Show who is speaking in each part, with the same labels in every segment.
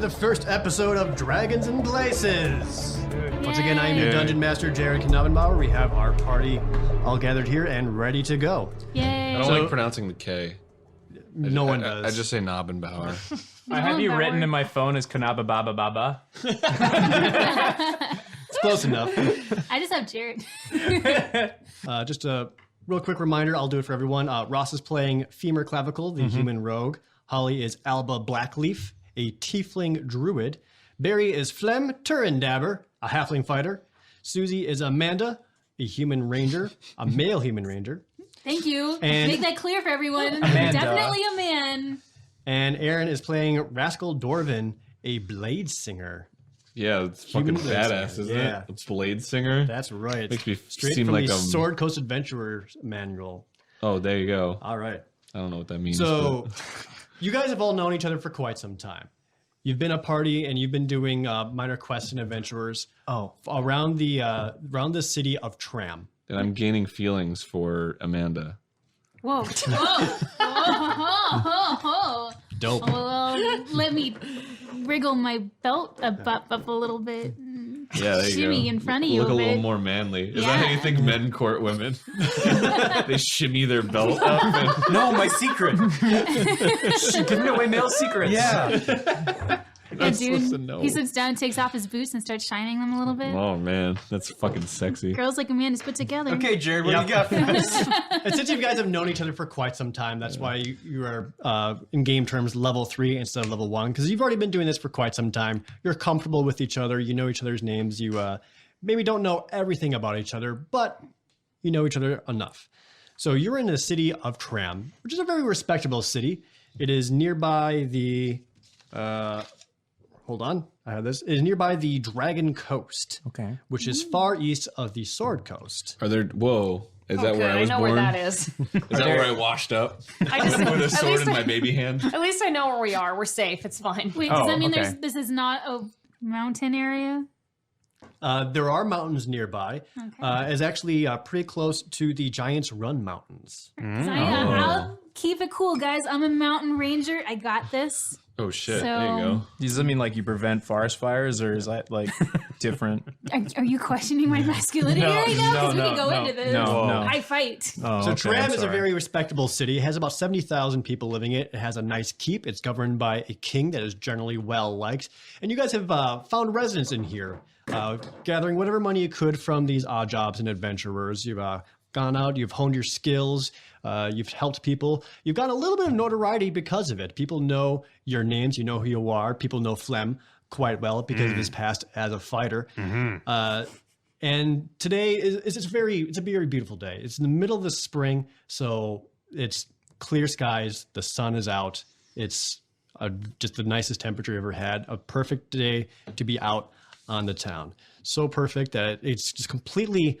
Speaker 1: the first episode of Dragons and Places. Once again, I am your Dungeon Master, Jared Knobbenbauer. We have our party all gathered here and ready to go.
Speaker 2: Yay.
Speaker 3: I don't like pronouncing the K.
Speaker 1: No one does.
Speaker 3: I just say Knobbenbauer.
Speaker 4: I have you written in my phone as Kanaba Baba Baba.
Speaker 1: It's close enough.
Speaker 2: I just have Jared.
Speaker 1: Just a real quick reminder, I'll do it for everyone. Ross is playing Femur Clavicle, the human rogue. Holly is Alba Blackleaf, a tiefling druid. Barry is Flem Turandabber, a halfling fighter. Susie is Amanda, a human ranger, a male human ranger.
Speaker 2: Thank you.
Speaker 1: And
Speaker 2: Make that clear for everyone.
Speaker 4: Amanda.
Speaker 2: Definitely a man.
Speaker 1: And Aaron is playing Rascal Dorvin, a blade singer.
Speaker 3: Yeah, it's fucking
Speaker 1: Human
Speaker 3: badass,
Speaker 1: singer,
Speaker 3: isn't
Speaker 1: yeah.
Speaker 3: it? It's Blade Singer.
Speaker 1: That's right.
Speaker 3: Makes me
Speaker 1: Straight
Speaker 3: seem
Speaker 1: from
Speaker 3: like
Speaker 1: the
Speaker 3: a...
Speaker 1: Sword Coast Adventurer's manual.
Speaker 3: Oh, there you go.
Speaker 1: All right.
Speaker 3: I don't know what that means.
Speaker 1: So, you guys have all known each other for quite some time. You've been a party and you've been doing minor quests and adventures around the city of Tram.
Speaker 3: And I'm gaining feelings for Amanda.
Speaker 2: Whoa. Whoa. Whoa.
Speaker 1: Dope.
Speaker 2: Well, let me wriggle my belt up a little bit.
Speaker 3: Yeah, there you
Speaker 2: Shimmy
Speaker 3: go.
Speaker 2: in front of you
Speaker 3: Look
Speaker 2: a
Speaker 3: a little
Speaker 2: bit.
Speaker 3: more manly. Is
Speaker 2: Yeah.
Speaker 3: that how you think men court women? They shimmy their belt up and...
Speaker 4: No, my secret. Giving away male secrets. Yeah.
Speaker 2: Yeah,
Speaker 3: supposed to
Speaker 2: dude.
Speaker 3: know.
Speaker 2: He sits down, takes off his boots, and starts shining them a little bit.
Speaker 3: Oh, man. That's fucking sexy.
Speaker 2: Girls like Amanda's put together.
Speaker 4: Okay, Jared, what do you got for us?
Speaker 1: And since you guys have known each other for quite some time, that's why you are, in game terms, level 3 instead of level 1. Because you've already been doing this for quite some time. You're comfortable with each other. You know each other's names. You maybe don't know everything about each other, but you know each other enough. So you're in the city of Tram, which is a very respectable city. It is nearby the... hold on, I have this. It is nearby the Dragon Coast,
Speaker 4: Okay.
Speaker 1: which is far east of the Sword Coast.
Speaker 3: Are there... Whoa. Is that where I was
Speaker 5: know
Speaker 3: born?
Speaker 5: where that is.
Speaker 3: Is that where I washed up?
Speaker 5: I just,
Speaker 3: With a
Speaker 5: at,
Speaker 3: sword
Speaker 5: least
Speaker 3: in my baby hand?
Speaker 5: at least I know where we are. We're safe. It's fine.
Speaker 2: Wait, does
Speaker 4: Oh,
Speaker 2: that mean
Speaker 4: okay.
Speaker 2: this is not a mountain area?
Speaker 1: There are mountains nearby.
Speaker 2: Okay.
Speaker 1: It's actually pretty close to the Giants Run Mountains.
Speaker 2: I'll keep it cool, guys. I'm a mountain ranger. I got this.
Speaker 3: Oh, shit.
Speaker 2: So-
Speaker 3: There you go.
Speaker 4: Does that mean like you prevent forest fires, or is that like different?
Speaker 2: Are you questioning my masculinity right now? Because we can go into this.
Speaker 4: No.
Speaker 2: I fight.
Speaker 4: Oh,
Speaker 1: So
Speaker 4: okay,
Speaker 1: Tram
Speaker 4: I'm
Speaker 1: is a
Speaker 4: sorry.
Speaker 1: very respectable city. It has about 70,000 people living in it. It has a nice keep. It's governed by a king that is generally well liked. And you guys have found residence in here, gathering whatever money you could from these odd jobs and adventurers. You've gone out, you've honed your skills, you've helped people. You've got a little bit of notoriety because of it. People know your names, you know who you are. People know Flem quite well because of his past as a fighter. And today it's a very beautiful day. It's in the middle of the spring, so it's clear skies. The sun is out. It's just the nicest temperature you ever had. A perfect day to be out on the town. So perfect that it's just completely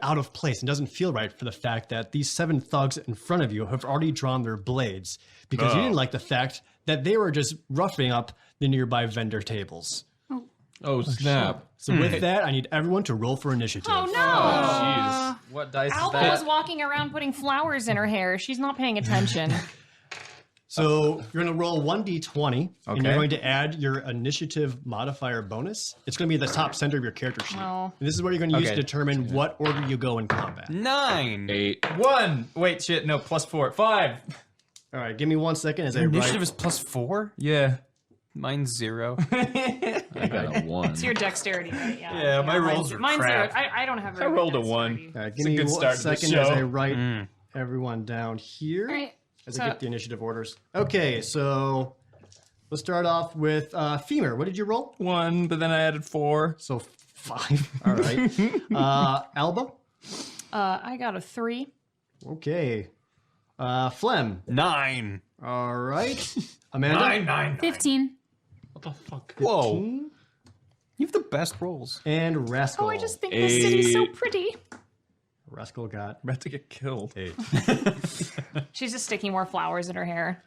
Speaker 1: out of place and doesn't feel right for the fact that these 7 thugs in front of you have already drawn their blades because you didn't like the fact that they were just roughing up the nearby vendor tables.
Speaker 3: Oh, snap.
Speaker 1: So with that, I need everyone to roll for initiative.
Speaker 5: Oh, no.
Speaker 3: Jeez.
Speaker 4: What dice
Speaker 5: Alba
Speaker 4: is
Speaker 5: was
Speaker 4: that?
Speaker 5: walking around putting flowers in her hair. She's not paying attention.
Speaker 1: So you're going to roll 1d20, and you're
Speaker 4: Okay.
Speaker 1: going to add your initiative modifier bonus. It's going to be the top center of your character sheet.
Speaker 5: Oh.
Speaker 1: And this is what you're going to use to
Speaker 4: Okay.
Speaker 1: determine what order you go in combat.
Speaker 4: 9.
Speaker 3: 8.
Speaker 4: 1. Wait, shit. No, +4. 5.
Speaker 1: All right, give me 1 second as I
Speaker 6: Initiative
Speaker 1: write.
Speaker 6: is +4?
Speaker 4: Yeah.
Speaker 6: Mine's 0.
Speaker 3: I got a 1.
Speaker 5: It's your dexterity, right? Yeah.
Speaker 4: Yeah, my rolls are
Speaker 5: mine's
Speaker 4: crap.
Speaker 5: 0. I don't have
Speaker 4: I
Speaker 5: very good
Speaker 4: rolled a
Speaker 5: dexterity.
Speaker 4: 1.
Speaker 1: All right,
Speaker 4: It's
Speaker 1: give
Speaker 4: a
Speaker 1: me
Speaker 4: good
Speaker 1: 1
Speaker 4: start to the
Speaker 1: second as I
Speaker 4: show.
Speaker 1: write everyone down here.
Speaker 2: All right.
Speaker 1: As I
Speaker 5: So-
Speaker 1: get the initiative orders. Okay, so let's start off with Femur. What did you roll?
Speaker 4: 1, but then I added 4.
Speaker 1: So 5. All right. Alba.
Speaker 5: I got a 3.
Speaker 1: Okay. Flem.
Speaker 6: 9.
Speaker 1: All right. Amanda.
Speaker 2: 15.
Speaker 3: What the fuck?
Speaker 6: Whoa.
Speaker 1: 15.
Speaker 6: You have the best rolls.
Speaker 1: And Rascal.
Speaker 5: Oh, I just think this city's so
Speaker 3: 8.
Speaker 5: pretty.
Speaker 1: Rascal got
Speaker 4: I'm about to get killed.
Speaker 1: 8.
Speaker 5: She's just sticking more flowers in her hair.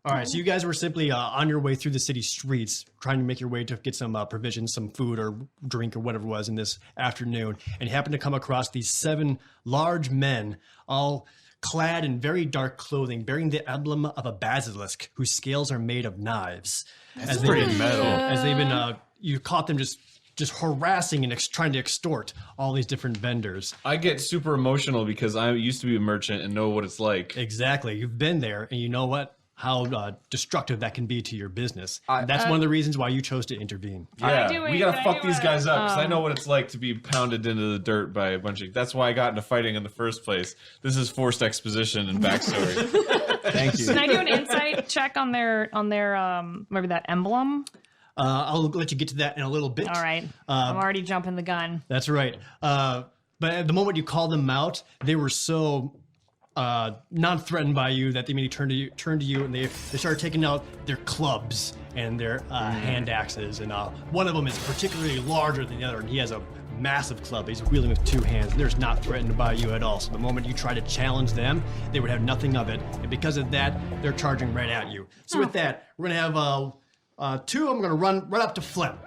Speaker 1: All right, so you guys were simply on your way through the city streets, trying to make your way to get some provisions, some food or drink or whatever it was in this afternoon, and you happened to come across these 7 large men, all clad in very dark clothing, bearing the emblem of a basilisk whose scales are made of knives.
Speaker 6: That's pretty metal.
Speaker 1: As they've been, you caught them just harassing and trying to extort all these different vendors.
Speaker 3: I get super emotional because I used to be a merchant and know what it's like.
Speaker 1: Exactly. You've been there, and you know how destructive that can be to your business. That's one of the reasons why you chose to intervene.
Speaker 3: Yeah, we gotta fuck these guys up because I know what it's like to be pounded into the dirt by a bunch of. That's why I got into fighting in the first place. This is forced exposition and backstory.
Speaker 6: Thank you.
Speaker 5: Can I do an insight check on their maybe that emblem?
Speaker 1: I'll let you get to that in a little bit.
Speaker 5: All right. I'm already jumping the gun.
Speaker 1: That's right. But at the moment you called them out, they were so non-threatened by you that they immediately turned to you, and they started taking out their clubs and their hand axes. And one of them is particularly larger than the other, and he has a massive club he's wielding with 2 hands. They're not threatened by you at all. So the moment you try to challenge them, they would have nothing of it. And because of that, they're charging right at you. So with that, we're going to have 2 of them going to run right up to Flem.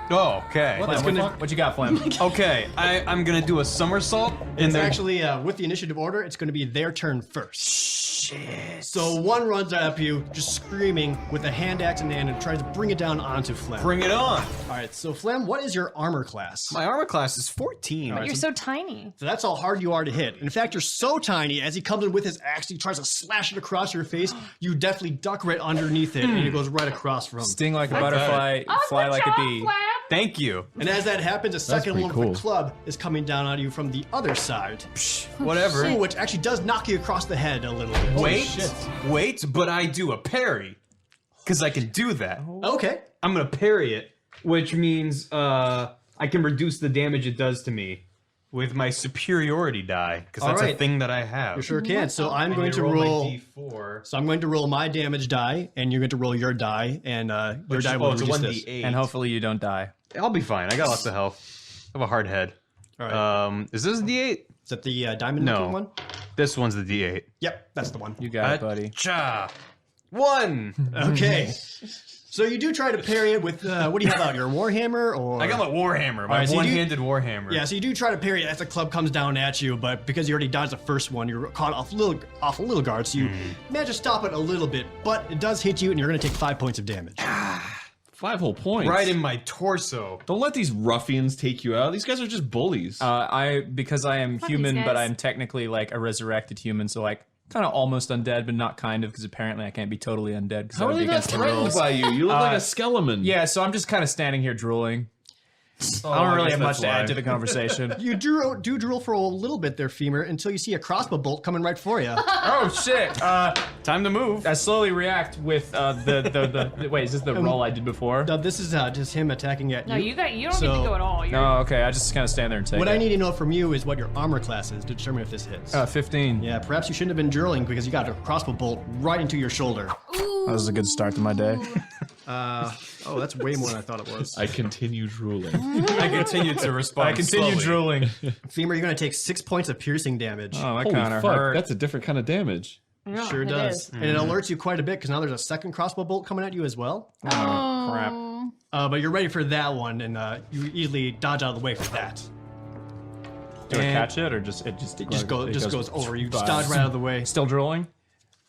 Speaker 6: Oh, okay.
Speaker 4: What you got, Flem?
Speaker 6: Okay, I'm gonna do a somersault.
Speaker 1: It's actually, with the initiative order, it's going to be their turn first.
Speaker 6: Shit.
Speaker 1: So one runs right up to you, just screaming with a hand axe in hand and tries to bring it down onto Flem.
Speaker 6: Bring it on.
Speaker 1: All right, so Flem, what is your armor class?
Speaker 6: My armor class is 14.
Speaker 5: You're so tiny.
Speaker 1: So that's how hard you are to hit. In fact, you're so tiny, as he comes in with his axe, he tries to slash it across your face, you definitely duck right underneath it, and it goes right across from.
Speaker 4: Sting like a butterfly, fly like a bee.
Speaker 6: Thank you.
Speaker 1: And as that happens, a second
Speaker 3: pretty
Speaker 1: one
Speaker 3: cool.
Speaker 1: with the club is coming down on you from the other side.
Speaker 6: Whatever.
Speaker 1: Ooh, which actually does knock you across the head a little bit.
Speaker 6: Wait, but I do a parry. Because I can do that.
Speaker 1: Okay.
Speaker 6: I'm gonna parry it, which means I can reduce the damage it does to me with my superiority die, because that's a thing that I have.
Speaker 1: You sure can. So I'm going to
Speaker 6: roll
Speaker 1: roll.
Speaker 6: my D4.
Speaker 1: So I'm going to roll my damage die, and you're going to roll your die, and your die will
Speaker 6: it's a
Speaker 1: reduce
Speaker 6: 1d8.
Speaker 1: this.
Speaker 4: And hopefully you don't die.
Speaker 6: I'll be fine. I got lots of health. I have a hard head.
Speaker 1: All right.
Speaker 6: Is this a D8?
Speaker 1: Is that the diamond
Speaker 6: No.
Speaker 1: looking one?
Speaker 6: This one's the D8.
Speaker 1: Yep, that's the one.
Speaker 4: You got it, buddy.
Speaker 6: Cha. 1.
Speaker 1: Okay. So you do try to parry it with, what do you have out? Your Warhammer or?
Speaker 6: I got my warhammer, my
Speaker 1: right, so you do-
Speaker 6: one-handed warhammer.
Speaker 1: Yeah, so you do try to parry it as the club comes down at you, but because you already dodged the first one, you're caught off a little guard, so you manage to stop it a little bit, but it does hit you, and you're going to take 5 points of damage.
Speaker 3: 5 whole points.
Speaker 6: Right in my torso.
Speaker 3: Don't let these ruffians take you out. These guys are just bullies.
Speaker 4: Because I am
Speaker 2: Fuck
Speaker 4: human,
Speaker 2: these
Speaker 4: but
Speaker 2: guys.
Speaker 4: I'm technically like a resurrected human, so like kind of almost undead, but not kind of, because apparently I can't be totally undead because
Speaker 3: How
Speaker 4: that
Speaker 3: are
Speaker 4: would
Speaker 3: they
Speaker 4: be
Speaker 3: not
Speaker 4: against the
Speaker 3: threatened
Speaker 4: rules.
Speaker 3: by you? You look like a skeleton.
Speaker 4: Yeah, so I'm just kind of standing here drooling.
Speaker 3: Oh,
Speaker 4: I don't really
Speaker 3: guess
Speaker 4: have much
Speaker 3: that's
Speaker 4: to add
Speaker 3: why.
Speaker 4: to the conversation.
Speaker 1: You do drool for a little bit there, Femur, until you see a crossbow bolt coming right for you.
Speaker 4: Oh shit!
Speaker 6: Time to move.
Speaker 4: I slowly react with the wait. Is this the roll I did before?
Speaker 1: Now, this is just him attacking at you.
Speaker 5: No, you don't get
Speaker 1: So-
Speaker 5: to go at all. You're,
Speaker 4: No, okay. I just kind of stand there and take
Speaker 1: What
Speaker 4: it.
Speaker 1: I need to know from you is what your armor class is to determine if this hits.
Speaker 4: 15.
Speaker 1: Yeah, perhaps you shouldn't have been drilling because you got a crossbow bolt right into your shoulder.
Speaker 4: That was a good start to my day.
Speaker 1: Oh, that's way more than I thought it was.
Speaker 3: I continue drooling.
Speaker 6: I continue to respond.
Speaker 4: I continue
Speaker 6: slowly.
Speaker 4: drooling.
Speaker 1: Femur, you're going to take 6 points of piercing damage.
Speaker 4: Oh, that
Speaker 3: Holy
Speaker 4: kind of
Speaker 3: fuck,
Speaker 4: hurt.
Speaker 3: that's a different kind of damage.
Speaker 5: Yeah,
Speaker 1: Sure
Speaker 5: it
Speaker 1: does.
Speaker 5: is.
Speaker 1: And it alerts you quite a bit because now there's a second crossbow bolt coming at you as well.
Speaker 4: Oh, crap.
Speaker 1: But you're ready for that one, and you easily dodge out of the way for that.
Speaker 4: Do I
Speaker 1: And
Speaker 4: catch it or it
Speaker 1: just goes over. You just
Speaker 4: by.
Speaker 1: dodge right out of the way.
Speaker 4: Still drooling?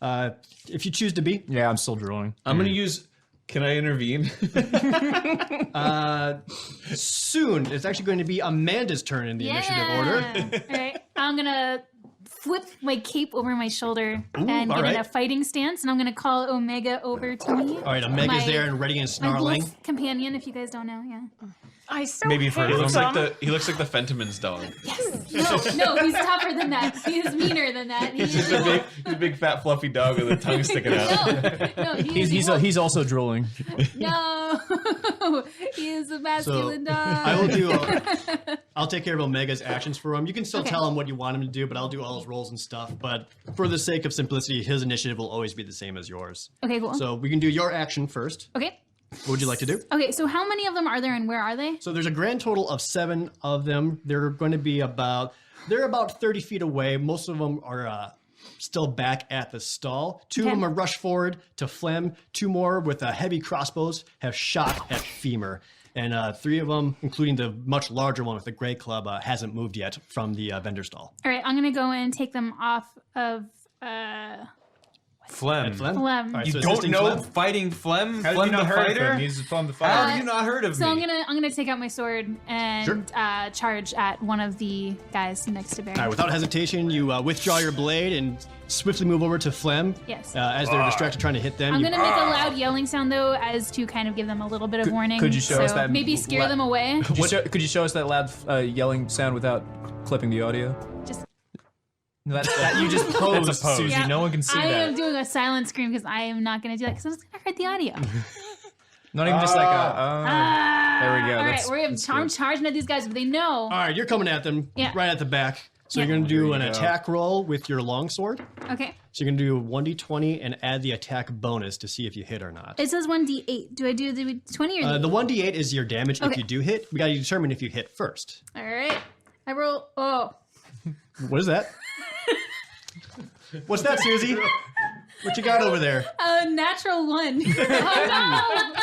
Speaker 1: If you choose to be.
Speaker 4: Yeah, I'm still drooling.
Speaker 3: I'm gonna use. Can I intervene?
Speaker 1: Soon, it's actually going to be Amanda's turn in the initiative order.
Speaker 2: All right, I'm gonna flip my cape over my shoulder and
Speaker 1: all
Speaker 2: get in
Speaker 1: right.
Speaker 2: a fighting stance, and I'm gonna call Omega over to me.
Speaker 1: All right, Omega's
Speaker 2: My-
Speaker 1: there and ready and
Speaker 2: My
Speaker 1: snarling.
Speaker 2: wolf companion, if you guys don't know, yeah.
Speaker 5: I so
Speaker 6: Maybe for
Speaker 5: hate
Speaker 6: He
Speaker 3: He looks
Speaker 5: them.
Speaker 3: like the Fentiman's dog.
Speaker 2: No, he's tougher than that. He's meaner than that. He is
Speaker 3: He's a big fat fluffy dog with a tongue sticking out.
Speaker 2: no, he is
Speaker 4: He's also drooling.
Speaker 2: no, he is a masculine dog.
Speaker 1: I will do. I'll take care of Omega's actions for him. You can still tell him what you want him to do, but I'll do all his rolls and stuff. But for the sake of simplicity, his initiative will always be the same as yours.
Speaker 2: Okay, cool.
Speaker 1: So we can do your action first.
Speaker 2: Okay.
Speaker 1: What would you like to do?
Speaker 2: Okay, so how many of them are there and where are they?
Speaker 1: So there's a grand total of 7 of them. They're going to be about 30 feet away. Most of them are still back at the stall. 2 of them are rushed forward to Flem. 2 more with heavy crossbows have shot at Femur. And 3 of them, including the much larger one with the gray club, hasn't moved yet from the vendor stall.
Speaker 2: All right, I'm gonna go and take them off of
Speaker 6: Phlegm.
Speaker 1: Phlegm?
Speaker 2: Phlegm.
Speaker 1: All right,
Speaker 6: You
Speaker 1: so
Speaker 6: don't
Speaker 1: assisting
Speaker 6: know
Speaker 1: Phlegm?
Speaker 6: fighting Phlegm?
Speaker 4: How did
Speaker 6: Phlegm
Speaker 4: you not
Speaker 6: the
Speaker 4: heard of
Speaker 6: fighter?
Speaker 4: him? He's from the
Speaker 6: How
Speaker 4: fighter.
Speaker 6: have you not heard of
Speaker 2: So
Speaker 6: me?
Speaker 2: I'm gonna take out my sword and charge at one of the guys next to Barry.
Speaker 1: All right, without hesitation, you withdraw your blade and swiftly move over to Phlegm.
Speaker 2: Yes.
Speaker 1: As they're distracted trying to hit them.
Speaker 2: I'm
Speaker 1: you-
Speaker 2: gonna make a loud yelling sound though, as to kind of give them a little bit of warning.
Speaker 4: could you show us
Speaker 2: so
Speaker 4: that
Speaker 2: maybe scare
Speaker 4: la-
Speaker 2: them away?
Speaker 4: Could you show us that loud yelling sound without clipping the audio?
Speaker 2: Just
Speaker 4: That you just posed,
Speaker 6: That's a pose.
Speaker 4: Susie.
Speaker 2: Yeah.
Speaker 4: No one can see
Speaker 2: I am
Speaker 4: that.
Speaker 2: doing a silent scream because I am not gonna do that because I'm just gonna hurt the audio.
Speaker 4: Not even just like a. There we go.
Speaker 2: All right,
Speaker 4: That's-
Speaker 2: I'm charging at these guys, but they know.
Speaker 1: All right, you're coming at them
Speaker 2: Yeah.
Speaker 1: right at the back. So
Speaker 2: Yeah.
Speaker 1: you're going to do an
Speaker 4: you go.
Speaker 1: attack roll with your longsword.
Speaker 2: Okay.
Speaker 1: So you're going to do 1d20 and add the attack bonus to see if you hit or not.
Speaker 2: It says 1d8. Do I do the 20 or
Speaker 1: The 1d8 is your damage if
Speaker 2: Okay.
Speaker 1: you do hit. We got to determine if you hit first.
Speaker 2: All right. I roll. Oh.
Speaker 1: What is that? What's that, Susie? What you got over there?
Speaker 2: A natural 1. Oh,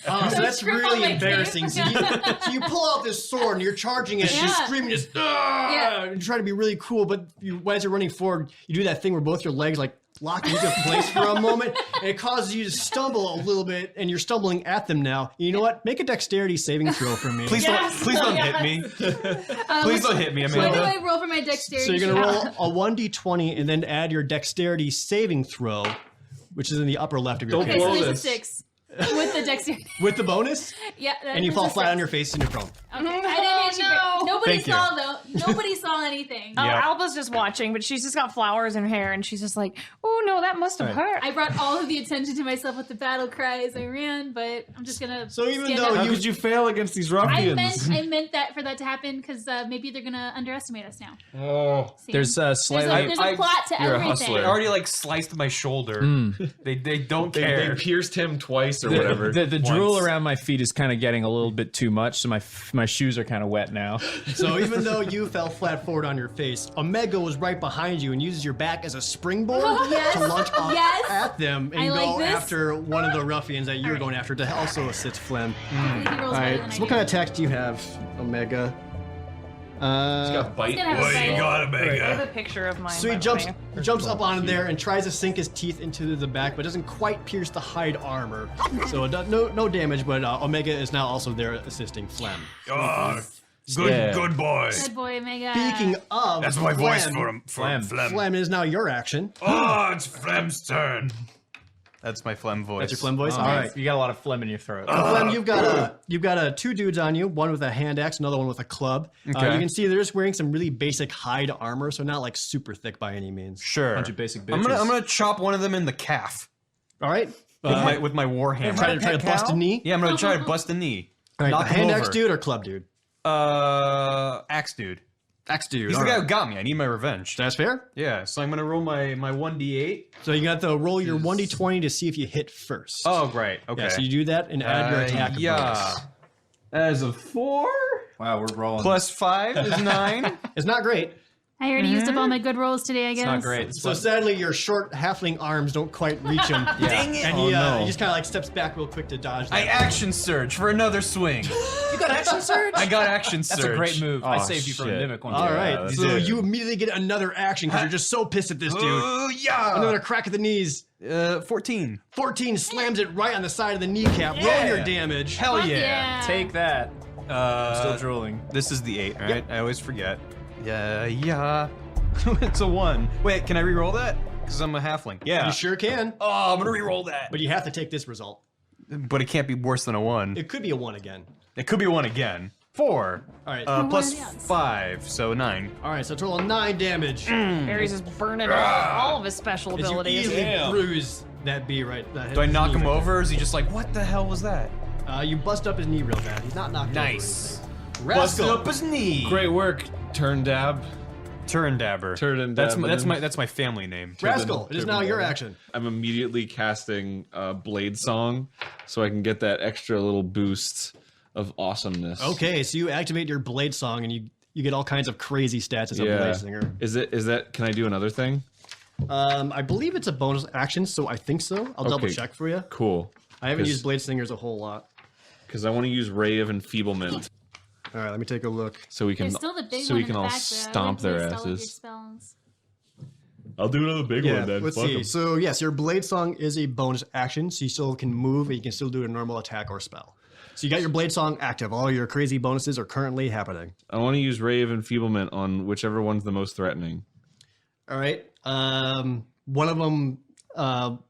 Speaker 1: Oh, so that's
Speaker 2: scribble
Speaker 1: really
Speaker 2: my
Speaker 1: embarrassing.
Speaker 2: tape.
Speaker 1: So you pull out this sword and you're charging it, and you're
Speaker 2: Yeah.
Speaker 1: screaming, just and you're trying to be really cool. But as you're running forward, you do that thing where both your legs like lock into place for a moment, and it causes you to stumble a little bit, and you're stumbling at them now. You know what? Make a dexterity saving throw for me.
Speaker 6: Please
Speaker 2: Yes.
Speaker 6: don't hit me. Please don't hit me,
Speaker 2: What do
Speaker 6: Amanda.
Speaker 2: I roll for my dexterity?
Speaker 1: So you're gonna
Speaker 2: check?
Speaker 1: roll a 1d20 and then add your dexterity saving throw, which is in the upper left of your
Speaker 3: Don't
Speaker 2: Okay,
Speaker 1: page.
Speaker 2: so
Speaker 3: blow
Speaker 2: there's a
Speaker 3: this.
Speaker 2: 6 with the dexterity.
Speaker 1: With the bonus,
Speaker 2: Yeah.
Speaker 1: and you fall flat on your face and you're prone.
Speaker 2: Okay. I didn't hit you.
Speaker 5: no.
Speaker 2: Nobody
Speaker 1: Thank you.
Speaker 2: saw though. Nobody saw anything.
Speaker 5: Oh,
Speaker 6: Yep.
Speaker 5: Alba's just watching, but she's just got flowers in her hair, and she's just like, "Oh no, that must have hurt."
Speaker 2: I brought all of the attention to myself with the battle cry as I ran, but I'm just gonna.
Speaker 1: So even
Speaker 2: stand
Speaker 1: though
Speaker 2: up.
Speaker 3: How could you fail against these ruffians?
Speaker 2: I meant that for that to happen because maybe they're gonna underestimate us now.
Speaker 3: Oh,
Speaker 2: See?
Speaker 4: There's slightly.
Speaker 2: there's a plot to
Speaker 3: you're a
Speaker 2: everything.
Speaker 3: hustler.
Speaker 6: They already like sliced my shoulder. They don't
Speaker 3: they
Speaker 6: care.
Speaker 3: pierced him twice or whatever.
Speaker 4: The drool around my feet is kind of getting a little bit too much, so my shoes are kind of wet now.
Speaker 1: So even though you fell flat forward on your face, Omega was right behind you and uses your back as a springboard
Speaker 2: Yes.
Speaker 1: to launch off
Speaker 2: Yes.
Speaker 1: at them and
Speaker 2: I
Speaker 1: go
Speaker 2: like this.
Speaker 1: after one of the ruffians that you're going after to also assist Phlegm.
Speaker 2: Hopefully he rolls
Speaker 1: All
Speaker 2: better
Speaker 1: right.
Speaker 2: than
Speaker 1: So
Speaker 2: I
Speaker 1: what
Speaker 2: do.
Speaker 1: kind of attacks do you have, Omega?
Speaker 3: He's got bite.
Speaker 2: He's gonna have a fight.
Speaker 5: I have a picture of mine.
Speaker 1: So he
Speaker 5: by the
Speaker 1: jumps
Speaker 5: way.
Speaker 1: jumps up on there and tries to sink his teeth into the back, but doesn't quite pierce the hide armor. So it does, no damage, but Omega is now also there assisting Phlegm.
Speaker 6: Good boy.
Speaker 2: Good boy, Omega.
Speaker 1: Speaking of
Speaker 6: That's my voice
Speaker 1: Phlegm,
Speaker 6: for him.
Speaker 4: Phlegm.
Speaker 1: Phlegm is now your action.
Speaker 6: Oh, it's Phlegm's turn. That's my phlegm voice.
Speaker 1: That's your Phlegm voice.
Speaker 4: Oh,
Speaker 1: All right.
Speaker 4: You got a lot of phlegm in your throat.
Speaker 1: Phlegm, you've got two dudes on you, one with a hand axe, another one with a club.
Speaker 6: Okay.
Speaker 1: You can see they're just wearing some really basic hide armor, so not like super thick by any means.
Speaker 6: Sure.
Speaker 4: Bunch of basic
Speaker 6: I'm
Speaker 4: bitches.
Speaker 6: gonna chop one of them in the calf
Speaker 1: All right.
Speaker 6: with my warhammer.
Speaker 1: Try to bust a knee.
Speaker 6: Yeah, I'm gonna try to bust a knee.
Speaker 1: All right.
Speaker 6: Knock
Speaker 1: The
Speaker 6: him
Speaker 1: hand
Speaker 6: over.
Speaker 1: axe dude or club dude?
Speaker 6: Axe dude.
Speaker 1: Axe dude.
Speaker 6: He's
Speaker 1: all
Speaker 6: the guy
Speaker 1: right.
Speaker 6: who got me. I need my revenge.
Speaker 1: That's fair.
Speaker 6: Yeah, so I'm gonna roll my 1d8.
Speaker 1: So you got to roll your 1d20 to see if you hit first.
Speaker 6: Oh, right. Okay.
Speaker 1: Yeah, so you do that and add your attack bonus.
Speaker 6: As a 4
Speaker 4: Wow, we're rolling.
Speaker 6: plus 5 is 9.
Speaker 1: It's not great.
Speaker 2: I already used up all my good rolls today, I guess.
Speaker 4: It's not great. It's
Speaker 1: So sadly, your short halfling arms don't quite reach him.
Speaker 6: Dang it.
Speaker 1: And
Speaker 3: Oh, no.
Speaker 1: he just kind of like steps back real quick to dodge that.
Speaker 6: I action surge for another swing.
Speaker 4: You got action surge?
Speaker 6: I got action surge.
Speaker 4: That's a great move. I
Speaker 3: Oh,
Speaker 4: saved you from a
Speaker 3: shit.
Speaker 4: mimic one
Speaker 1: All
Speaker 4: time.
Speaker 1: right,
Speaker 3: that's
Speaker 1: so
Speaker 3: good.
Speaker 1: you immediately get another action because you're just so pissed at this dude.
Speaker 6: Oh, yeah.
Speaker 1: Another crack at the knees.
Speaker 6: 14.
Speaker 1: 14 slams it right on the side of the kneecap. Roll your damage.
Speaker 6: Hell
Speaker 2: Fuck
Speaker 6: yeah.
Speaker 4: Take that. Still drooling.
Speaker 6: This is the 8, right? I always forget. Yeah. It's a 1. Wait, can I re-roll that? Because I'm a halfling. Yeah.
Speaker 1: You sure can,
Speaker 6: Oh, I'm gonna re-roll that.
Speaker 1: but you have to take this result.
Speaker 6: But it can't be worse than a 1.
Speaker 1: It could be a 1 again.
Speaker 6: It could be a 1 again. 4.
Speaker 1: All right.
Speaker 6: Plus
Speaker 2: are the odds?
Speaker 6: 5, so 9.
Speaker 1: All right, so total 9 damage.
Speaker 5: Barry's just burning all of his special
Speaker 1: As you
Speaker 5: abilities.
Speaker 1: easily bruise that bee right.
Speaker 6: Do I knock him over, or is he just like, what the hell was that?
Speaker 1: You bust up his knee real bad. He's not knocked
Speaker 6: Nice.
Speaker 1: over.
Speaker 6: Busted
Speaker 1: Rascal.
Speaker 6: up his knee.
Speaker 3: Great work, turn dab.
Speaker 6: Turn dabber.
Speaker 3: Turn
Speaker 6: That's
Speaker 3: dabber.
Speaker 6: that's my family name.
Speaker 1: Rascal, it is now your action.
Speaker 3: I'm immediately casting Blade Song so I can get that extra little boost of awesomeness.
Speaker 1: Okay, so you activate your blade song and you get all kinds of crazy stats as a
Speaker 3: Yeah.
Speaker 1: blade singer.
Speaker 3: Is that? Can I do another thing?
Speaker 1: I believe it's a bonus action, so I think so. I'll double
Speaker 3: Okay.
Speaker 1: check for you.
Speaker 3: Cool.
Speaker 1: I haven't
Speaker 3: 'Cause-
Speaker 1: used blade singers a whole lot.
Speaker 3: Because I want to use Ray of Enfeeblement
Speaker 1: All right, let me take a look.
Speaker 3: so we can
Speaker 2: There's still the big
Speaker 3: so
Speaker 2: one
Speaker 3: we
Speaker 2: in
Speaker 3: can
Speaker 2: the
Speaker 3: all
Speaker 2: back, though. I
Speaker 3: stomp
Speaker 2: would
Speaker 3: their
Speaker 2: waste all of your
Speaker 3: asses.
Speaker 2: spells.
Speaker 3: I'll do another big one then.
Speaker 1: Let's
Speaker 3: Fuck
Speaker 1: see.
Speaker 3: 'em.
Speaker 1: So yes, your blade song is a bonus action, so you still can move and you can still do a normal attack or spell. So you got your blade song active. All your crazy bonuses are currently happening.
Speaker 3: I want to use Ray of Enfeeblement on whichever one's the most threatening.
Speaker 1: All right. One of them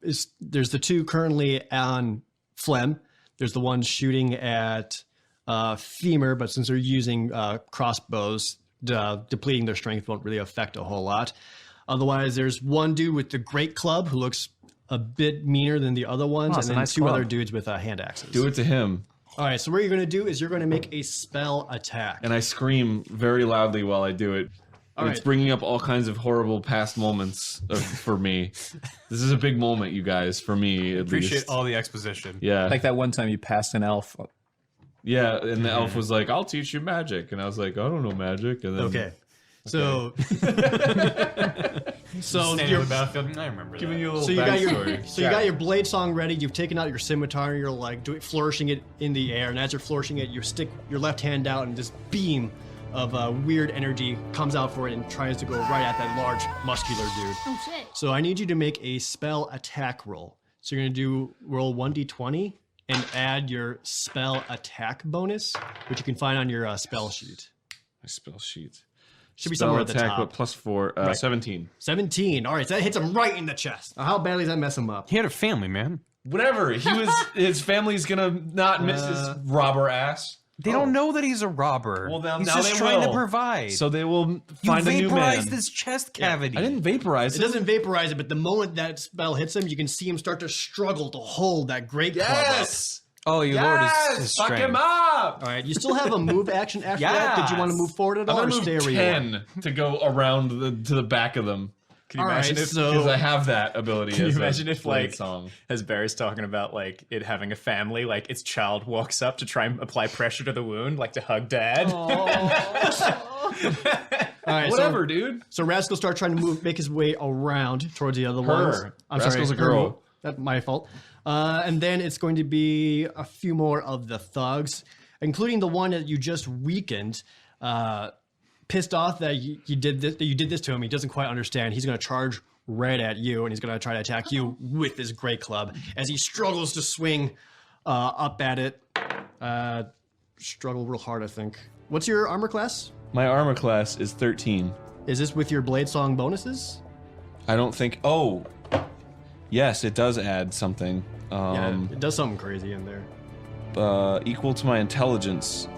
Speaker 1: is there's the two currently on Phlegm. There's the one shooting at Femur, but since they're using crossbows, depleting their strength won't really affect a whole lot. Otherwise, there's one dude with the great club who looks a bit meaner than the other ones, and then
Speaker 4: nice
Speaker 1: two
Speaker 4: club.
Speaker 1: other dudes with hand axes.
Speaker 3: Do it to him.
Speaker 1: All right, so what you're going to do is you're going to make a spell attack.
Speaker 3: And I scream very loudly while I do it. And it's
Speaker 1: right.
Speaker 3: bringing up all kinds of horrible past moments for me. This is a big moment, you guys, for me at
Speaker 6: Appreciate
Speaker 3: least.
Speaker 6: all the exposition.
Speaker 3: Yeah.
Speaker 4: Like that one time you passed an elf.
Speaker 3: Yeah, and the elf was like, I'll teach you magic. And I was like, I don't know magic. And then,
Speaker 1: Okay. So,
Speaker 6: Standing
Speaker 1: you're,
Speaker 6: on the battlefield. I remember
Speaker 3: Giving
Speaker 6: that.
Speaker 3: you a little
Speaker 1: so you got your
Speaker 3: backstory.
Speaker 1: blade song ready. You've taken out your scimitar. And you're like flourishing it in the air, and as you're flourishing it, you stick your left hand out, and this beam of weird energy comes out for it and tries to go right at that large muscular dude.
Speaker 2: Oh shit.
Speaker 1: So I need you to make a spell attack roll. So you're gonna roll 1d20 and add your spell attack bonus, which you can find on your spell sheet.
Speaker 3: My spell sheet.
Speaker 1: Should be
Speaker 3: Spell
Speaker 1: somewhere at the
Speaker 3: attack,
Speaker 1: top.
Speaker 3: but +4, 17.
Speaker 1: 17. All right, so that hits him right in the chest. Now, how badly does that mess him up?
Speaker 6: He had a family, man.
Speaker 3: Whatever. His family's gonna not miss his robber ass.
Speaker 6: They don't know that he's a robber.
Speaker 3: Well, now
Speaker 6: he's
Speaker 3: they
Speaker 6: just trying
Speaker 3: will.
Speaker 6: to provide.
Speaker 3: So they will
Speaker 6: you
Speaker 3: find a new man.
Speaker 6: vaporized his chest cavity.
Speaker 3: I didn't vaporize
Speaker 1: It doesn't vaporize it, but the moment that spell hits him, you can see him start to struggle to hold that great club up.
Speaker 3: Yes!
Speaker 6: Oh, you lowered his
Speaker 3: Fuck
Speaker 6: strength.
Speaker 3: him up!
Speaker 1: All right, you still have a move action after that. Did you want to move forward at
Speaker 3: I'm
Speaker 1: all or
Speaker 3: gonna
Speaker 1: stay
Speaker 3: move
Speaker 1: where you are?
Speaker 3: 10 to go around to the back of them.
Speaker 4: Can you
Speaker 1: All
Speaker 4: imagine
Speaker 1: right,
Speaker 4: if
Speaker 1: so-
Speaker 3: Because I have that ability.
Speaker 4: Can you
Speaker 3: as a
Speaker 4: imagine if,
Speaker 3: blade
Speaker 4: like,
Speaker 3: song.
Speaker 4: as Barry's talking about, like, it having a family, like, its child walks up to try and apply pressure to the wound, like, to hug dad?
Speaker 1: All right,
Speaker 3: Whatever, dude.
Speaker 1: So Rascal starts trying to make his way around towards the other
Speaker 3: Her.
Speaker 1: ones. I'm
Speaker 3: Rascal's
Speaker 1: sorry,
Speaker 3: a girl.
Speaker 1: That's my fault. And then it's going to be a few more of the thugs, including the one that you just weakened. Pissed off that you did this to him. He doesn't quite understand. He's going to charge right at you, and he's going to try to attack you with this great club as he struggles to swing up at it. Struggle real hard, I think. What's your armor class?
Speaker 3: My armor class is 13.
Speaker 1: Is this with your blade song bonuses?
Speaker 3: I don't think. Oh, yes, it does add something.
Speaker 1: Yeah, it does something crazy in there.
Speaker 3: Equal to my intelligence.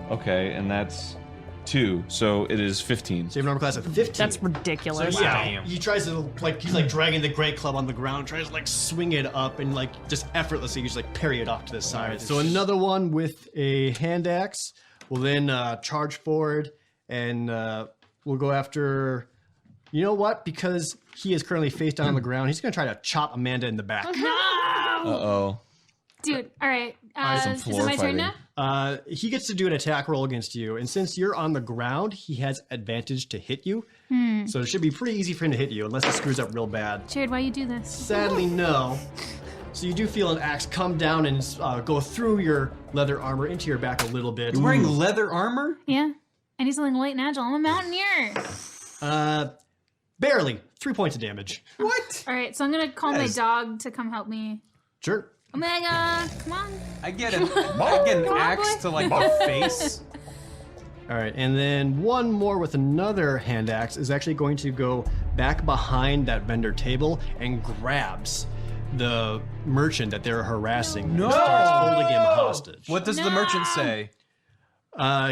Speaker 3: Okay, and that's 2, so it is 15.
Speaker 1: So you have an armor class of 15.
Speaker 5: That's ridiculous.
Speaker 1: Yeah, he tries to he's like dragging the great club on the ground, tries to like swing it up and like just effortlessly just like parry it off to the side. So another one with a hand axe will then charge forward and we'll go after. You know what? Because he is currently face down on the ground, he's gonna try to chop Amanda in the back.
Speaker 3: Uh-oh.
Speaker 2: Dude, all right.
Speaker 3: Some
Speaker 2: Is it
Speaker 3: floor
Speaker 2: my turn
Speaker 3: fighting.
Speaker 2: now?
Speaker 1: He gets to do an attack roll against you, and since you're on the ground, he has advantage to hit you. So it should be pretty easy for him to hit you, unless he screws up real bad.
Speaker 2: Jared, why you do this?
Speaker 1: Sadly, no. So you do feel an axe come down and go through your leather armor into your back a little bit.
Speaker 6: You're wearing leather armor?
Speaker 2: Yeah. I need something light and agile. I'm a mountaineer.
Speaker 1: Barely. 3 points of damage.
Speaker 6: What?
Speaker 2: All right, so I'm gonna call my dog to come help me.
Speaker 1: Sure.
Speaker 2: Omega, come on.
Speaker 6: I get an axe
Speaker 2: boy.
Speaker 6: to like the face.
Speaker 1: All right, and then one more with another hand axe is actually going to go back behind that vendor table and grabs the merchant that they're harassing.
Speaker 6: No!
Speaker 1: And starts holding him hostage.
Speaker 6: What does the merchant say?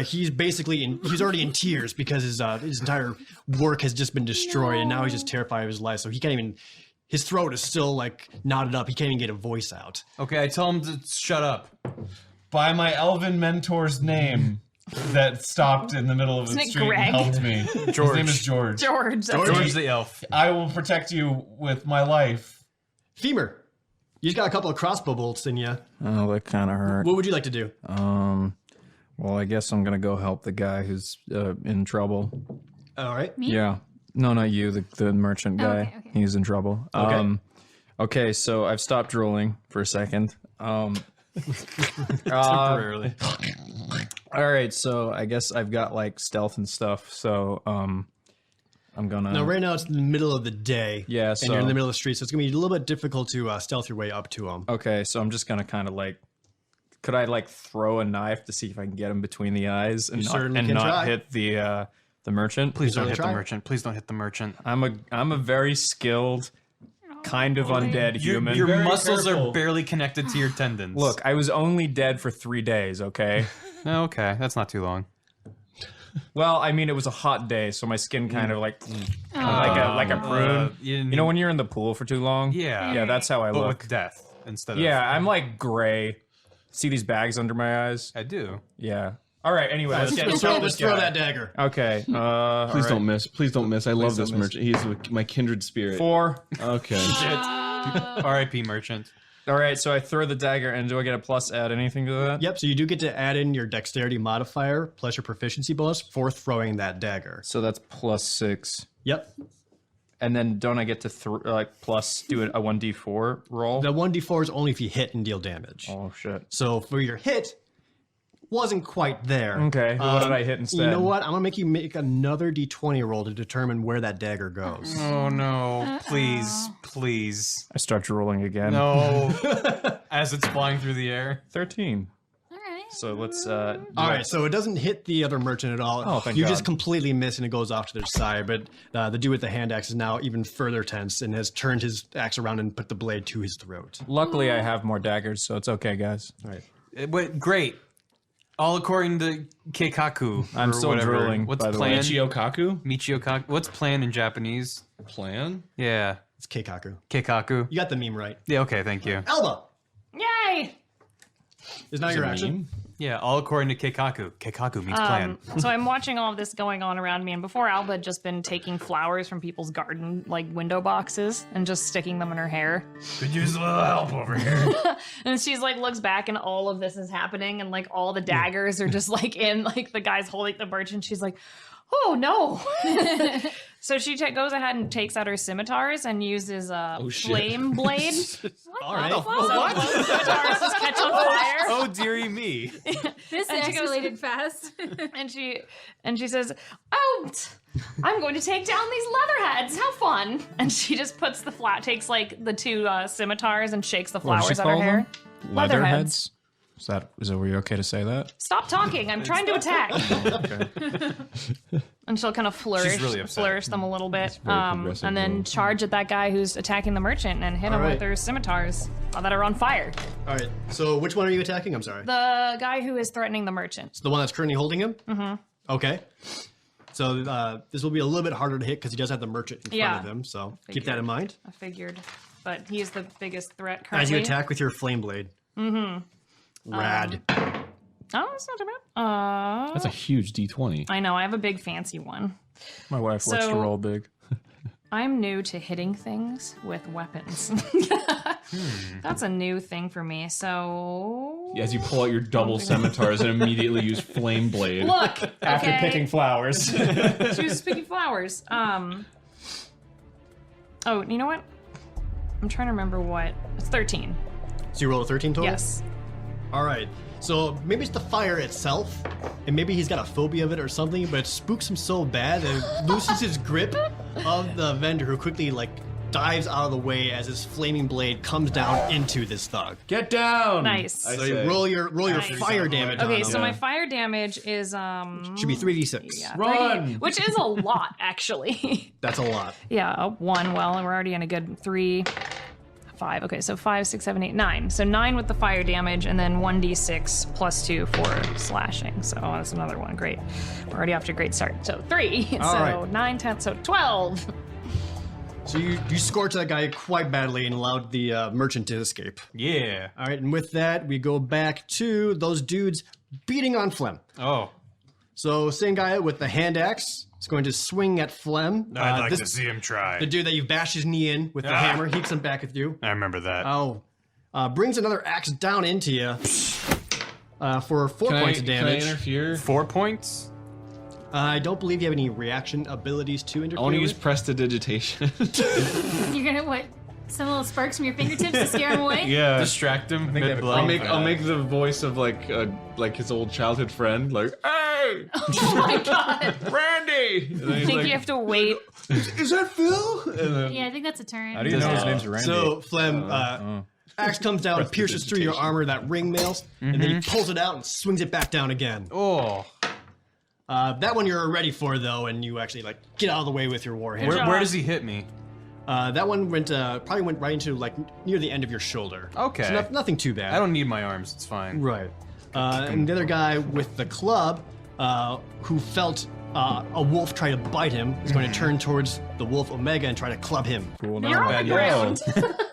Speaker 1: He's basically he's already in tears because his entire work has just been destroyed, and now he's just terrified of his life. So he can't even. His throat is still like knotted up. He can't even get a voice out.
Speaker 6: Okay, I tell him to shut up.
Speaker 3: By my elven mentor's name that stopped in the middle of the
Speaker 5: Isn't it
Speaker 3: street
Speaker 5: Greg?
Speaker 3: and helped me. His name is George.
Speaker 5: George. That's
Speaker 6: George the elf.
Speaker 3: I will protect you with my life.
Speaker 1: Femur, you just got a couple of crossbow bolts in you.
Speaker 4: Oh, that kind of hurt.
Speaker 1: What would you like to do?
Speaker 4: Well, I guess I'm gonna go help the guy who's in trouble.
Speaker 1: All right.
Speaker 2: Me?
Speaker 4: Yeah. No, not you, the merchant guy.
Speaker 2: okay, okay.
Speaker 4: He's in trouble.
Speaker 1: Okay.
Speaker 4: Okay, so I've stopped drooling for a second.
Speaker 6: Temporarily.
Speaker 4: All right, so I guess I've got like stealth and stuff. So I'm gonna.
Speaker 1: Now, right now it's in the middle of the day.
Speaker 4: Yeah,
Speaker 1: and you're in the middle of the street, so it's gonna be a little bit difficult to stealth your way up to him.
Speaker 4: Okay, so I'm just gonna kind of like. Could I like throw a knife to see if I can get him between the eyes and
Speaker 1: certainly can try.
Speaker 4: hit the merchant?
Speaker 6: Please don't
Speaker 1: certainly
Speaker 6: hit
Speaker 1: try.
Speaker 6: the merchant. Please don't hit the merchant.
Speaker 4: I'm a very skilled, kind of undead human.
Speaker 6: Your
Speaker 3: Very
Speaker 6: muscles
Speaker 3: careful.
Speaker 6: are barely connected to your tendons.
Speaker 4: Look, I was only dead for 3 days. Okay.
Speaker 6: Oh, okay, that's not too long.
Speaker 4: Well, I mean, it was a hot day, so my skin kind of like like a prune. You know when you're in the pool for too long?
Speaker 6: Yeah.
Speaker 4: Yeah, that's how I
Speaker 6: But
Speaker 4: look.
Speaker 6: with death instead of.
Speaker 4: Yeah, I'm like gray. See these bags under my eyes?
Speaker 6: I do.
Speaker 4: Yeah. All right. Anyway, let's get
Speaker 1: Let's throw that dagger.
Speaker 4: Okay.
Speaker 3: Please don't miss. Please don't miss. I love this
Speaker 4: don't miss.
Speaker 3: merchant. He's my kindred spirit.
Speaker 4: 4.
Speaker 3: Okay.
Speaker 6: R.I.P. merchant.
Speaker 4: All right. So I throw the dagger, and do I get a plus? Add anything to that?
Speaker 1: Yep, so you do get to add in your dexterity modifier plus your proficiency bonus for throwing that dagger.
Speaker 4: So that's +6.
Speaker 1: Yep.
Speaker 4: And then don't I get to plus do a 1d4 roll?
Speaker 1: The 1d4 is only if you hit and deal damage.
Speaker 4: Oh shit.
Speaker 1: So for your hit, wasn't quite there.
Speaker 4: Okay. What did I hit instead?
Speaker 1: You know what? I'm gonna make you make another d20 roll to determine where that dagger goes.
Speaker 6: Oh no! Please, please.
Speaker 4: I start rolling again.
Speaker 6: No. As it's flying through the air.
Speaker 4: 13.
Speaker 2: All right.
Speaker 4: So let's.
Speaker 1: All right, so it doesn't hit the other merchant at all.
Speaker 4: Oh, thank
Speaker 1: you
Speaker 4: God.
Speaker 1: just completely miss and it goes off to their side. But the dude with the hand axe is now even further tense and has turned his axe around and put the blade to his throat.
Speaker 4: Luckily, I have more daggers, so it's okay, guys.
Speaker 1: All right.
Speaker 6: But great. All according to Keikaku.
Speaker 4: I'm
Speaker 6: or
Speaker 4: still
Speaker 6: whatever.
Speaker 4: drooling,
Speaker 6: What's
Speaker 4: by the way.
Speaker 6: plan?
Speaker 3: Michio Kaku?
Speaker 6: Michio Kaku. What's plan in Japanese?
Speaker 3: Plan?
Speaker 6: Yeah.
Speaker 1: It's Keikaku.
Speaker 6: Keikaku.
Speaker 1: You got the meme right.
Speaker 6: Yeah, okay, thank you.
Speaker 1: Alba!
Speaker 5: Yay!
Speaker 1: Is now your action.
Speaker 3: Meme?
Speaker 6: Yeah, all according to Keikaku. Keikaku means plan.
Speaker 5: So I'm watching all of this going on around me, and before Alba had just been taking flowers from people's garden, like window boxes, and just sticking them in her hair.
Speaker 6: Could use a little help over here.
Speaker 5: And she's like looks back, and all of this is happening, and like all the daggers are just like in like the guy's holding the merchant. She's like, oh no. So she goes ahead and takes out her scimitars and uses a
Speaker 3: shit.
Speaker 5: flame blade.
Speaker 1: All right.
Speaker 5: So both scimitars just catch on fire.
Speaker 6: Oh, dearie me.
Speaker 2: This
Speaker 5: And she goes-
Speaker 2: escalated fast.
Speaker 5: And she says, "Oh, I'm going to take down these leatherheads. How fun!" And she just puts takes like the 2 scimitars and shakes the
Speaker 4: What does she
Speaker 5: flowers out her
Speaker 4: call
Speaker 5: hair.
Speaker 4: them? Leatherheads. Is it were you okay to say that?
Speaker 5: Stop talking! I'm trying to attack. And she'll kind of flourish,
Speaker 6: really upset.
Speaker 5: flourish them a little bit,
Speaker 3: very progressive
Speaker 5: and then
Speaker 3: role.
Speaker 5: charge at that guy who's attacking the merchant and hit him
Speaker 1: Alright.
Speaker 5: with their scimitars that are on fire.
Speaker 1: All right. So which one are you attacking? I'm sorry.
Speaker 5: The guy who is threatening the merchant.
Speaker 1: It's the one that's currently holding him? Mm-hmm. Okay. So this will be a little bit harder to hit because he does have the merchant in front
Speaker 5: Yeah.
Speaker 1: of him. So keep
Speaker 5: Figured.
Speaker 1: that in mind.
Speaker 5: I figured, but he's the biggest threat currently.
Speaker 1: As you attack with your flame blade. Mm-hmm. Rad.
Speaker 5: Oh, it's not too bad.
Speaker 3: That's a huge D20.
Speaker 5: I know, I have a big fancy one.
Speaker 4: My wife likes to
Speaker 5: So-
Speaker 4: roll big.
Speaker 5: I'm new to hitting things with weapons. That's a new thing for me. So
Speaker 3: As you pull out your double scimitars and immediately use flame blade.
Speaker 5: look,
Speaker 6: After
Speaker 5: okay,
Speaker 6: picking flowers.
Speaker 5: she was picking flowers. Oh, you know what? I'm trying to remember what. It's 13.
Speaker 1: So you roll a 13 total?
Speaker 5: Yes.
Speaker 1: All right. So maybe it's the fire itself, and maybe he's got a phobia of it or something, but it spooks him so bad that it loosens his grip of the vendor, who quickly dives out of the way as his flaming blade comes down into this thug.
Speaker 3: Get down!
Speaker 5: Nice.
Speaker 3: I
Speaker 1: So
Speaker 3: say.
Speaker 1: you roll your
Speaker 5: Nice.
Speaker 1: fire damage.
Speaker 5: Okay,
Speaker 1: on
Speaker 5: so
Speaker 1: him.
Speaker 5: my fire damage is
Speaker 1: Should be 3d6.
Speaker 5: yeah,
Speaker 3: Run!
Speaker 5: 30, which is a lot actually.
Speaker 1: That's a lot.
Speaker 5: Yeah, 1. Well, we're already in a good 3, 5. Okay, so 5, 6, 7, 8, 9. So 9 with the fire damage, and then 1d6 plus 2 for slashing. So that's another one. Great. We're already off to a great start. So 3. So
Speaker 1: right.
Speaker 5: 9, 10, so 12.
Speaker 1: So you scorch that guy quite badly and allowed the merchant to escape.
Speaker 6: Yeah.
Speaker 1: All right, and with that, we go back to those dudes beating on Flem.
Speaker 6: Oh.
Speaker 1: So same guy with the hand axe is going to swing at Flem.
Speaker 6: I'd like
Speaker 1: this-
Speaker 6: to see him try.
Speaker 1: The dude that you bashed his knee in with the
Speaker 6: Ah.
Speaker 1: hammer, he comes back with you.
Speaker 6: I remember that.
Speaker 1: Oh, brings another axe down into you for 4
Speaker 3: Can
Speaker 1: points
Speaker 3: I,
Speaker 1: of
Speaker 3: can I
Speaker 1: damage.
Speaker 3: interfere?
Speaker 6: 4 points?
Speaker 1: I don't believe you have any reaction abilities to interfere
Speaker 3: I want to use
Speaker 1: with.
Speaker 3: prestidigitation.
Speaker 2: You're gonna what? Some little sparks from your fingertips to scare him away?
Speaker 3: yeah.
Speaker 6: Distract him.
Speaker 4: they
Speaker 6: Mid-
Speaker 4: blow
Speaker 3: I'll
Speaker 4: him
Speaker 3: make
Speaker 4: for
Speaker 3: I'll
Speaker 4: that.
Speaker 3: make the voice of like his old childhood friend, like, hey,
Speaker 5: Oh my god.
Speaker 3: Randy. And then
Speaker 5: I
Speaker 3: he's
Speaker 5: think
Speaker 3: like,
Speaker 5: you have to wait.
Speaker 3: Is that Phil? And then,
Speaker 2: Yeah, I think that's a turn.
Speaker 4: How do you know his name's Randy?
Speaker 1: So Flem, axe comes down, pierces through your armor, that ring mails, and then he pulls it out and swings it back down again.
Speaker 6: Oh.
Speaker 1: That one you're ready for though, and you actually like get out of the way with your warhammer.
Speaker 6: Where does he hit me?
Speaker 1: That one went probably went right into like near the end of your shoulder.
Speaker 6: Okay.
Speaker 1: So nothing too bad.
Speaker 6: I don't need my arms. It's fine.
Speaker 1: Right. And the other guy with the club, who felt a wolf try to bite him, is going to turn towards the wolf Omega and try to club him.
Speaker 4: Cool.
Speaker 5: You're on the ground.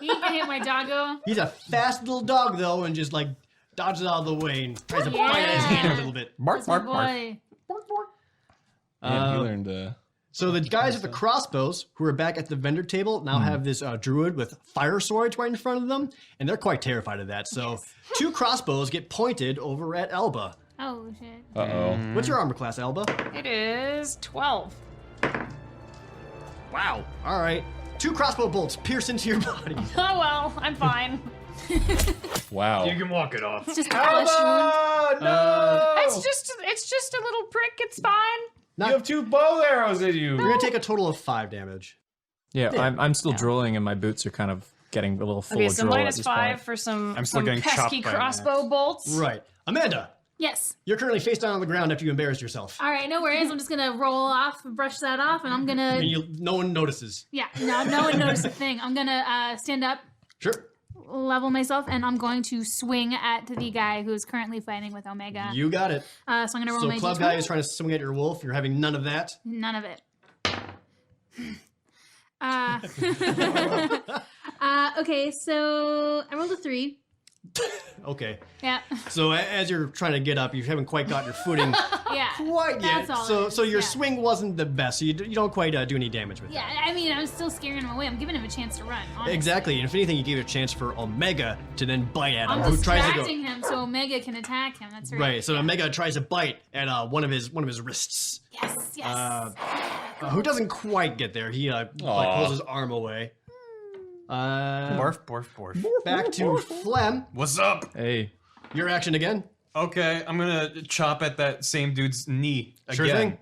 Speaker 2: You can hit my doggo.
Speaker 1: He's a fast little dog though, and just like dodges out of the way and tries to bite at his hand a little bit.
Speaker 2: That's my boy.
Speaker 3: yeah, he learned.
Speaker 1: So the guys with the crossbows, who are back at the vendor table, now have this druid with fire swords right in front of them, and they're quite terrified of that. So 2 crossbows get pointed over at Elba.
Speaker 2: Oh shit.
Speaker 3: Uh-oh.
Speaker 1: What's your armor class, Elba?
Speaker 5: It is 12.
Speaker 1: Wow. All right. 2 crossbow bolts pierce into your body.
Speaker 5: Oh well, I'm fine.
Speaker 3: Wow.
Speaker 6: You can walk it off.
Speaker 2: It's just a flesh wound.
Speaker 3: No!
Speaker 5: It's just a little prick. It's fine.
Speaker 3: You have 2 bow arrows in you.
Speaker 1: You're gonna take a total of 5 damage.
Speaker 4: Yeah, I'm still drooling, and my boots are kind of getting a little full
Speaker 5: Okay,
Speaker 4: of
Speaker 5: so
Speaker 4: drool at
Speaker 5: minus
Speaker 4: this
Speaker 5: 5
Speaker 4: point.
Speaker 5: for some
Speaker 6: I'm still getting chopped
Speaker 5: pesky
Speaker 6: by an
Speaker 5: crossbow bolts.
Speaker 1: Right. Amanda,
Speaker 2: Yes.
Speaker 1: you're currently face down on the ground after you embarrassed yourself.
Speaker 2: All right, no worries. I'm just gonna roll off, brush that off, and I'm gonna.
Speaker 1: And no one notices.
Speaker 2: Yeah, no one noticed a thing. I'm gonna stand up,
Speaker 1: Sure.
Speaker 2: level myself, and I'm going to swing at the guy who's currently fighting with Omega.
Speaker 1: You got it.
Speaker 2: So I'm gonna roll
Speaker 1: So
Speaker 2: my
Speaker 1: club
Speaker 2: d20.
Speaker 1: guy is trying to swing at your wolf. You're having none of that.
Speaker 2: None of it. Okay, so I rolled a 3.
Speaker 1: Okay.
Speaker 2: Yeah.
Speaker 1: So as you're trying to get up, you haven't quite got your footing
Speaker 2: Yeah.
Speaker 1: quite yet.
Speaker 2: That's all it
Speaker 1: So
Speaker 2: is,
Speaker 1: your
Speaker 2: yeah.
Speaker 1: swing wasn't the best. So you don't quite do any damage with
Speaker 2: Yeah, I mean, I'm still scaring him away. I'm giving him a chance to run.
Speaker 1: that.
Speaker 2: Honestly.
Speaker 1: Exactly. And if anything, you give it a chance for Omega to then bite at him.
Speaker 2: I'm
Speaker 1: Who tries to go
Speaker 2: distracting him so Omega can attack him. That's right.
Speaker 1: right. So Omega tries to bite at one of his wrists.
Speaker 2: Yes, yes.
Speaker 1: Who doesn't quite get there. He like, pulls his arm away.
Speaker 6: Barf, barf, barf.
Speaker 1: Back to Flem.
Speaker 6: What's up?
Speaker 4: Hey,
Speaker 1: Your action again.
Speaker 6: Okay, I'm gonna chop at that same dude's knee again.
Speaker 1: Sure thing.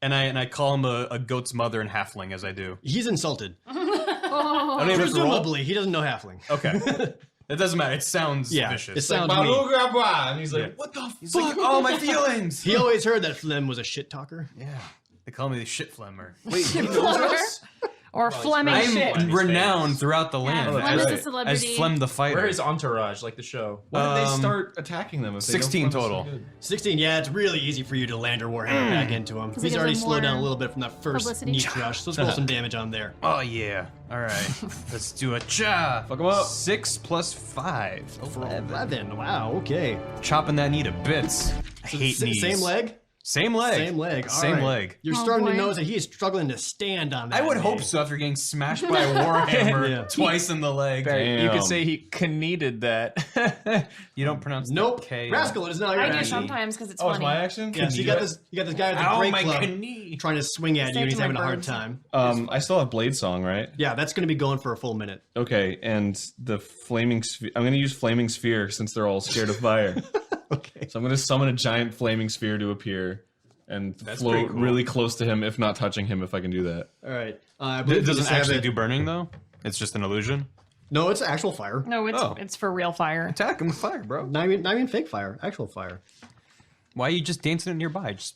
Speaker 6: And I call him a goat's mother in halfling as I do.
Speaker 1: He's insulted.
Speaker 6: I don't even have to roll.
Speaker 1: Presumably, he doesn't know halfling.
Speaker 6: Okay. It doesn't matter. It sounds
Speaker 1: Yeah,
Speaker 6: vicious.
Speaker 1: it sounds
Speaker 3: Like,
Speaker 1: mean.
Speaker 3: and he's like, what the fuck?
Speaker 6: He's like, oh, my feelings.
Speaker 1: He always heard that Flem was a shit talker.
Speaker 6: Yeah. They call me the shit flemmer.
Speaker 3: Wait, he knows us?
Speaker 5: Or Fleming shit.
Speaker 6: I'm renowned throughout the land
Speaker 2: Flem is a
Speaker 6: as
Speaker 2: celebrity.
Speaker 6: Flem the fighter.
Speaker 4: where is Entourage, like the show?
Speaker 3: When did they
Speaker 6: Um,
Speaker 3: start attacking them? If they
Speaker 6: 16
Speaker 3: don't fucking
Speaker 6: total.
Speaker 3: so good?
Speaker 1: 16, yeah, it's really easy for you to land your Warhammer back into him.
Speaker 2: he
Speaker 1: He's
Speaker 2: gives
Speaker 1: already
Speaker 2: him
Speaker 1: slowed down a
Speaker 2: more
Speaker 1: little bit from that first
Speaker 2: publicity.
Speaker 1: knee crush, so let's roll some damage on there.
Speaker 6: Oh, yeah. All right. Let's do a cha.
Speaker 3: Fuck 'em up.
Speaker 6: 6 plus 5.
Speaker 1: 11, wow, okay.
Speaker 6: Chopping that knee to bits. I hate knees.
Speaker 1: Same leg?
Speaker 6: Same leg.
Speaker 1: Same leg. all
Speaker 6: Same
Speaker 1: right.
Speaker 6: leg.
Speaker 1: You're
Speaker 2: Oh,
Speaker 1: starting to
Speaker 2: boy.
Speaker 1: notice that he is struggling to stand on that
Speaker 6: I would
Speaker 1: knee.
Speaker 6: hope so after getting smashed by a warhammer
Speaker 1: Yeah.
Speaker 6: twice in the leg.
Speaker 4: You could
Speaker 3: Damn.
Speaker 4: say he kneaded that.
Speaker 6: You don't pronounce
Speaker 1: Nope.
Speaker 6: the K.
Speaker 1: Rascal, it is now your
Speaker 5: I do
Speaker 1: action.
Speaker 5: sometimes because it's
Speaker 3: Oh, it's
Speaker 5: funny.
Speaker 3: my action?
Speaker 1: Yeah, so you got this guy with the
Speaker 6: Ow,
Speaker 1: great
Speaker 6: my
Speaker 1: club
Speaker 6: knee.
Speaker 1: trying to swing at you
Speaker 5: Say
Speaker 1: and
Speaker 5: it
Speaker 1: he's
Speaker 5: to
Speaker 1: having
Speaker 5: my
Speaker 1: a hard
Speaker 5: birds.
Speaker 1: time.
Speaker 3: I still have Blade Song, right?
Speaker 1: Yeah, that's going to be going for a full minute.
Speaker 3: Okay, and the flaming sphere. I'm going to use Flaming Sphere since they're all scared of fire.
Speaker 1: Okay.
Speaker 3: So I'm going to summon a giant flaming sphere to appear and
Speaker 6: pretty
Speaker 3: float
Speaker 6: cool.
Speaker 3: really close to him, if not touching him, if I can do that.
Speaker 1: All right. I believe
Speaker 6: It
Speaker 1: you
Speaker 6: doesn't
Speaker 1: just have
Speaker 6: actually
Speaker 1: it-
Speaker 6: do burning, though? It's just an illusion?
Speaker 1: No, it's actual fire.
Speaker 5: No,
Speaker 6: Oh.
Speaker 5: it's for real fire.
Speaker 6: Attack him with fire, bro.
Speaker 1: Not even fake fire. Actual fire.
Speaker 6: Why are you just dancing it nearby? Just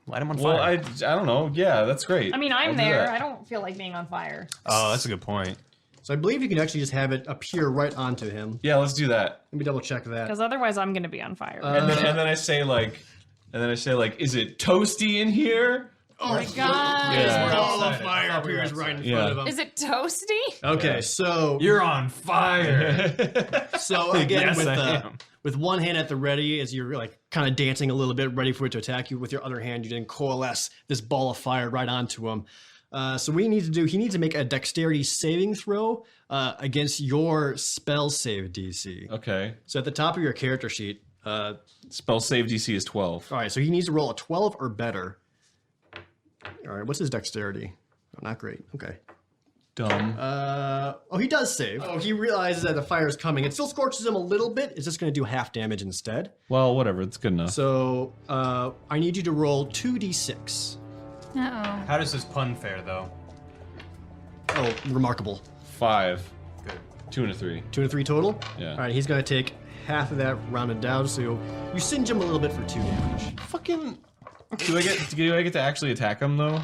Speaker 6: light him on
Speaker 3: Well,
Speaker 6: fire.
Speaker 3: I don't know. Yeah, that's great.
Speaker 5: I mean, I'm
Speaker 3: I'll do
Speaker 5: there.
Speaker 3: that.
Speaker 5: I don't feel like being on fire.
Speaker 6: Oh, that's a good point.
Speaker 1: So I believe you can actually just have it appear right onto him.
Speaker 3: Yeah, let's do that.
Speaker 1: Let me double check that.
Speaker 5: Because otherwise, I'm going to be on fire.
Speaker 3: And then I say like, is it toasty in here?
Speaker 2: Oh my god.
Speaker 3: Yeah.
Speaker 1: All of
Speaker 6: outside.
Speaker 1: fire
Speaker 6: I thought we were
Speaker 1: appears right in
Speaker 3: outside.
Speaker 1: front
Speaker 3: Yeah.
Speaker 1: of him.
Speaker 5: Is it toasty?
Speaker 1: Okay, so
Speaker 6: You're on fire.
Speaker 1: so again
Speaker 6: Yes,
Speaker 1: with
Speaker 6: I am.
Speaker 1: with one hand at the ready, as you're like kind of dancing a little bit, ready for it to attack you. With your other hand, you then coalesce this ball of fire right onto him. So what he needs to make a dexterity saving throw against your spell save DC.
Speaker 3: Okay.
Speaker 1: So at the top of your character sheet, all
Speaker 3: Spell save DC is 12.
Speaker 1: right, so he needs to roll a 12 or better. All right, what's his dexterity? Oh, not great. Okay.
Speaker 3: Dumb.
Speaker 1: He does save. Oh, he realizes that the fire is coming. It still scorches him a little bit. It's just going to do half damage instead.
Speaker 3: Well, whatever. It's good enough.
Speaker 1: So I need you to roll 2d6.
Speaker 2: Uh-oh.
Speaker 6: How does this pun fare, though?
Speaker 1: Oh, remarkable.
Speaker 3: 5.
Speaker 6: Good.
Speaker 3: 2 and a 3.
Speaker 1: 2 and 3 total?
Speaker 3: Yeah.
Speaker 1: All right, he's going to take half of that rounded down, so you singe him a little bit for 2 damage.
Speaker 3: Fucking. Do I get to actually attack him though,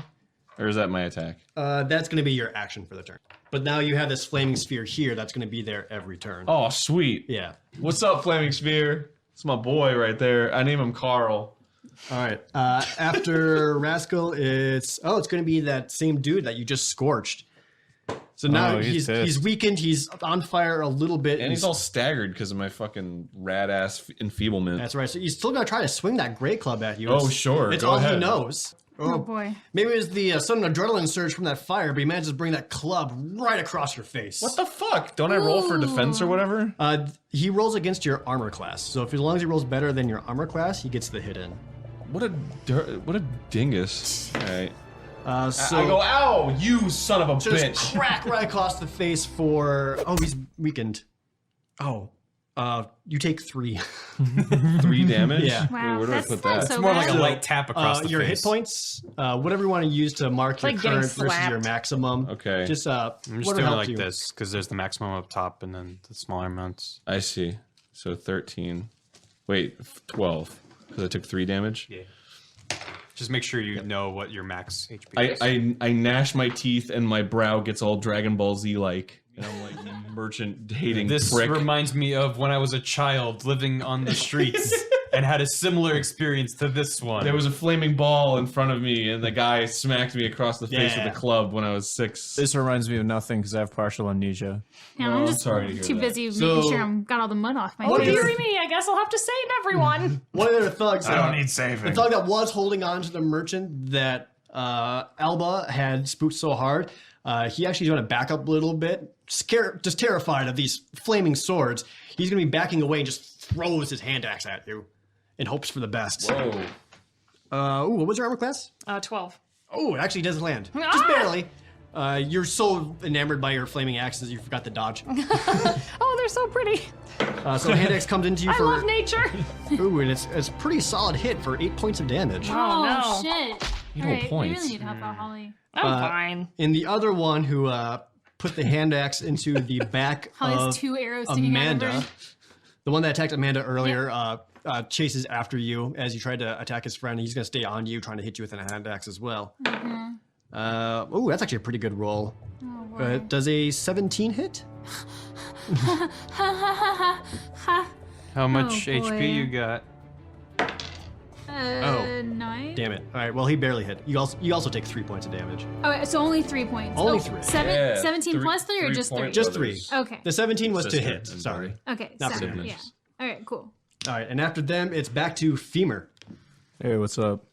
Speaker 3: or is that my attack?
Speaker 1: That's going to be your action for the turn. But now you have this flaming sphere here that's going to be there every turn.
Speaker 3: Oh, sweet.
Speaker 1: Yeah.
Speaker 3: What's up, Flaming Sphere? It's my boy right there. I name him Carl.
Speaker 1: All right. After Rascal, it's going to be that same dude that you just scorched. So now
Speaker 4: Oh, he's
Speaker 1: he's
Speaker 4: pissed.
Speaker 1: weakened. He's on fire a little bit.
Speaker 3: And he's all staggered because of my fucking rad ass enfeeblement.
Speaker 1: That's right. So he's still going to try to swing that great club at you.
Speaker 3: Oh,
Speaker 1: It's-
Speaker 3: sure.
Speaker 1: It's
Speaker 3: Go
Speaker 1: all he
Speaker 3: ahead.
Speaker 1: knows.
Speaker 2: Oh boy.
Speaker 1: Maybe it was the sudden adrenaline surge from that fire, but he manages to bring that club right across your face.
Speaker 3: What the fuck? Don't I roll for defense or whatever?
Speaker 1: He rolls against your armor class. So if as long as he rolls better than your armor class, he gets the hit in.
Speaker 3: What a dingus. All right.
Speaker 1: So
Speaker 3: I go, ow, you son of a
Speaker 1: just
Speaker 3: bitch.
Speaker 1: crack right across the face for. Oh, he's weakened. Oh, you take 3.
Speaker 3: 3 damage?
Speaker 1: Yeah.
Speaker 2: Wow.
Speaker 3: Where do I
Speaker 2: That's
Speaker 3: put
Speaker 2: not
Speaker 3: that?
Speaker 2: so
Speaker 6: It's more
Speaker 2: bad.
Speaker 6: like a light tap across the
Speaker 1: your
Speaker 6: face.
Speaker 1: hit points, whatever you want to use to mark your
Speaker 5: like getting
Speaker 1: current versus your
Speaker 5: slapped.
Speaker 1: maximum.
Speaker 3: Okay.
Speaker 1: Just
Speaker 6: I'm just
Speaker 1: whatever
Speaker 6: doing it
Speaker 1: helps
Speaker 6: like
Speaker 1: you.
Speaker 6: this because there's the maximum up top and then the smaller amounts.
Speaker 3: I see. So 13. Wait, 12. Because I took 3 damage?
Speaker 6: Yeah. Just make sure you know what your max HP is.
Speaker 3: I gnash my teeth and my brow gets all Dragon Ball Z like. And I'm like, you merchant hating
Speaker 6: This
Speaker 3: prick.
Speaker 6: reminds me of when I was a child living on the streets and had a similar experience to this one.
Speaker 3: There was a flaming ball in front of me, and the guy smacked me across the face
Speaker 1: Yeah.
Speaker 3: with a club when I was 6.
Speaker 4: This reminds me of nothing because I have partial amnesia.
Speaker 2: Yeah,
Speaker 3: Oh,
Speaker 2: I'm
Speaker 3: I'm
Speaker 2: just
Speaker 3: sorry to hear
Speaker 2: too
Speaker 3: that.
Speaker 2: busy
Speaker 1: So-
Speaker 2: making sure I'm got all the mud off my
Speaker 5: Oh,
Speaker 2: face.
Speaker 5: dearie me, I guess I'll have to save everyone.
Speaker 1: One of their thugs. The
Speaker 3: saving.
Speaker 1: thug that was holding on to the merchant that Alba had spooked so hard, he actually is going to back up a little bit, just terrified of these flaming swords. He's going to be backing away and just throws his hand axe at you in hopes for the best.
Speaker 3: Whoa.
Speaker 1: What was your armor class?
Speaker 5: 12.
Speaker 1: Oh, it actually doesn't land. Just
Speaker 5: Ah!
Speaker 1: barely. You're so enamored by your flaming axes you forgot to dodge.
Speaker 5: Oh, they're so pretty.
Speaker 1: So hand axe comes into you
Speaker 5: I
Speaker 1: for
Speaker 5: love nature.
Speaker 1: ooh, and it's a pretty solid hit for 8 points of damage.
Speaker 5: Oh, no.
Speaker 2: Shit.
Speaker 3: You
Speaker 2: All
Speaker 3: know
Speaker 2: right, we
Speaker 3: points.
Speaker 2: really need to help out Holly.
Speaker 5: I'm fine.
Speaker 1: And the other one who put the hand axe into the back
Speaker 2: Holly's
Speaker 1: of
Speaker 2: 2 arrows sticking out of
Speaker 1: Amanda,
Speaker 2: her.
Speaker 1: the one that attacked Amanda earlier, chases after you as you tried to attack his friend. He's going to stay on you, trying to hit you with a hand axe as well. Oh, that's actually a pretty good roll.
Speaker 2: Oh, boy.
Speaker 1: Does a 17 hit?
Speaker 6: How much
Speaker 2: Oh, boy.
Speaker 6: HP you got?
Speaker 2: 9?
Speaker 1: Damn it! All right, well he barely hit. You also take 3 points of damage.
Speaker 2: Oh, so only 3 points.
Speaker 1: Only
Speaker 2: Oh,
Speaker 1: 3.
Speaker 2: 17 plus 3 or just 3?
Speaker 3: point
Speaker 1: Just
Speaker 3: brothers.
Speaker 1: 3.
Speaker 2: Okay.
Speaker 1: The 17 was to
Speaker 3: Sister
Speaker 1: hit.
Speaker 3: and
Speaker 1: Sorry.
Speaker 3: brother.
Speaker 2: Okay,
Speaker 1: Not for
Speaker 2: 7.
Speaker 1: damage.
Speaker 2: Yeah. All right, cool.
Speaker 1: All right, and after them, it's back to Femur.
Speaker 4: Hey, what's up?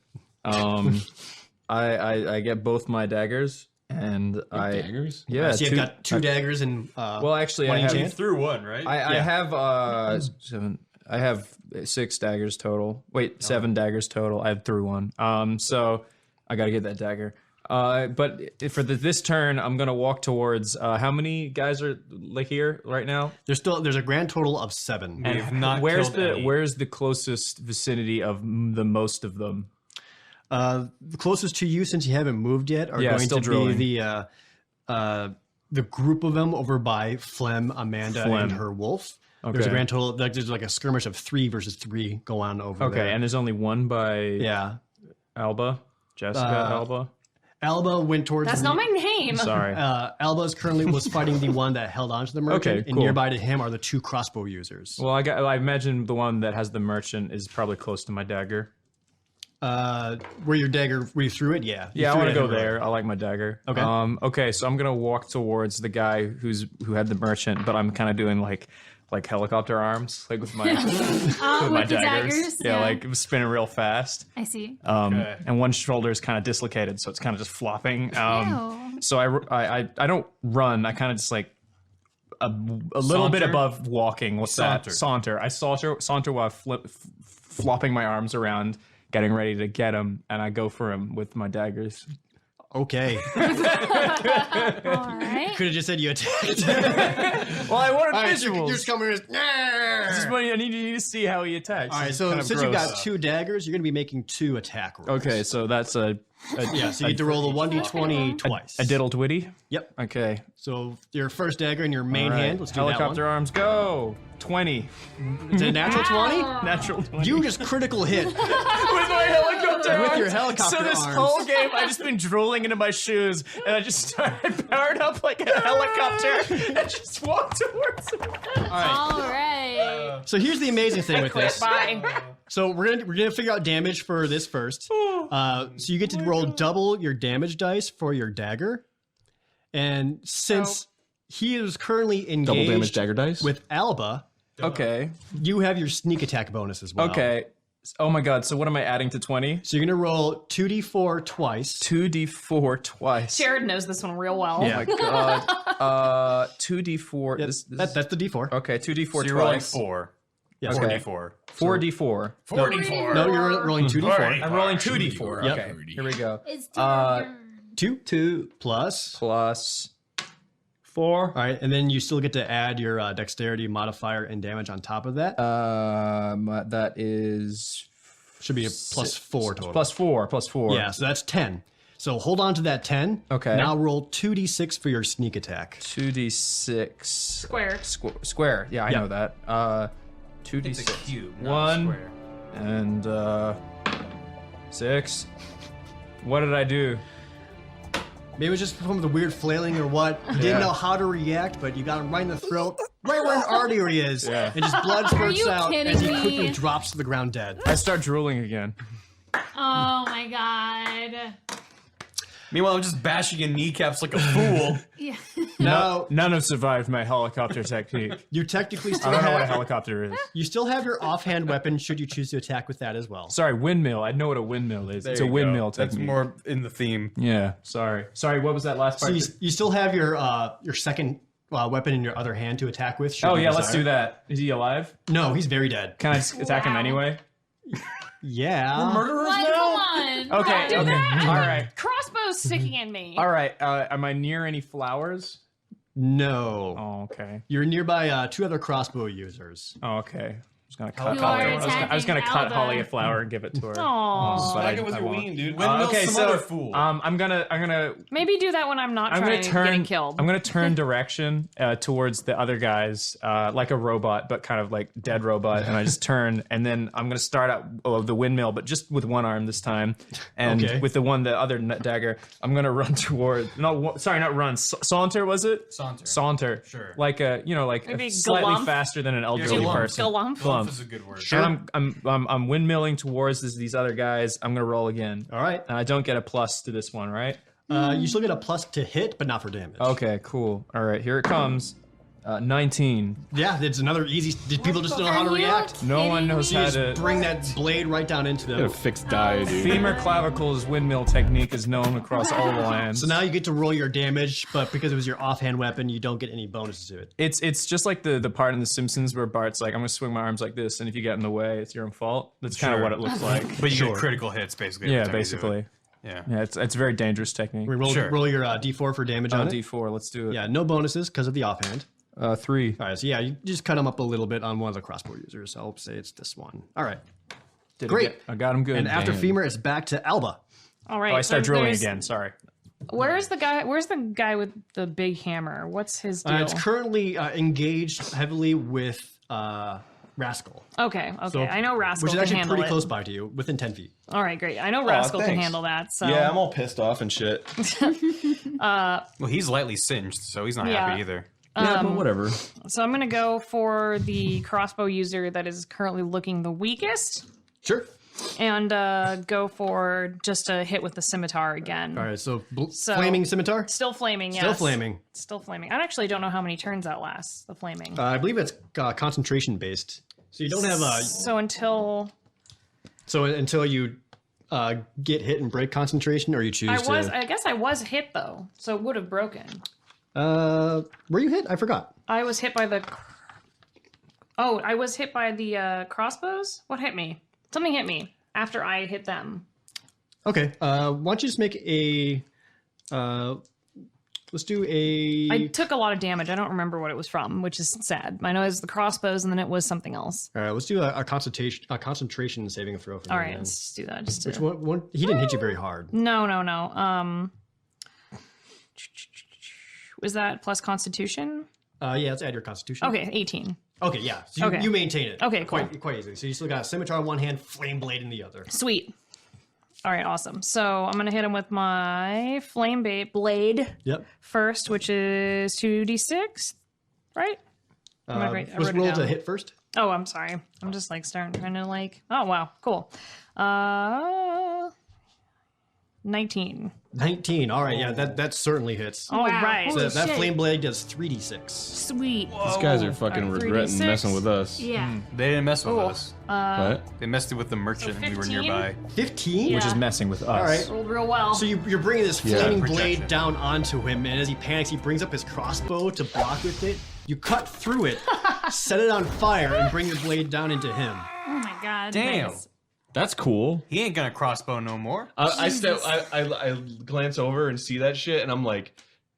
Speaker 4: I get both my daggers, and I
Speaker 3: Daggers?
Speaker 4: yeah.
Speaker 1: So you've got 2 daggers and
Speaker 4: well, actually,
Speaker 1: one
Speaker 4: I
Speaker 1: in each
Speaker 4: have
Speaker 1: hand?
Speaker 6: Through one, right?
Speaker 4: I
Speaker 1: Yeah.
Speaker 4: have 7. I have 6 daggers total. Wait, 7 daggers total. I have through one. So I got to get that dagger. But for this turn, I'm gonna walk towards. How many guys are like here right now?
Speaker 1: there's a grand total of 7.
Speaker 6: We have not
Speaker 4: Where's
Speaker 6: killed any.
Speaker 4: where's the closest vicinity of the most of them?
Speaker 1: The closest to you, since you haven't moved yet, are
Speaker 4: Yeah,
Speaker 1: going
Speaker 4: still
Speaker 1: to
Speaker 4: drilling.
Speaker 1: be the group of them over by Flem, Amanda, and
Speaker 4: Flem.
Speaker 1: her wolf. There's a
Speaker 4: Okay.
Speaker 1: grand total. There's like a skirmish of 3 versus 3 go on over there.
Speaker 4: Okay, and there's only one by
Speaker 1: yeah,
Speaker 4: Alba, Jessica Alba.
Speaker 1: Alba went towards.
Speaker 5: That's
Speaker 1: the,
Speaker 5: not my name.
Speaker 4: Sorry.
Speaker 1: Alba's currently was fighting the one that held on to the merchant,
Speaker 4: Okay,
Speaker 1: and
Speaker 4: cool.
Speaker 1: nearby to him are the 2 crossbow users.
Speaker 4: Well, I imagine the one that has the merchant is probably close to my dagger.
Speaker 1: Where your dagger, where you threw it, yeah. You
Speaker 4: Yeah, I
Speaker 1: threw
Speaker 4: want
Speaker 1: it
Speaker 4: to
Speaker 1: at
Speaker 4: go
Speaker 1: him earlier.
Speaker 4: there. I like my dagger.
Speaker 1: Okay.
Speaker 4: Okay, so I'm gonna walk towards the guy who had the merchant, but I'm kind of doing like helicopter arms, like with my with my
Speaker 2: With the daggers.
Speaker 4: Yeah, like spinning real fast.
Speaker 2: I see.
Speaker 6: Okay.
Speaker 4: And one shoulder is kind of dislocated, so it's kind of just flopping.
Speaker 2: Ew.
Speaker 4: So I don't run. I kind of just like a little bit
Speaker 6: Saunter?
Speaker 4: above walking. What's
Speaker 6: Saunter.
Speaker 4: that? Saunter. I saunter while flopping my arms around, getting ready to get him, and I go for him with my daggers.
Speaker 1: Okay.
Speaker 2: All right.
Speaker 1: Could have just said you attacked.
Speaker 4: Well, I wanted
Speaker 1: All right,
Speaker 4: visuals.
Speaker 1: you're just coming in.
Speaker 4: This is funny. I need you to see how he attacks.
Speaker 1: All right, so
Speaker 4: Kind of
Speaker 1: since you've
Speaker 4: gross.
Speaker 1: got 2 daggers, you're going to be making 2 attack rolls.
Speaker 4: Okay, so that's a
Speaker 1: Yeah, so you get to roll the 1d20 twice.
Speaker 4: a diddle twitty.
Speaker 1: Yep.
Speaker 4: Okay.
Speaker 1: So your first dagger in your main
Speaker 4: All right.
Speaker 1: hand. Let's do
Speaker 4: Helicopter
Speaker 1: that
Speaker 4: arms go. 20.
Speaker 1: one. Is it a natural 20?
Speaker 4: Natural 20.
Speaker 1: You just critical hit.
Speaker 4: with my helicopter
Speaker 1: With
Speaker 4: arms.
Speaker 1: your helicopter
Speaker 4: So this
Speaker 1: arms.
Speaker 4: whole game, I just been drooling into my shoes, and I just started powered up like a helicopter, and just walked towards him.
Speaker 2: All right.
Speaker 1: So here's the amazing thing with this.
Speaker 5: Bye.
Speaker 1: So we're gonna figure out damage for this first. So you get to roll double your damage dice for your dagger, and since he is currently engaged
Speaker 3: Double damage dagger dice.
Speaker 1: with Alba,
Speaker 4: Okay.
Speaker 1: you have your sneak attack bonus as well.
Speaker 4: Okay. Oh my god, so what am I adding to 20?
Speaker 1: So you're gonna roll 2d4 twice.
Speaker 4: 2d4 twice.
Speaker 5: Jared knows this one real well.
Speaker 1: Yeah.
Speaker 4: Oh my god. 2d4.
Speaker 1: That's the d4.
Speaker 4: Okay, 2d4
Speaker 6: So you're rolling
Speaker 4: twice.
Speaker 6: 4.
Speaker 1: Yes.
Speaker 6: 4d4.
Speaker 4: 4d4.
Speaker 6: 44.
Speaker 1: No, you're rolling 2d4.
Speaker 4: I'm rolling 2d4.
Speaker 1: Yep.
Speaker 4: Okay, here we go.
Speaker 2: It's
Speaker 1: 2 plus.
Speaker 4: Plus 4.
Speaker 1: All right, and then you still get to add your dexterity modifier and damage on top of that.
Speaker 4: That is
Speaker 1: Should be a plus 4 total.
Speaker 4: plus 4. Plus 4.
Speaker 1: Yeah, so that's 10. So hold on to that 10.
Speaker 4: Okay.
Speaker 1: Now roll 2d6 for your sneak attack.
Speaker 4: 2d6.
Speaker 5: Square.
Speaker 4: Square. Yeah, I
Speaker 1: Yeah.
Speaker 4: know that. 2d6.
Speaker 6: It's a cube, not a
Speaker 4: 1
Speaker 6: square.
Speaker 4: and 6. What did I do?
Speaker 1: Maybe it was just from the weird flailing or what. You
Speaker 4: Yeah.
Speaker 1: didn't know how to react, but you got him right in the throat, right where an artery is,
Speaker 4: Yeah.
Speaker 1: and just blood spurts
Speaker 2: you
Speaker 1: out
Speaker 2: kidding
Speaker 1: as he
Speaker 2: me?
Speaker 1: quickly drops to the ground dead.
Speaker 4: I start drooling again.
Speaker 2: Oh my god.
Speaker 6: Meanwhile, I'm just bashing your kneecaps like a fool.
Speaker 2: Yeah.
Speaker 1: Now,
Speaker 4: None have survived my helicopter technique.
Speaker 1: you technically
Speaker 4: I
Speaker 1: still
Speaker 4: don't know what a
Speaker 1: have,
Speaker 4: helicopter is.
Speaker 1: you still have your offhand weapon should you choose to attack with that as well.
Speaker 4: Sorry, windmill. I know what a windmill is. It's a
Speaker 6: There you
Speaker 4: windmill
Speaker 6: go. That's
Speaker 4: technique.
Speaker 6: more in the theme.
Speaker 4: Yeah, sorry. Sorry, what was that last
Speaker 1: So
Speaker 4: part?
Speaker 1: you still have your second weapon in your other hand to attack with. should
Speaker 4: Oh
Speaker 1: you
Speaker 4: yeah, let's
Speaker 1: desire.
Speaker 4: do that. Is he alive?
Speaker 1: No, he's very dead.
Speaker 4: Can I just attack him
Speaker 2: Wow.
Speaker 4: anyway?
Speaker 1: Yeah.
Speaker 6: Murderers
Speaker 2: What?
Speaker 6: now?
Speaker 2: Come on.
Speaker 4: Okay,
Speaker 2: Don't do
Speaker 4: okay.
Speaker 2: that.
Speaker 4: All right.
Speaker 5: Crossbow's sticking in me.
Speaker 4: All right. Am I near any flowers?
Speaker 1: No.
Speaker 4: Oh, okay.
Speaker 1: You're nearby 2 other crossbow users.
Speaker 4: Oh, okay. I was gonna cut
Speaker 2: You
Speaker 4: Holly.
Speaker 2: are
Speaker 4: I was gonna
Speaker 2: attacking
Speaker 4: cut
Speaker 2: Alba.
Speaker 4: Holly a flower and give it to her.
Speaker 5: Aww.
Speaker 4: But
Speaker 3: Smack it with your
Speaker 4: won't.
Speaker 3: wing, dude.
Speaker 6: Windmill
Speaker 4: Okay,
Speaker 6: some
Speaker 4: so
Speaker 6: other fool.
Speaker 4: I'm gonna
Speaker 5: Maybe do that when I'm not
Speaker 4: I'm
Speaker 5: trying
Speaker 4: gonna
Speaker 5: to getting
Speaker 4: turn.
Speaker 5: killed.
Speaker 4: I'm gonna turn direction towards the other guys, like a robot, but kind of like dead robot. And I just turn, and then I'm gonna start out the windmill, but just with one arm this time, and
Speaker 1: Okay.
Speaker 4: with the other dagger, I'm gonna run toward. No, sorry, not run. Saunter was it?
Speaker 6: Saunter.
Speaker 4: Saunter.
Speaker 6: Sure.
Speaker 4: Like like
Speaker 5: Maybe
Speaker 4: slightly
Speaker 5: galump?
Speaker 4: faster than an elderly
Speaker 6: galump.
Speaker 4: person.
Speaker 5: Galump.
Speaker 4: Galump.
Speaker 6: is a good word.
Speaker 4: And I'm windmilling towards these other guys. I'm gonna roll again.
Speaker 1: All right.
Speaker 4: And I don't get a plus to this one, right?
Speaker 1: You still get a plus to hit, but not for damage.
Speaker 4: Okay, cool. All right, here it comes. 19.
Speaker 1: Yeah, it's another easy. Did people just don't know how to
Speaker 2: Are you
Speaker 1: react?
Speaker 4: No one
Speaker 2: kidding
Speaker 4: knows
Speaker 2: me?
Speaker 4: how
Speaker 1: Just
Speaker 4: to.
Speaker 1: bring that blade right down into
Speaker 3: Get a
Speaker 1: them.
Speaker 3: fixed die, dude.
Speaker 4: Femur clavicles windmill technique is known across all the lands.
Speaker 1: So now you get to roll your damage, but because it was your offhand weapon, you don't get any bonuses to it.
Speaker 4: It's just like the part in The Simpsons where Bart's like, I'm gonna swing my arms like this, and if you get in the way, it's your own fault. That's kind of
Speaker 6: Sure.
Speaker 4: what it looks like.
Speaker 6: But you
Speaker 1: Sure.
Speaker 6: get critical hits, basically.
Speaker 4: Yeah,
Speaker 6: every time you do
Speaker 4: basically.
Speaker 6: it. Yeah.
Speaker 4: Yeah, it's a very dangerous technique.
Speaker 1: We roll,
Speaker 6: Sure.
Speaker 1: roll your D4 for damage on it.
Speaker 4: D4, let's do it.
Speaker 1: Yeah, no bonuses because of the offhand.
Speaker 4: 3.
Speaker 1: All right, so yeah, you just cut them up a little bit on one of the crossbow users. I'll say it's this one. All right,
Speaker 4: Did
Speaker 1: great.
Speaker 4: I got him good.
Speaker 1: And after
Speaker 4: Damn.
Speaker 1: femur, it's back to Alba.
Speaker 5: All right.
Speaker 4: Oh, I start
Speaker 5: so
Speaker 4: drilling
Speaker 5: there's-
Speaker 4: again. Sorry.
Speaker 5: Where's the guy with the big hammer? What's his deal?
Speaker 1: It's currently engaged heavily with Rascal,
Speaker 5: Okay.
Speaker 1: So-
Speaker 5: I know Rascal
Speaker 1: which is
Speaker 5: can
Speaker 1: actually
Speaker 5: handle
Speaker 1: pretty
Speaker 5: it.
Speaker 1: close by to you, within 10 feet.
Speaker 5: All right, great. I know Rascal can
Speaker 3: thanks.
Speaker 5: handle that. So
Speaker 3: Yeah, I'm all pissed off and shit.
Speaker 6: Well, he's lightly singed, so he's not
Speaker 5: Yeah.
Speaker 6: happy either.
Speaker 3: Yeah, but whatever.
Speaker 5: So I'm gonna go for the crossbow user that is currently looking the weakest,
Speaker 1: Sure.
Speaker 5: and go for just a hit with the scimitar again.
Speaker 1: All right, so,
Speaker 5: So-
Speaker 1: flaming scimitar?
Speaker 5: Still flaming, yes.
Speaker 1: Still flaming.
Speaker 5: Still flaming. I actually don't know how many turns that lasts, the flaming.
Speaker 1: I believe it's concentration based. So you don't have a.
Speaker 5: So until
Speaker 1: So until you get hit and break concentration, or you choose
Speaker 5: I guess I was hit though, so it would have broken.
Speaker 1: were you hit? I forgot.
Speaker 5: I was hit by the. Oh, I was hit by the crossbows. What hit me? Something hit me after I hit them.
Speaker 1: Okay. Why don't you just make a Let's do a.
Speaker 5: I took a lot of damage. I don't remember what it was from, which is sad. I know it was the crossbows, and then it was something else.
Speaker 1: All right, let's do a concentration saving throw. For
Speaker 5: All
Speaker 1: him,
Speaker 5: right,
Speaker 1: then.
Speaker 5: let's just do that. Just to...
Speaker 1: Which one? He didn't hit you very hard.
Speaker 5: No. Was that plus Constitution?
Speaker 1: Yeah, let's add your constitution.
Speaker 5: Okay, 18.
Speaker 1: Okay, yeah. So you,
Speaker 5: Okay.
Speaker 1: you maintain it.
Speaker 5: Okay, cool.
Speaker 1: Quite easily. So you still got a scimitar in one hand, flame blade in the other.
Speaker 5: Sweet. All right, awesome. So I'm gonna hit him with my flame blade
Speaker 1: Yep.
Speaker 5: first, which is 2d6, right? I
Speaker 1: Let's
Speaker 5: wrote it
Speaker 1: roll to
Speaker 5: down.
Speaker 1: hit first.
Speaker 5: Oh, I'm sorry. I'm just like trying to like. Oh wow, cool. 19.
Speaker 1: 19. All right, yeah, that certainly hits.
Speaker 5: All
Speaker 2: Wow.
Speaker 5: right.
Speaker 2: Holy
Speaker 1: So that
Speaker 2: shit.
Speaker 1: flame blade does 3d6.
Speaker 2: Sweet.
Speaker 3: These guys are fucking
Speaker 5: Alright,
Speaker 3: regretting
Speaker 5: 3d6.
Speaker 3: messing with us.
Speaker 2: Yeah.
Speaker 6: They didn't mess with
Speaker 5: Cool.
Speaker 6: us.
Speaker 3: What?
Speaker 6: They messed with the merchant
Speaker 5: So
Speaker 6: and we were
Speaker 5: 15?
Speaker 6: nearby.
Speaker 1: 15?
Speaker 4: Which is
Speaker 5: Yeah.
Speaker 4: messing with us.
Speaker 1: All right.
Speaker 5: Rolled real well.
Speaker 1: So you're bringing this
Speaker 3: Yeah.
Speaker 1: flaming
Speaker 6: Projection.
Speaker 1: blade down onto him, and as he panics, he brings up his crossbow to block with it. You cut through it, set it on fire, and bring the blade down into him.
Speaker 2: Oh my god.
Speaker 6: Damn.
Speaker 2: nice.
Speaker 3: That's cool.
Speaker 6: He ain't gonna crossbow no more.
Speaker 3: I glance over and see that shit, and I'm like,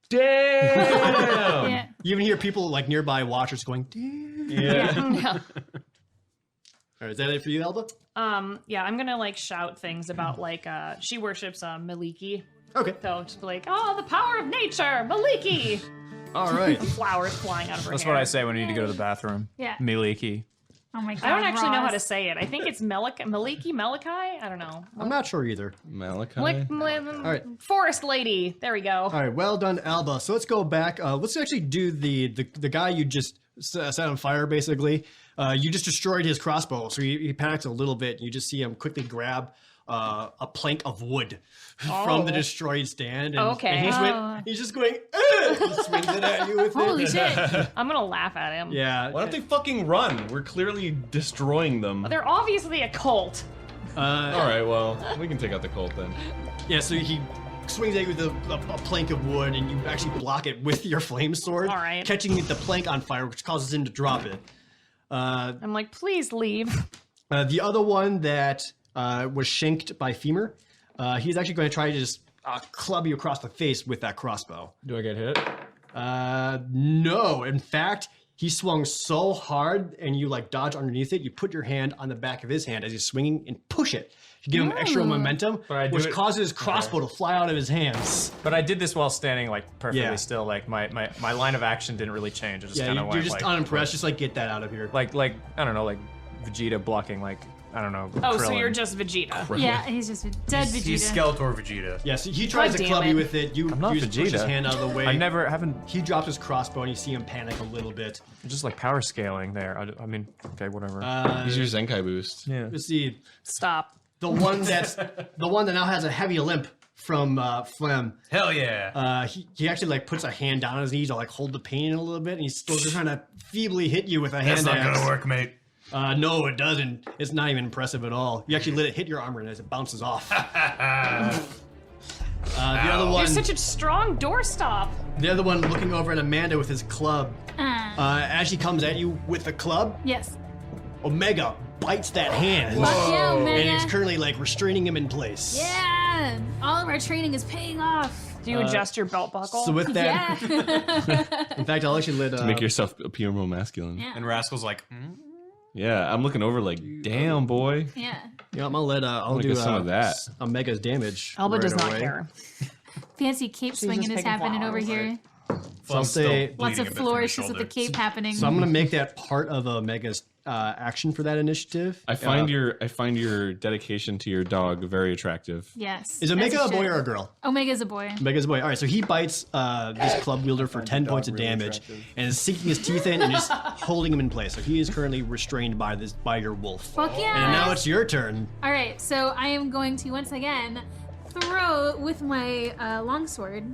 Speaker 3: damn.
Speaker 2: Yeah.
Speaker 1: You even hear people like nearby watchers going, "Damn."
Speaker 3: Yeah.
Speaker 5: Yeah.
Speaker 1: All right, is that it for you, Elba?
Speaker 5: Yeah, I'm gonna like shout things about like she worships Maliki.
Speaker 1: Okay.
Speaker 5: So just be like, oh, the power of nature, Maliki.
Speaker 1: All right.
Speaker 5: Flowers flying out of her
Speaker 4: That's
Speaker 5: hair.
Speaker 4: what I say when I need to go to the bathroom.
Speaker 2: Yeah.
Speaker 4: Miliki.
Speaker 2: Oh my god.
Speaker 5: I don't actually know how to
Speaker 2: Ross.
Speaker 5: say it. I think it's Maliki. I don't know.
Speaker 1: I'm not sure either.
Speaker 3: Malachi.
Speaker 1: right.
Speaker 5: Forest lady. There we go.
Speaker 1: All right, well done, Alba. So let's go back. Let's actually do the guy you just set on fire, basically. You just destroyed his crossbow, so he panics a little bit. You just see him quickly grab a plank of wood from the destroyed stand. And,
Speaker 5: Okay.
Speaker 1: and he's just going, "Ugh!" He swings it at you with
Speaker 2: Holy
Speaker 1: it.
Speaker 2: shit.
Speaker 5: I'm gonna laugh at him.
Speaker 1: Yeah.
Speaker 3: Why don't they fucking run? We're clearly destroying them.
Speaker 5: They're obviously a cult.
Speaker 3: All right, well, we can take out the cult then.
Speaker 1: Yeah, so he swings at you with a plank of wood, and you actually block it with your flame sword,
Speaker 5: All right.
Speaker 1: catching the plank on fire, which causes him to drop it.
Speaker 5: I'm like, please leave.
Speaker 1: The other one that was shanked by Femur, he's actually going to try to just club you across the face with that crossbow.
Speaker 4: Do I get hit?
Speaker 1: No, in fact, he swung so hard, and you like dodge underneath it. You put your hand on the back of his hand as he's swinging and push it to give him extra momentum,
Speaker 4: But I do
Speaker 1: which
Speaker 4: it-
Speaker 1: causes his crossbow to fly out of his hands.
Speaker 4: But I did this while standing like perfectly
Speaker 1: Yeah.
Speaker 4: still. Like my line of action didn't really change. It just
Speaker 1: Yeah,
Speaker 4: kind of
Speaker 1: you're
Speaker 4: went
Speaker 1: just
Speaker 4: like,
Speaker 1: unimpressed. Just like get that out of here.
Speaker 4: like I don't know, like Vegeta blocking like I don't know.
Speaker 5: Oh, so
Speaker 4: Krillin.
Speaker 5: you're just Vegeta.
Speaker 2: Yeah, he's just a dead Vegeta.
Speaker 6: He's Skeletor Vegeta.
Speaker 1: Yeah, so he tries
Speaker 5: God
Speaker 1: to
Speaker 5: damn
Speaker 1: club
Speaker 5: it.
Speaker 1: you with it. You
Speaker 4: not
Speaker 1: just push his
Speaker 4: Vegeta.
Speaker 1: hand out of the way.
Speaker 4: I haven't.
Speaker 1: He drops his crossbow, and you see him panic a little bit.
Speaker 4: Just like power scaling there. I mean, okay, whatever.
Speaker 3: Use your Zenkai boost.
Speaker 4: yeah.
Speaker 1: Let's see.
Speaker 5: Stop.
Speaker 1: The one that now has a heavy limp from Flem.
Speaker 6: Hell yeah.
Speaker 1: He actually like puts a hand down on his knee to like hold the pain in a little bit, and he's still just trying to feebly hit you with a hand
Speaker 6: That's not
Speaker 1: axe.
Speaker 6: gonna work, mate.
Speaker 1: No, it doesn't. It's not even impressive at all. You actually let it hit your armor, and as it bounces off. The other
Speaker 5: You're
Speaker 1: one,
Speaker 5: such a strong doorstop.
Speaker 1: the other one, looking over at Amanda with his club. As she comes at you with the club,
Speaker 2: Yes.
Speaker 1: Omega bites that hand,
Speaker 2: Fuck yeah,
Speaker 1: and
Speaker 2: Omega.
Speaker 1: it's currently like restraining him in place.
Speaker 2: Yeah. All of our training is paying off.
Speaker 5: Do you adjust your belt buckle?
Speaker 1: So with that,
Speaker 2: Yeah.
Speaker 1: in fact, I'll actually let
Speaker 3: Make yourself appear more masculine.
Speaker 2: Yeah.
Speaker 6: And Rascal's like,
Speaker 3: Yeah, I'm looking over like, damn, boy.
Speaker 2: Yeah.
Speaker 1: Yeah, I'm gonna let I'll
Speaker 3: Look
Speaker 1: do
Speaker 3: at some of that.
Speaker 1: Omega's damage.
Speaker 5: Alba
Speaker 1: right
Speaker 5: does not
Speaker 1: away.
Speaker 5: care.
Speaker 2: Fancy cape swinging
Speaker 5: just
Speaker 2: is
Speaker 5: taking
Speaker 2: happening
Speaker 5: flowers,
Speaker 2: over here.
Speaker 1: So I'll say,
Speaker 2: Lots of flourishes with the cape happening.
Speaker 1: so I'm gonna make that part of Omega's action for that initiative.
Speaker 3: I find your dedication to your dog very attractive.
Speaker 2: Yes.
Speaker 1: Is Omega
Speaker 2: as
Speaker 1: a
Speaker 2: it
Speaker 1: boy
Speaker 2: should.
Speaker 1: or a girl?
Speaker 2: Omega's a boy.
Speaker 1: Omega's a boy. All right, so he bites this club wielder for 10 points of damage and is sinking his teeth in and just holding him in place. So he is currently restrained by your wolf.
Speaker 2: Fuck yeah.
Speaker 1: And now it's your turn.
Speaker 2: All right, so I am going to once again throw with my longsword.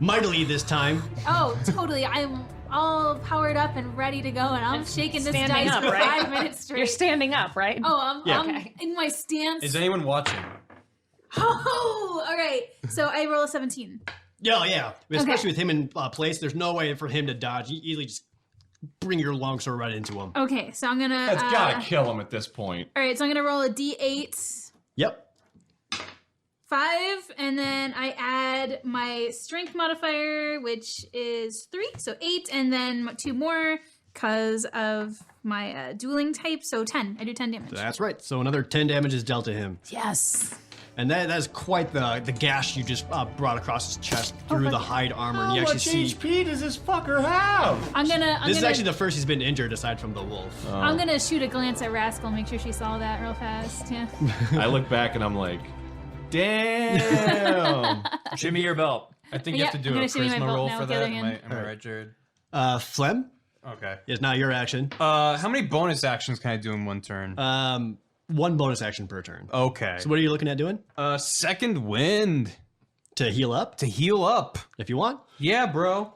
Speaker 1: Mightily this time.
Speaker 2: Oh, totally. I'm all powered up and ready to go, and I'm shaking this
Speaker 5: standing
Speaker 2: dice
Speaker 5: up,
Speaker 2: for
Speaker 5: right?
Speaker 2: 5 minutes straight.
Speaker 5: You're standing up, right?
Speaker 2: Oh,
Speaker 1: Yeah.
Speaker 2: I'm in my stance.
Speaker 6: is anyone watching?
Speaker 2: Oh, all right. So I roll a 17.
Speaker 1: Yeah. Especially with him in place, there's no way for him to dodge. You easily just bring your longsword right into him.
Speaker 2: Okay, so I'm gonna.
Speaker 3: That's gotta kill him at this point.
Speaker 2: All right, so I'm gonna roll a d8.
Speaker 1: Yep.
Speaker 2: 5, and then I add my strength modifier, which is 3, so 8, and then 2 more because of my dueling type, so 10. I do 10 damage.
Speaker 1: That's right. So another 10 damage is dealt to him.
Speaker 2: Yes.
Speaker 1: And that is quite the gash you just brought across his chest through the hide armor. And
Speaker 3: How
Speaker 1: you actually
Speaker 3: much
Speaker 1: see
Speaker 3: HP does this fucker have?
Speaker 1: this is actually the first he's been injured aside from the wolf.
Speaker 2: I'm gonna shoot a glance at Rascal, make sure she saw that real fast. Yeah.
Speaker 3: I look back and I'm like, damn.
Speaker 4: Shimmy your belt.
Speaker 6: I think you have to
Speaker 2: Yep,
Speaker 6: do
Speaker 2: I'm
Speaker 6: a
Speaker 2: gonna shimmy my
Speaker 6: charisma
Speaker 2: belt
Speaker 6: roll
Speaker 2: now
Speaker 6: for
Speaker 2: with the
Speaker 6: that.
Speaker 2: other
Speaker 6: Am
Speaker 2: hand.
Speaker 6: I right, Jared?
Speaker 1: Flem
Speaker 6: Okay.
Speaker 1: is now your action.
Speaker 6: How many bonus actions can I do in one turn?
Speaker 1: 1 bonus action per turn.
Speaker 6: Okay.
Speaker 1: So what are you looking at doing?
Speaker 6: Second wind
Speaker 1: To heal up,
Speaker 6: to heal up.
Speaker 1: if you want.
Speaker 6: Yeah, bro.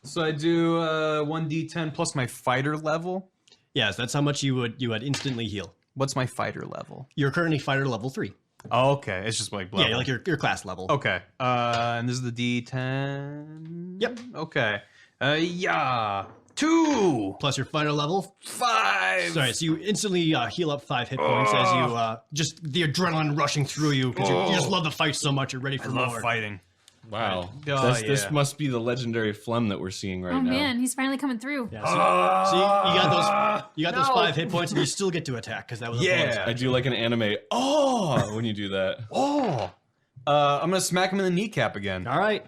Speaker 6: So I do 1d10 plus my fighter level.
Speaker 1: Yes, that's how much you would instantly heal.
Speaker 6: What's my fighter level?
Speaker 1: You're currently fighter level 3.
Speaker 6: Oh, okay. It's just like level.
Speaker 1: Yeah, like your class level.
Speaker 6: Okay. And this is the d10.
Speaker 1: Yep.
Speaker 6: Okay. Yeah. 2.
Speaker 1: Plus your fighter level.
Speaker 6: 5.
Speaker 1: Sorry, so you instantly heal up 5 hit points as you just the adrenaline rushing through you because you just love the fight so much. You're ready for
Speaker 6: Love
Speaker 1: more.
Speaker 6: fighting.
Speaker 3: Wow.
Speaker 6: Oh,
Speaker 3: This
Speaker 6: yeah.
Speaker 3: must be the legendary phlegm that we're seeing right
Speaker 2: Oh
Speaker 3: now.
Speaker 2: man, he's finally coming through.
Speaker 1: Yeah, so you got those 5 hit points and you still get to attack because that was a bonus.
Speaker 3: I do like an anime. Oh, when you do that.
Speaker 6: Oh. I'm gonna smack him in the kneecap again.
Speaker 1: All right,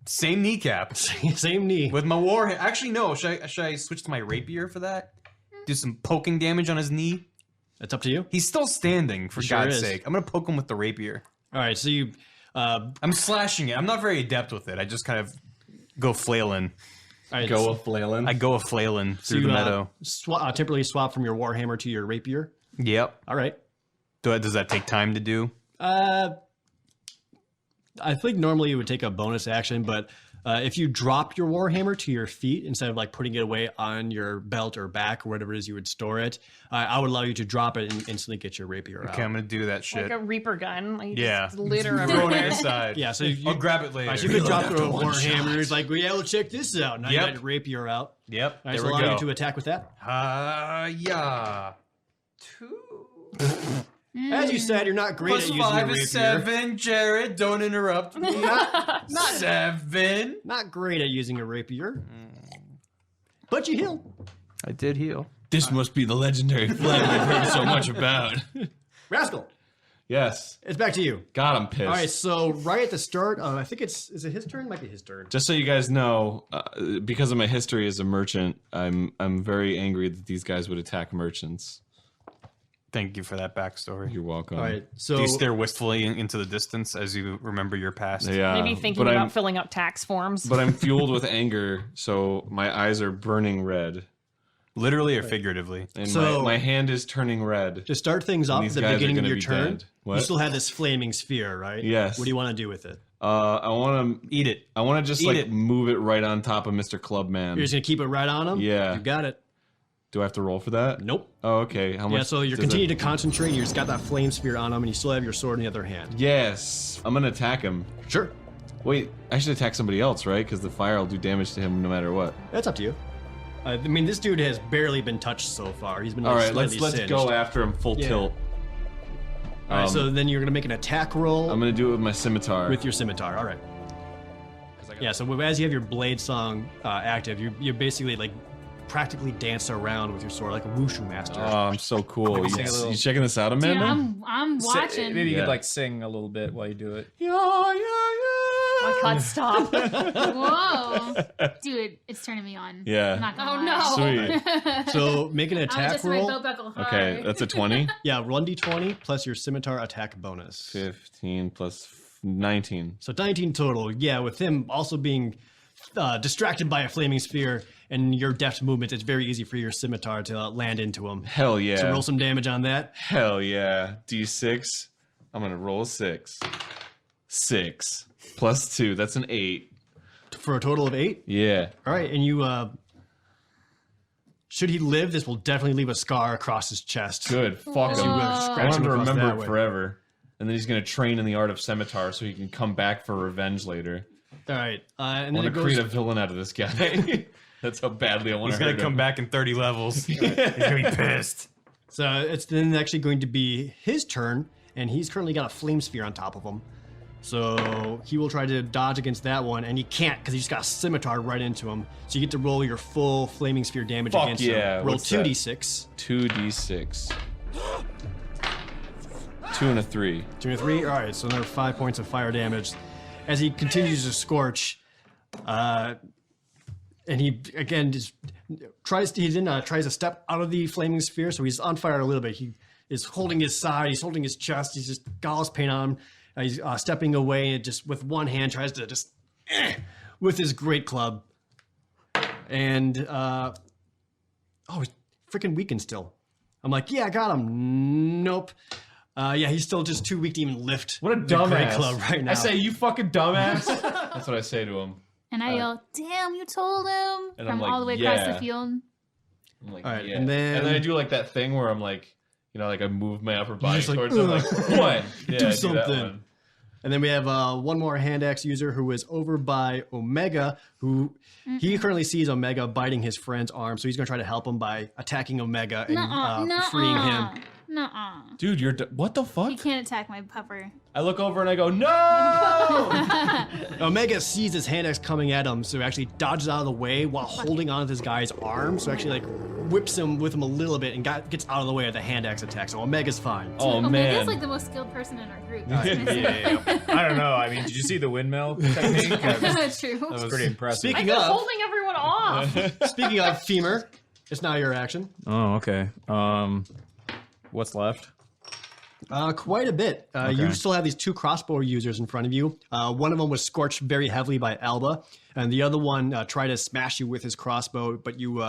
Speaker 6: Same kneecap.
Speaker 1: same knee.
Speaker 6: With my war. Actually, no. Should I switch to my rapier for that? Do some poking damage on his knee.
Speaker 1: That's up to you.
Speaker 6: He's still standing, for
Speaker 1: Sure
Speaker 6: God's
Speaker 1: is.
Speaker 6: sake. I'm gonna poke him with the rapier.
Speaker 1: All right, so you
Speaker 6: I'm slashing it. I'm not very adept with it. I just kind of go flailing.
Speaker 1: all right,
Speaker 3: Go a flailing.
Speaker 6: I go a flailing
Speaker 1: so
Speaker 6: through
Speaker 1: you
Speaker 6: the meadow.
Speaker 1: temporarily swap from your warhammer to your rapier.
Speaker 6: Yep.
Speaker 1: All right.
Speaker 6: Does that take time to do?
Speaker 1: I think normally it would take a bonus action, but if you drop your warhammer to your feet instead of like putting it away on your belt or back or whatever it is you would store it, I would allow you to drop it and instantly get your rapier out.
Speaker 6: Okay, I'm gonna do that shit.
Speaker 5: Like a Reaper gun. Like
Speaker 6: Yeah.
Speaker 5: just litter
Speaker 6: Throw it
Speaker 5: everywhere.
Speaker 6: inside.
Speaker 1: Yeah, so you,
Speaker 6: I'll grab it later.
Speaker 1: all right, so you could drop your
Speaker 3: one
Speaker 1: warhammer. It's like, well, yeah, well, check this out. Now you
Speaker 6: Yep.
Speaker 1: got your rapier out.
Speaker 6: Yep.
Speaker 1: All right,
Speaker 6: There
Speaker 1: so
Speaker 6: we
Speaker 1: allow you
Speaker 6: go.
Speaker 1: to attack with that.
Speaker 6: Yeah. 2.
Speaker 1: As you said, you're not great
Speaker 6: Plus
Speaker 1: at using
Speaker 6: 5
Speaker 1: a rapier.
Speaker 6: is 7. Jared, don't interrupt me. 7.
Speaker 1: Not great at using a rapier. But you heal.
Speaker 6: I did heal.
Speaker 3: This must be the legendary phlegm I've heard so much about.
Speaker 1: Rascal,
Speaker 3: Yes.
Speaker 1: it's back to you.
Speaker 3: God, I'm pissed.
Speaker 1: All right, so right at the start, I think is it his turn? Might be his turn.
Speaker 3: Just so you guys know, because of my history as a merchant, I'm very angry that these guys would attack merchants.
Speaker 6: Thank you for that backstory.
Speaker 3: You're welcome.
Speaker 1: All right, so
Speaker 6: Do you stare wistfully into the distance as you remember your past?
Speaker 3: Yeah.
Speaker 5: Maybe thinking
Speaker 3: but
Speaker 5: about
Speaker 3: I'm,
Speaker 5: filling out tax forms.
Speaker 3: but I'm fueled with anger, so my eyes are burning red,
Speaker 6: Literally or figuratively?
Speaker 3: and
Speaker 1: So-
Speaker 3: my hand is turning red.
Speaker 1: to start things off at
Speaker 3: these
Speaker 1: the
Speaker 3: guys are
Speaker 1: beginning of
Speaker 3: gonna
Speaker 1: your
Speaker 3: be
Speaker 1: turn,
Speaker 3: dead. What?
Speaker 1: you still have this flaming sphere, right?
Speaker 3: Yes.
Speaker 1: What do you want to do with it?
Speaker 3: I want to
Speaker 6: Eat it.
Speaker 3: I want to just
Speaker 6: Eat
Speaker 3: like
Speaker 6: it.
Speaker 3: move it right on top of Mr. Clubman.
Speaker 1: You're just gonna keep it right on him?
Speaker 3: Yeah.
Speaker 1: You got it.
Speaker 3: Do I have to roll for that?
Speaker 1: Nope.
Speaker 3: Oh, okay. How much?
Speaker 1: Yeah, so you're
Speaker 3: does
Speaker 1: continuing
Speaker 3: it-
Speaker 1: to concentrate. You just got that flame sphere on him, and you still have your sword in the other hand.
Speaker 3: Yes. I'm gonna attack him.
Speaker 1: Sure.
Speaker 3: Wait, I should attack somebody else, right? Because the fire will do damage to him no matter what.
Speaker 1: That's up to you. I mean, this dude has barely been touched so far. He's been like,
Speaker 3: All right,
Speaker 1: slightly
Speaker 3: let's
Speaker 1: singed.
Speaker 3: go after him full
Speaker 1: Yeah.
Speaker 3: tilt.
Speaker 1: All right, so then you're gonna make an attack roll
Speaker 3: I'm gonna do it with my scimitar.
Speaker 1: with your scimitar. All right. Yeah. So as you have your blade song active, you basically like practically dance around with your sword like a wushu master.
Speaker 3: Oh, I'm so cool. You,
Speaker 4: Sing a little-
Speaker 3: you checking this out,
Speaker 2: Dude,
Speaker 3: Amanda?
Speaker 2: I'm watching.
Speaker 4: Maybe you
Speaker 3: Yeah.
Speaker 4: could like sing a little bit while you do it.
Speaker 3: Yeah,
Speaker 5: Oh my God, stop.
Speaker 2: Whoa, dude, it's turning me on.
Speaker 3: Yeah.
Speaker 2: I'm not gonna
Speaker 5: Oh,
Speaker 2: lie.
Speaker 5: no.
Speaker 3: Sweet.
Speaker 1: So make an
Speaker 2: I'll
Speaker 1: attack
Speaker 2: adjust my
Speaker 1: roll.
Speaker 2: belt buckle.
Speaker 3: Okay, that's a 20.
Speaker 1: Yeah, 1d20 plus your scimitar attack bonus.
Speaker 3: 15 plus 19.
Speaker 1: So 19 total. Yeah, with him also being distracted by a flaming sphere and your deft movement, it's very easy for your scimitar to land into him.
Speaker 3: Hell yeah.
Speaker 1: So roll some damage on that.
Speaker 3: Hell yeah. D6. I'm gonna roll a 6. 6 plus 2. That's an 8.
Speaker 1: For a total of 8.
Speaker 3: Yeah.
Speaker 1: All right, and you, should he live, this will definitely leave a scar across his chest.
Speaker 3: Good. Fuck
Speaker 1: As you
Speaker 3: him.
Speaker 1: will scratch
Speaker 3: I want him
Speaker 1: him
Speaker 3: to
Speaker 1: across
Speaker 3: remember
Speaker 1: that
Speaker 3: it
Speaker 1: way.
Speaker 3: forever. And then he's gonna train in the art of scimitar so he can come back for revenge later.
Speaker 1: All right, and
Speaker 3: I
Speaker 1: then
Speaker 3: want
Speaker 1: it
Speaker 3: to
Speaker 1: goes.
Speaker 3: create a villain out of this guy. That's how badly I want
Speaker 6: He's
Speaker 3: to
Speaker 6: gonna
Speaker 3: hurt
Speaker 6: come
Speaker 3: him.
Speaker 6: back in 30 levels. He's gonna be pissed.
Speaker 1: So it's then actually going to be his turn, and he's currently got a flame sphere on top of him. So he will try to dodge against that one, and he can't because he just got a scimitar right into him. So you get to roll your full flaming sphere damage
Speaker 3: Fuck
Speaker 1: against
Speaker 3: yeah,
Speaker 1: him. Roll
Speaker 3: what's that?
Speaker 1: 2d6.
Speaker 3: 2d6. 2 and a 3.
Speaker 1: 2 and a 3. All right, so another 5 points of fire damage as he continues to scorch. And he again just tries to step out of the flaming sphere, so he's on fire a little bit. He is holding his side, he's holding his chest, he's just gauze paint on him. He's stepping away and just with one hand tries to just with his great club. And he's freaking weakened still. I'm like, yeah, I got him. Nope. Yeah, he's still just too weak to even lift.
Speaker 3: What a
Speaker 1: the great
Speaker 3: dumbass.
Speaker 1: club right now.
Speaker 3: I say, you fucking dumbass. That's what I say to him.
Speaker 2: And I yell, damn, you told him
Speaker 3: And
Speaker 2: from
Speaker 3: I'm like,
Speaker 2: all the way across
Speaker 3: yeah.
Speaker 2: the field.
Speaker 3: I'm like,
Speaker 1: All right,
Speaker 3: yeah.
Speaker 1: and then
Speaker 3: I do like that thing where I'm like, you know, like I move my upper body
Speaker 1: just like,
Speaker 3: towards him, like, what? Yeah,
Speaker 1: Do
Speaker 3: I
Speaker 1: something.
Speaker 3: that one.
Speaker 1: And then we have one more hand axe user who is over by Omega, who he currently sees Omega biting his friend's arm, so he's going to try to help him by attacking Omega and freeing him.
Speaker 2: Nuh-uh.
Speaker 3: Dude, what the fuck?
Speaker 2: You can't attack my pupper.
Speaker 3: I look over and I go, no!
Speaker 1: Omega sees his hand axe coming at him, so he actually dodges out of the way while holding on to this guy's arm, so actually like whips him with him a little bit and gets out of the way of the hand axe attack, so Omega's fine.
Speaker 3: Oh,
Speaker 2: Omega's
Speaker 3: man.
Speaker 2: like the most skilled person in our group.
Speaker 4: Yeah. I don't know. I mean, did you see the windmill technique? That
Speaker 2: True.
Speaker 4: was pretty impressive.
Speaker 1: Speaking
Speaker 5: I'm
Speaker 1: of,
Speaker 5: holding everyone off.
Speaker 1: speaking of Femur, it's now your action.
Speaker 4: Oh, okay. What's left?
Speaker 1: Quite a bit. You still have these 2 crossbow users in front of you. One of them was scorched very heavily by Alba, and the other one tried to smash you with his crossbow, but you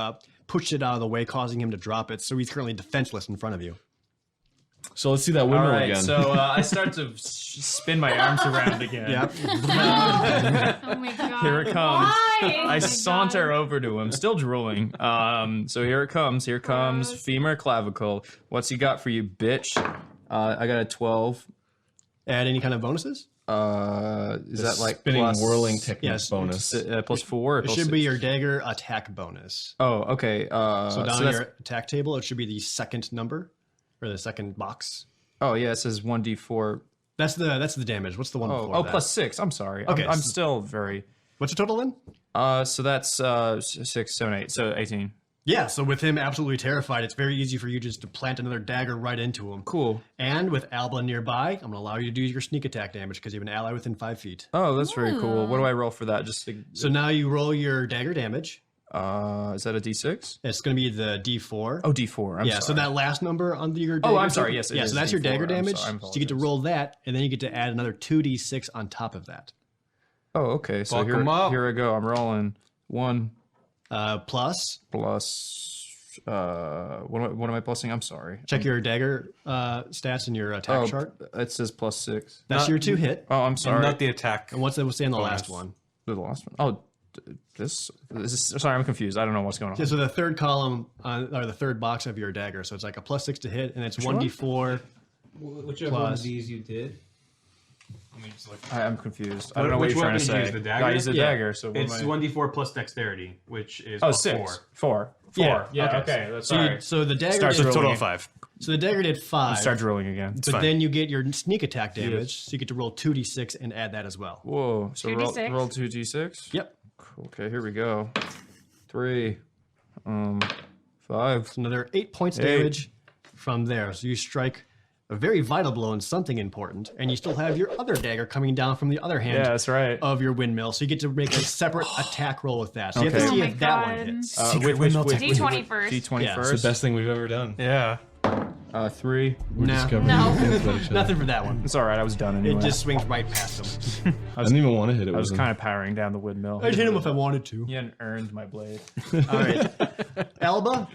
Speaker 1: pushed it out of the way, causing him to drop it. So he's currently defenseless in front of you.
Speaker 3: So let's see that
Speaker 4: All
Speaker 3: windmill
Speaker 4: right,
Speaker 3: again.
Speaker 4: so I start to spin my arms around again.
Speaker 1: Yep.
Speaker 2: Oh my god.
Speaker 4: Here it comes.
Speaker 5: Why?
Speaker 4: I saunter over to him, still drooling. So here it comes. Here comes
Speaker 2: Gross.
Speaker 4: femur clavicle. What's he got for you, bitch? I got a 12.
Speaker 1: Add any kind of bonuses?
Speaker 4: Is that like
Speaker 3: spinning
Speaker 4: plus,
Speaker 3: whirling technique
Speaker 1: yes,
Speaker 3: bonus?
Speaker 4: plus 4? Or
Speaker 1: It
Speaker 4: plus
Speaker 1: should be
Speaker 4: 6?
Speaker 1: your dagger attack bonus.
Speaker 4: Oh, okay.
Speaker 1: So down
Speaker 4: so
Speaker 1: on
Speaker 4: that's,
Speaker 1: your attack table, it should be the second number or the second box.
Speaker 4: oh yeah, it says 1d4.
Speaker 1: That's the damage. What's the one before that?
Speaker 4: Plus 6. I'm sorry.
Speaker 1: Okay,
Speaker 4: I'm
Speaker 1: so-
Speaker 4: still very.
Speaker 1: What's your total then?
Speaker 4: So that's 6, 7, 8. So 18.
Speaker 1: Yeah, so with him absolutely terrified, it's very easy for you just to plant another dagger right into him.
Speaker 4: Cool.
Speaker 1: And with Alba nearby, I'm going to allow you to do your sneak attack damage because you have an ally within 5 feet.
Speaker 4: Oh, that's very cool. What do I roll for that? Just to,
Speaker 1: So now you roll your dagger damage.
Speaker 4: is that a d6?
Speaker 1: It's going to be the D4.
Speaker 4: Oh, d4. I'm
Speaker 1: yeah,
Speaker 4: sorry.
Speaker 1: so that last number under your dagger.
Speaker 4: Oh, I'm sorry, yes, it
Speaker 1: Yeah,
Speaker 4: is
Speaker 1: so that's your
Speaker 4: D4.
Speaker 1: dagger
Speaker 4: I'm
Speaker 1: damage.
Speaker 4: sorry, I
Speaker 1: So you get to
Speaker 4: apologize.
Speaker 1: roll that, and then you get to add another 2d6 on top of that.
Speaker 4: Oh, okay. So
Speaker 6: Fuck 'em up.
Speaker 4: here I go. I'm rolling 1
Speaker 1: Plus,
Speaker 4: plus. What am I plussing? I'm sorry.
Speaker 1: check your dagger stats in your attack
Speaker 4: Oh,
Speaker 1: chart.
Speaker 4: it says plus 6.
Speaker 1: That's your 2 hit.
Speaker 4: Oh, I'm sorry.
Speaker 6: Not the attack.
Speaker 1: And what's the say in the last
Speaker 6: bonus.
Speaker 1: one?
Speaker 4: The last one. Oh, this is. Sorry, I'm confused. I don't know what's going on.
Speaker 1: Yeah, so the third column or the third box of your dagger. So it's like a plus 6 to hit, and it's
Speaker 4: one?
Speaker 1: 1d4.
Speaker 6: Whichever
Speaker 1: Plus.
Speaker 6: one of these you did. Let me just look.
Speaker 4: I'm confused. I don't know what
Speaker 6: Which
Speaker 4: you're trying
Speaker 6: weapon
Speaker 4: to
Speaker 6: did you
Speaker 4: say.
Speaker 6: use, the dagger?
Speaker 4: I used the
Speaker 1: Yeah.
Speaker 4: dagger. So what
Speaker 6: It's
Speaker 4: am I...
Speaker 6: 1d4 plus dexterity, which is
Speaker 4: Oh,
Speaker 6: what,
Speaker 4: 6.
Speaker 6: 4.
Speaker 4: 4.
Speaker 1: Yeah,
Speaker 4: Yeah.
Speaker 1: okay.
Speaker 4: Okay. That's
Speaker 1: So,
Speaker 4: sorry.
Speaker 1: so the dagger
Speaker 4: Starts
Speaker 1: did,
Speaker 4: rolling.
Speaker 6: Total of 5.
Speaker 1: so the dagger did 5.
Speaker 4: Start drilling again.
Speaker 1: but
Speaker 6: fine.
Speaker 1: then you get your sneak attack damage,
Speaker 4: Yes.
Speaker 1: so you get to roll 2d6 and add that as well.
Speaker 4: Whoa. So roll
Speaker 5: 2d6?
Speaker 4: 2d6.
Speaker 1: Yep.
Speaker 4: Okay. Here we go. 3. 5.
Speaker 1: Another 8 points
Speaker 4: 8.
Speaker 1: damage from there. So you strike a very vital blow on something important, and you still have your other dagger coming down from the other hand
Speaker 4: Yeah, that's right.
Speaker 1: of your windmill. So you get to make a separate attack roll with that. So you have to
Speaker 4: Okay.
Speaker 1: see
Speaker 2: Oh my
Speaker 1: if that one
Speaker 2: God.
Speaker 1: hits.
Speaker 5: D20 first.
Speaker 4: D20
Speaker 1: Yeah,
Speaker 3: It's
Speaker 4: first.
Speaker 3: the best thing we've ever done.
Speaker 6: Yeah.
Speaker 4: 3.
Speaker 1: Nah,
Speaker 5: No.
Speaker 1: nothing for that one.
Speaker 4: It's all right. I was done anyway.
Speaker 1: It just swings right past him.
Speaker 3: I didn't even want to hit it.
Speaker 4: I was
Speaker 3: with
Speaker 4: kind of powering down the windmill.
Speaker 1: I'd hit him if I wanted to.
Speaker 4: He hadn't earned my blade.
Speaker 1: All right. Alba,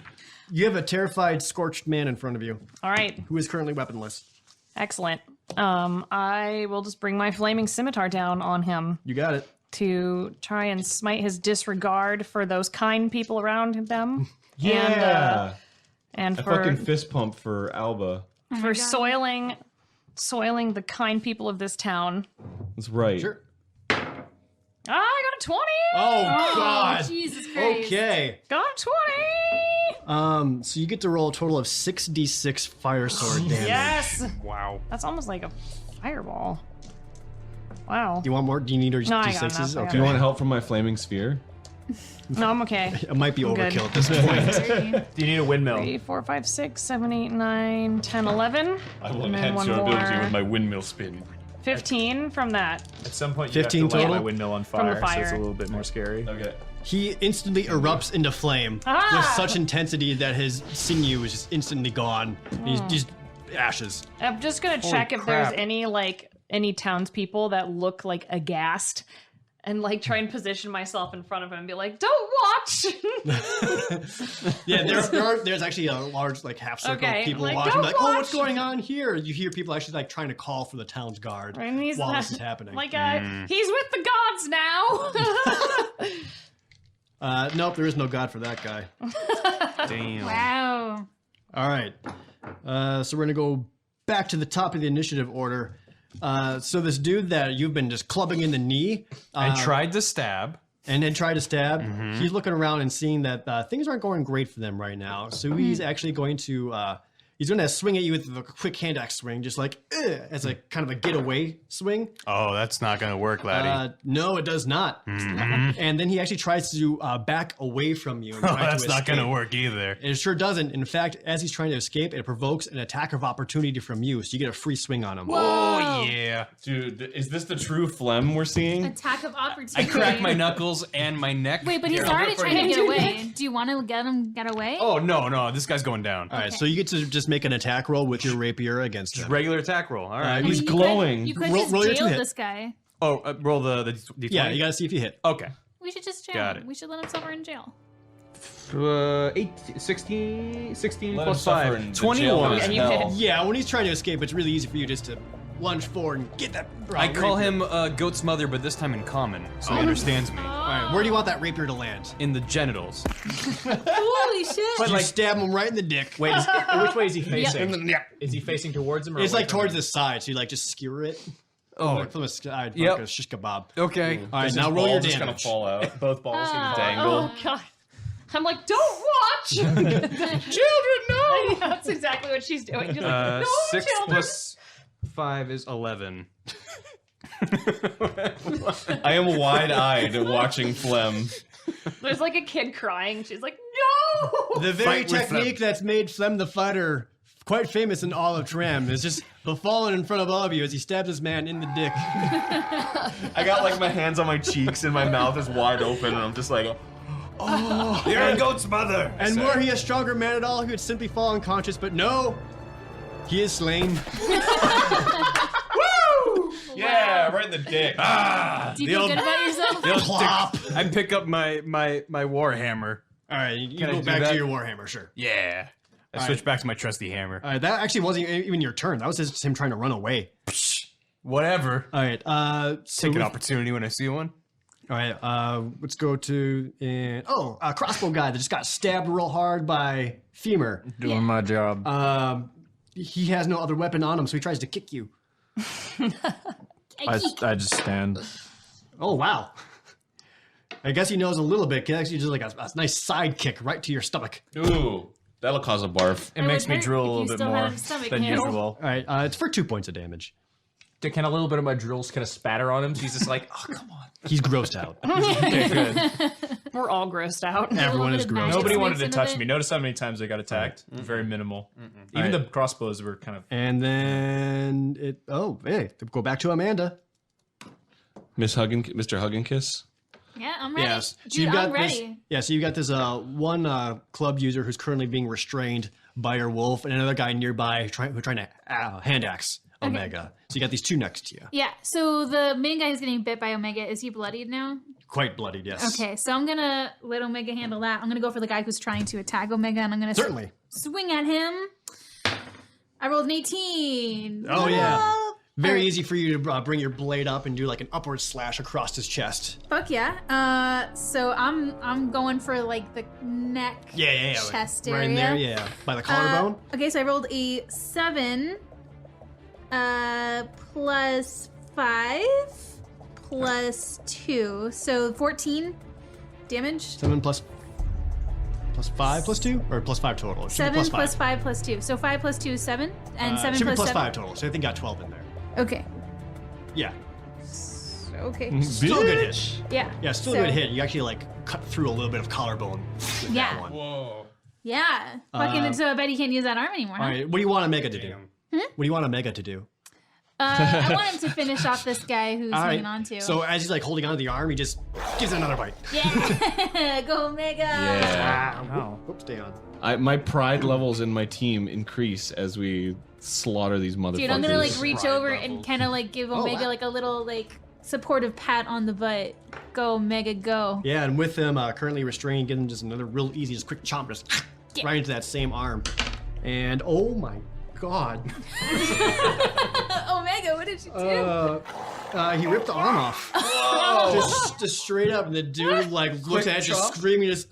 Speaker 1: you have a terrified, scorched man in front of you
Speaker 5: All right.
Speaker 1: who is currently weaponless.
Speaker 5: Excellent. I will just bring my flaming scimitar down on him
Speaker 1: You got it.
Speaker 5: to try and smite his disregard for those kind people around them.
Speaker 3: Yeah.
Speaker 5: And
Speaker 3: I
Speaker 5: for
Speaker 3: fucking fist pump for Alba.
Speaker 5: for soiling the kind people of this town.
Speaker 3: That's right.
Speaker 1: Sure.
Speaker 5: Ah, I got a 20.
Speaker 1: Oh, God.
Speaker 2: Jesus Christ.
Speaker 1: Okay.
Speaker 5: Got a 20.
Speaker 1: So you get to roll a total of 6d6 fire sword damage.
Speaker 5: Yes.
Speaker 6: Wow.
Speaker 5: That's almost like a fireball. Wow.
Speaker 1: Do you want more? Do you need your
Speaker 5: No, I got
Speaker 1: D6s?
Speaker 5: enough, I got
Speaker 1: Okay.
Speaker 3: Do you want help from my flaming sphere?
Speaker 5: No, I'm okay.
Speaker 1: It might be
Speaker 5: I'm good.
Speaker 1: overkill at this point.
Speaker 4: Do you need a windmill?
Speaker 5: 3, 4, 5, 6, 7, 8, 9, 10, 11.
Speaker 3: I will
Speaker 5: And then
Speaker 3: enhance
Speaker 5: one
Speaker 3: your ability
Speaker 5: more.
Speaker 3: with my windmill spin.
Speaker 5: 15 from that.
Speaker 4: At some point,
Speaker 1: 15
Speaker 4: you have to light
Speaker 1: total?
Speaker 4: my windmill on
Speaker 5: From the
Speaker 4: fire, so it's a
Speaker 5: fire.
Speaker 4: little bit more scary.
Speaker 3: Okay.
Speaker 1: He instantly erupts into flame with
Speaker 5: Ah!
Speaker 1: such intensity that his sinew is just instantly gone. He's just ashes.
Speaker 5: I'm just gonna check if
Speaker 6: crap.
Speaker 5: there's any townspeople that look like aghast, and like try and position myself in front of him and be like, "Don't watch."
Speaker 1: Yeah, there's actually a large like half circle
Speaker 5: Okay,
Speaker 1: of people
Speaker 5: like,
Speaker 1: watching.
Speaker 5: "Don't
Speaker 1: Like, oh, what's
Speaker 5: watch!"
Speaker 1: going on here? You hear people actually like trying to call for the town's guard
Speaker 5: And he's
Speaker 1: while
Speaker 5: not-
Speaker 1: this is happening.
Speaker 5: Like, he's with the gods now.
Speaker 1: Nope, there is no god for that guy.
Speaker 6: Damn.
Speaker 2: Wow.
Speaker 1: All right, so we're gonna go back to the top of the initiative order. So this dude that you've been just clubbing in the knee,
Speaker 6: I tried to stab.
Speaker 1: and then try to stab. He's looking around and seeing that things aren't going great for them right now. So he's actually going to swing at you with the quick hand axe swing, just like as a kind of a getaway swing.
Speaker 6: Oh, that's not gonna work, laddie.
Speaker 1: No, it does not. And then he actually tries to back away from you. And try
Speaker 6: That's
Speaker 1: to
Speaker 6: not gonna
Speaker 1: escape.
Speaker 6: work either.
Speaker 1: It sure doesn't. In fact, as he's trying to escape, it provokes an attack of opportunity from you, so you get a free swing on him.
Speaker 6: Oh yeah.
Speaker 3: Dude, is this the true phlegm we're seeing?
Speaker 2: Attack of opportunity.
Speaker 6: I cracked my knuckles and my neck.
Speaker 2: Wait, but he's
Speaker 6: Here, I'll do
Speaker 2: already
Speaker 6: it for
Speaker 2: trying to
Speaker 6: you.
Speaker 2: get away. Do you want to get him get away?
Speaker 6: Oh no, this guy's going down.
Speaker 1: All right, so you get to just make an attack roll with your rapier against him.
Speaker 6: Regular attack roll. All right.
Speaker 2: I mean,
Speaker 3: he's
Speaker 2: you could-
Speaker 3: glowing.
Speaker 2: You could
Speaker 1: Roll-
Speaker 2: just
Speaker 1: roll your
Speaker 2: jail
Speaker 1: two hit.
Speaker 2: this guy.
Speaker 6: Oh, roll the d20.
Speaker 1: Yeah, you gotta see if you hit.
Speaker 6: Okay.
Speaker 2: We should just jail
Speaker 6: Got
Speaker 2: him.
Speaker 6: it.
Speaker 2: We should let him suffer in jail.
Speaker 6: 16
Speaker 3: Let
Speaker 6: plus
Speaker 3: him suffer
Speaker 6: 5.
Speaker 3: in the
Speaker 6: 21.
Speaker 3: jail of
Speaker 5: And you
Speaker 3: hell.
Speaker 5: hit
Speaker 1: Yeah, when he's trying to escape, it's really easy for you just to lunge forward and get that.
Speaker 6: I call
Speaker 1: rapier.
Speaker 6: him Goat's Mother, but this time in common, so he understands me.
Speaker 1: All right, where do you want that rapier to land?
Speaker 6: In the genitals.
Speaker 2: Holy shit!
Speaker 1: But you stab him right in the dick.
Speaker 4: Wait, which way is he facing?
Speaker 1: Yeah.
Speaker 4: Is he facing towards him? Or
Speaker 1: It's
Speaker 4: away
Speaker 1: like
Speaker 4: from
Speaker 1: towards
Speaker 4: him?
Speaker 1: the side, so you like just skewer it.
Speaker 6: Oh,
Speaker 1: Like from the side,
Speaker 6: Yep.
Speaker 1: like a shish kebab.
Speaker 6: okay.
Speaker 1: All right,
Speaker 3: Is
Speaker 1: now
Speaker 3: his
Speaker 1: roll
Speaker 3: ball
Speaker 1: your
Speaker 3: just gonna
Speaker 1: damage.
Speaker 3: fall out.
Speaker 4: Both balls.
Speaker 3: Dangle.
Speaker 5: Oh god. I'm like, don't watch. Children, no. Yeah, that's exactly what she's doing. Just like, no,
Speaker 6: 6
Speaker 5: children.
Speaker 6: plus 5 is 11.
Speaker 3: I am wide-eyed watching phlegm.
Speaker 5: There's like a kid crying. She's like, no.
Speaker 1: The very
Speaker 6: Fight with
Speaker 1: technique that's made Flem the Fighter quite famous in all of Tram is just the falling in front of all of you as he stabs this man in the dick.
Speaker 3: I got like my hands on my cheeks and my mouth is wide open and I'm just like,
Speaker 6: You're a Goat's Mother!
Speaker 1: And were he a stronger man at all, he would simply fall unconscious, but no, he is slain.
Speaker 3: yeah, right in the dick.
Speaker 2: Do you feel good about yourself?
Speaker 1: Plop.
Speaker 6: I pick up my warhammer.
Speaker 1: All right, you
Speaker 6: Can I
Speaker 1: go
Speaker 6: do
Speaker 1: back
Speaker 6: that?
Speaker 1: to your Warhammer, sure.
Speaker 6: Yeah. I switch back to my trusty hammer.
Speaker 1: All right, that actually wasn't even your turn. That was just him trying to run away.
Speaker 6: Whatever.
Speaker 1: All right, so
Speaker 6: Take an
Speaker 1: with-
Speaker 6: opportunity when I see one.
Speaker 1: All right, let's go to a crossbow guy that just got stabbed real hard by Femur.
Speaker 4: Doing my job.
Speaker 1: He has no other weapon on him, so he tries to kick you.
Speaker 4: I just stand.
Speaker 1: Oh wow! I guess he knows a little bit. He actually just like a nice side kick right to your stomach.
Speaker 3: Ooh, that'll cause a barf.
Speaker 4: It makes
Speaker 2: would
Speaker 4: me
Speaker 2: hurt
Speaker 4: drool a
Speaker 2: if you
Speaker 4: little bit
Speaker 2: still had
Speaker 4: more
Speaker 2: a stomach
Speaker 4: than
Speaker 2: handle.
Speaker 4: usual.
Speaker 1: All right, it's for 2 points of damage.
Speaker 4: Can a little bit of my drills kind of spatter on him? So he's just like, oh, come on.
Speaker 1: He's grossed out.
Speaker 4: Okay, good.
Speaker 5: We're all grossed out.
Speaker 1: Everyone
Speaker 2: bit
Speaker 1: is
Speaker 2: of
Speaker 1: grossed.
Speaker 2: magic.
Speaker 4: Nobody
Speaker 2: Mix
Speaker 4: wanted to
Speaker 2: into
Speaker 4: touch
Speaker 2: it.
Speaker 4: me. Notice how many times I got attacked. Very minimal. Even the crossbows were kind of.
Speaker 1: And then go back to Amanda.
Speaker 3: Mr. Hug and Kiss.
Speaker 2: Yeah, I'm ready.
Speaker 1: Yes. So
Speaker 2: Dude,
Speaker 1: you've got
Speaker 2: I'm
Speaker 1: this.
Speaker 2: ready.
Speaker 1: Yeah. So you've got this one club user who's currently being restrained by your wolf, and another guy nearby trying to hand axe Omega. So you got these two next to you.
Speaker 2: Yeah, so the main guy who's getting bit by Omega, is he bloodied now?
Speaker 1: Quite bloodied, yes.
Speaker 2: Okay, so I'm gonna let Omega handle that. I'm gonna go for the guy who's trying to attack Omega, and I'm gonna
Speaker 1: Certainly.
Speaker 2: swing at him. I rolled an 18.
Speaker 1: Oh, yeah.
Speaker 2: Whoa.
Speaker 1: Very
Speaker 2: Alright.
Speaker 1: easy for you to bring your blade up and do like an upward slash across his chest.
Speaker 2: Fuck yeah. So I'm going for like the neck,
Speaker 1: Yeah.
Speaker 2: chest
Speaker 1: right
Speaker 2: area.
Speaker 1: in there, yeah. By the collarbone.
Speaker 2: Okay, so I rolled a 7, plus 5, plus 2, so 14 damage.
Speaker 1: 7 plus 5 plus 2? Or plus 5 total? It should be
Speaker 2: 7
Speaker 1: plus 5.
Speaker 2: 5 plus 2, so 5 plus 2 is 7, and 7
Speaker 1: should be
Speaker 2: plus
Speaker 1: plus
Speaker 2: 7.
Speaker 1: 5 total, so I think I got 12 in there.
Speaker 2: Okay.
Speaker 1: Yeah.
Speaker 2: Okay.
Speaker 1: Still a good hit.
Speaker 2: Yeah.
Speaker 1: Yeah, still a
Speaker 2: So-
Speaker 1: good hit. You actually like cut through a little bit of collarbone with
Speaker 2: Yeah.
Speaker 1: that one.
Speaker 3: Whoa.
Speaker 2: Yeah. Fucking. So I bet he can't use that arm anymore.
Speaker 1: All
Speaker 2: Huh?
Speaker 1: right, what do you want Omega to do? What do you want Omega to do?
Speaker 2: I want him to finish off this guy who's
Speaker 1: All right.
Speaker 2: hanging on to.
Speaker 1: So as he's like holding onto the arm, he just gives it another bite.
Speaker 2: yeah. Go Omega.
Speaker 3: Yeah.
Speaker 4: Oh.
Speaker 1: Whoops, stay on.
Speaker 3: My pride levels in my team increase as we slaughter these motherfuckers.
Speaker 2: Dude, I'm gonna like reach
Speaker 6: Pride
Speaker 2: over
Speaker 6: level.
Speaker 2: and kind of like give Omega
Speaker 1: wow.
Speaker 2: like a little like supportive pat on the butt. Go Omega, go.
Speaker 1: Yeah, and with him currently restrained, give him just another real easy, just quick chomp, just
Speaker 2: Yeah.
Speaker 1: right into that same arm. And oh my god,
Speaker 2: Omega, what did you do?
Speaker 1: he ripped the arm off. Just straight up, and the dude like looks at it, just screaming, just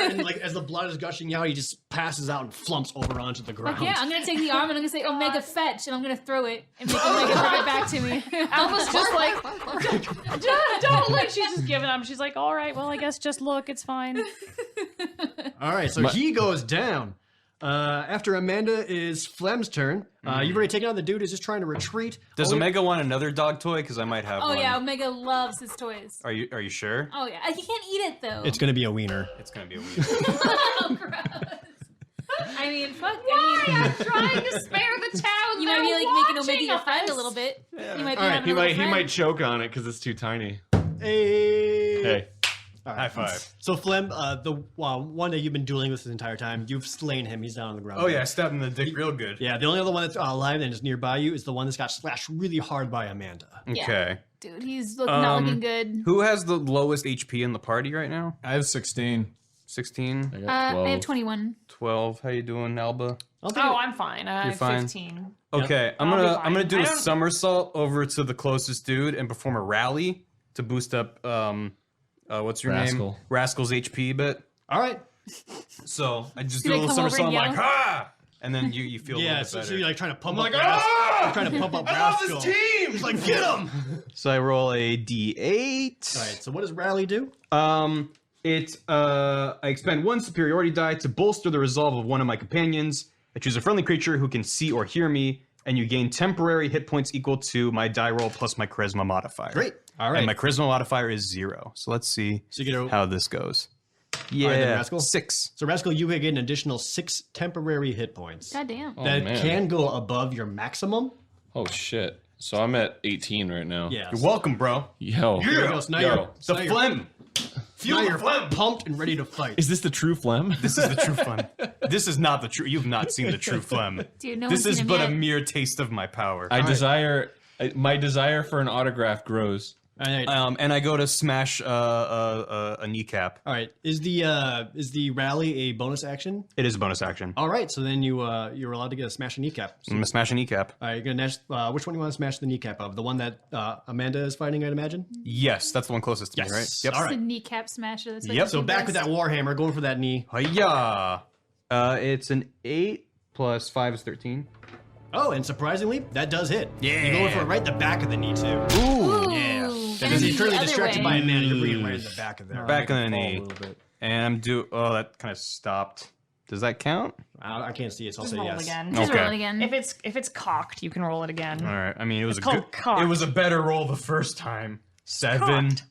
Speaker 1: and like as the blood is gushing out, he just passes out and flumps over onto the ground.
Speaker 2: Yeah, I'm gonna take the arm and I'm gonna say Omega fetch, and I'm gonna throw it and make Omega throw it back to me.
Speaker 5: Alma's just like, don't like, she's just giving up. She's like, all right, well, I guess just look, it's fine.
Speaker 1: All right, so he goes down. After Amanda is Flem's turn. You've already taken out the dude who's just trying to retreat.
Speaker 6: Does
Speaker 1: Oh,
Speaker 6: Omega want another dog toy? Because I might have
Speaker 2: Oh
Speaker 6: one.
Speaker 2: yeah, Omega loves his toys.
Speaker 6: Are you sure?
Speaker 2: Oh yeah, he can't eat it though.
Speaker 1: It's gonna be a wiener.
Speaker 6: It's gonna be a weird.
Speaker 2: Oh, gross. I mean, fuck. I mean,
Speaker 5: I'm trying to spare the town.
Speaker 2: you might be like making Omega your friend a little bit. You might be
Speaker 1: All right,
Speaker 2: having a little friend.
Speaker 3: He might choke on it because it's too tiny.
Speaker 1: Hey.
Speaker 3: Hey.
Speaker 1: All
Speaker 6: High five.
Speaker 1: So Flem, the one that you've been dueling with this entire time, you've slain him. He's down on the ground.
Speaker 6: Oh yeah, I stabbed him in the dick real good.
Speaker 1: Yeah, the only other one that's alive and is nearby you is the one that's got slashed really hard by Amanda.
Speaker 6: Okay.
Speaker 2: Dude, he's not looking good.
Speaker 6: Who has the lowest HP in the party right now?
Speaker 4: I have 16.
Speaker 6: 16,
Speaker 3: I got 12.
Speaker 2: I have 21.
Speaker 6: 12. How you doing, Alba?
Speaker 1: I'll take
Speaker 5: Oh,
Speaker 1: it.
Speaker 5: I'm fine. I have
Speaker 6: fine.
Speaker 5: 15.
Speaker 6: Okay, I'm
Speaker 5: I'll be
Speaker 6: gonna
Speaker 5: fine.
Speaker 6: do
Speaker 5: I
Speaker 6: a
Speaker 5: don't-
Speaker 6: somersault over to the closest dude and perform a rally to boost up what's your
Speaker 3: Rascal.
Speaker 6: name? Rascal's HP a bit.
Speaker 1: All right.
Speaker 6: So I just
Speaker 2: Do
Speaker 6: do a
Speaker 2: they
Speaker 6: little
Speaker 2: come over
Speaker 6: somersault. I'm
Speaker 2: and
Speaker 6: like, ha! And then you feel a
Speaker 1: Yeah,
Speaker 6: little
Speaker 1: so,
Speaker 6: bit
Speaker 1: so
Speaker 6: better.
Speaker 1: you're like trying to pump up.
Speaker 6: like,
Speaker 1: You're trying to pump up
Speaker 3: I love
Speaker 1: Rascal.
Speaker 3: this team!
Speaker 1: He's like, get him!
Speaker 6: So I roll a D8.
Speaker 1: All right. So what does Rally do?
Speaker 6: I expend one superiority die to bolster the resolve of one of my companions. I choose a friendly creature who can see or hear me, and you gain temporary hit points equal to my die roll plus my charisma modifier.
Speaker 1: Great. All right.
Speaker 6: And my charisma modifier is 0. So let's see
Speaker 1: So you get a,
Speaker 6: how this goes.
Speaker 1: right,
Speaker 6: Yeah,
Speaker 1: then, Rascal.
Speaker 6: 6.
Speaker 1: so Rascal, you get an additional 6 temporary hit points
Speaker 2: God damn.
Speaker 1: that
Speaker 3: man.
Speaker 1: can go above your maximum.
Speaker 3: Oh shit. So I'm at 18 right now.
Speaker 1: Yeah.
Speaker 6: You're welcome, bro.
Speaker 3: Yo.
Speaker 1: Here we go. So now
Speaker 3: Yo.
Speaker 1: you're, so
Speaker 6: The
Speaker 1: now you're-
Speaker 6: phlegm.
Speaker 1: now you're pumped and ready to fight.
Speaker 3: Is this the true phlegm?
Speaker 6: This is the true phlegm. This is not the true. You've not seen the true phlegm.
Speaker 2: Dude, no
Speaker 6: This
Speaker 2: one's
Speaker 6: is
Speaker 2: seen him
Speaker 6: but a
Speaker 2: yet.
Speaker 6: mere taste of my power.
Speaker 3: My desire for an autograph grows.
Speaker 1: All right.
Speaker 6: And I go to smash a kneecap.
Speaker 1: All right. Is the rally a bonus action?
Speaker 6: It is a bonus action.
Speaker 1: All right. So then you're allowed to get a smash a kneecap. So,
Speaker 6: I'm gonna smash a kneecap.
Speaker 1: all right. You're gonna which one do you want to smash the kneecap of? The one that Amanda is fighting, I'd imagine.
Speaker 6: Yes, that's the one closest to me, right? Yep.
Speaker 1: All
Speaker 2: It's a
Speaker 1: right.
Speaker 2: kneecap smasher. That's what
Speaker 6: Yep.
Speaker 2: you
Speaker 1: So
Speaker 2: do
Speaker 1: back with
Speaker 2: best.
Speaker 1: that warhammer, going for that knee.
Speaker 6: Hiya! It's an 8 plus 5 is 13.
Speaker 1: Oh, and surprisingly, that does hit.
Speaker 6: Yeah.
Speaker 1: You're going for it right in the back of the knee too.
Speaker 2: Ooh.
Speaker 6: Yeah.
Speaker 2: And
Speaker 1: Because he's
Speaker 2: the
Speaker 1: currently
Speaker 2: other
Speaker 1: distracted
Speaker 2: way.
Speaker 1: by Amanda. You're bringing it right in the back of there.
Speaker 6: Back
Speaker 1: Make
Speaker 6: of
Speaker 1: it
Speaker 6: the
Speaker 1: fall
Speaker 6: knee.
Speaker 1: a little bit.
Speaker 6: And oh, that kind of stopped. Does that count?
Speaker 1: I can't see it, so I'll
Speaker 5: Just
Speaker 1: say
Speaker 5: roll
Speaker 1: yes.
Speaker 5: it again.
Speaker 2: Just
Speaker 6: Okay.
Speaker 2: roll it again.
Speaker 5: If it's cocked, you can roll it again.
Speaker 6: All right. I mean, it was
Speaker 5: It's
Speaker 6: a
Speaker 5: called
Speaker 6: good.
Speaker 5: cocked.
Speaker 6: It was a better roll the first time. 7.
Speaker 5: Cocked.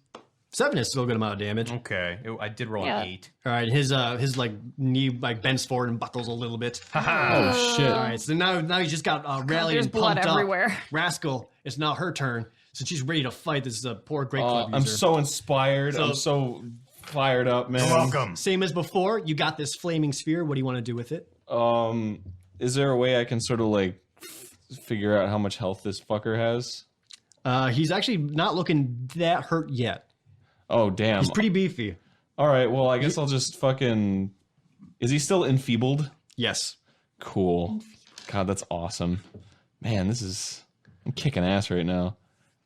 Speaker 1: 7 is still a good amount of damage.
Speaker 6: Okay. I did roll
Speaker 5: Yeah.
Speaker 6: an 8.
Speaker 1: All right, his like knee like bends forward and buckles a little bit.
Speaker 3: Oh shit.
Speaker 1: All right, so now he's just got rallied
Speaker 5: There's
Speaker 1: and
Speaker 5: blood
Speaker 1: pumped
Speaker 5: everywhere.
Speaker 1: up. Rascal, it's now her turn, so she's ready to fight. This is a poor great club
Speaker 3: I'm
Speaker 1: user.
Speaker 3: so inspired.
Speaker 1: So-
Speaker 3: I'm so fired up, man.
Speaker 6: You're welcome.
Speaker 1: Same as before. You got this flaming sphere. What do you want to do with it?
Speaker 3: Is there a way I can sort of like figure out how much health this fucker has?
Speaker 1: He's actually not looking that hurt yet.
Speaker 3: Oh damn.
Speaker 1: He's pretty beefy.
Speaker 3: All right. Well, I guess I'll just fucking. Is he still enfeebled?
Speaker 1: Yes.
Speaker 3: Cool. God, that's awesome. Man, I'm kicking ass right now.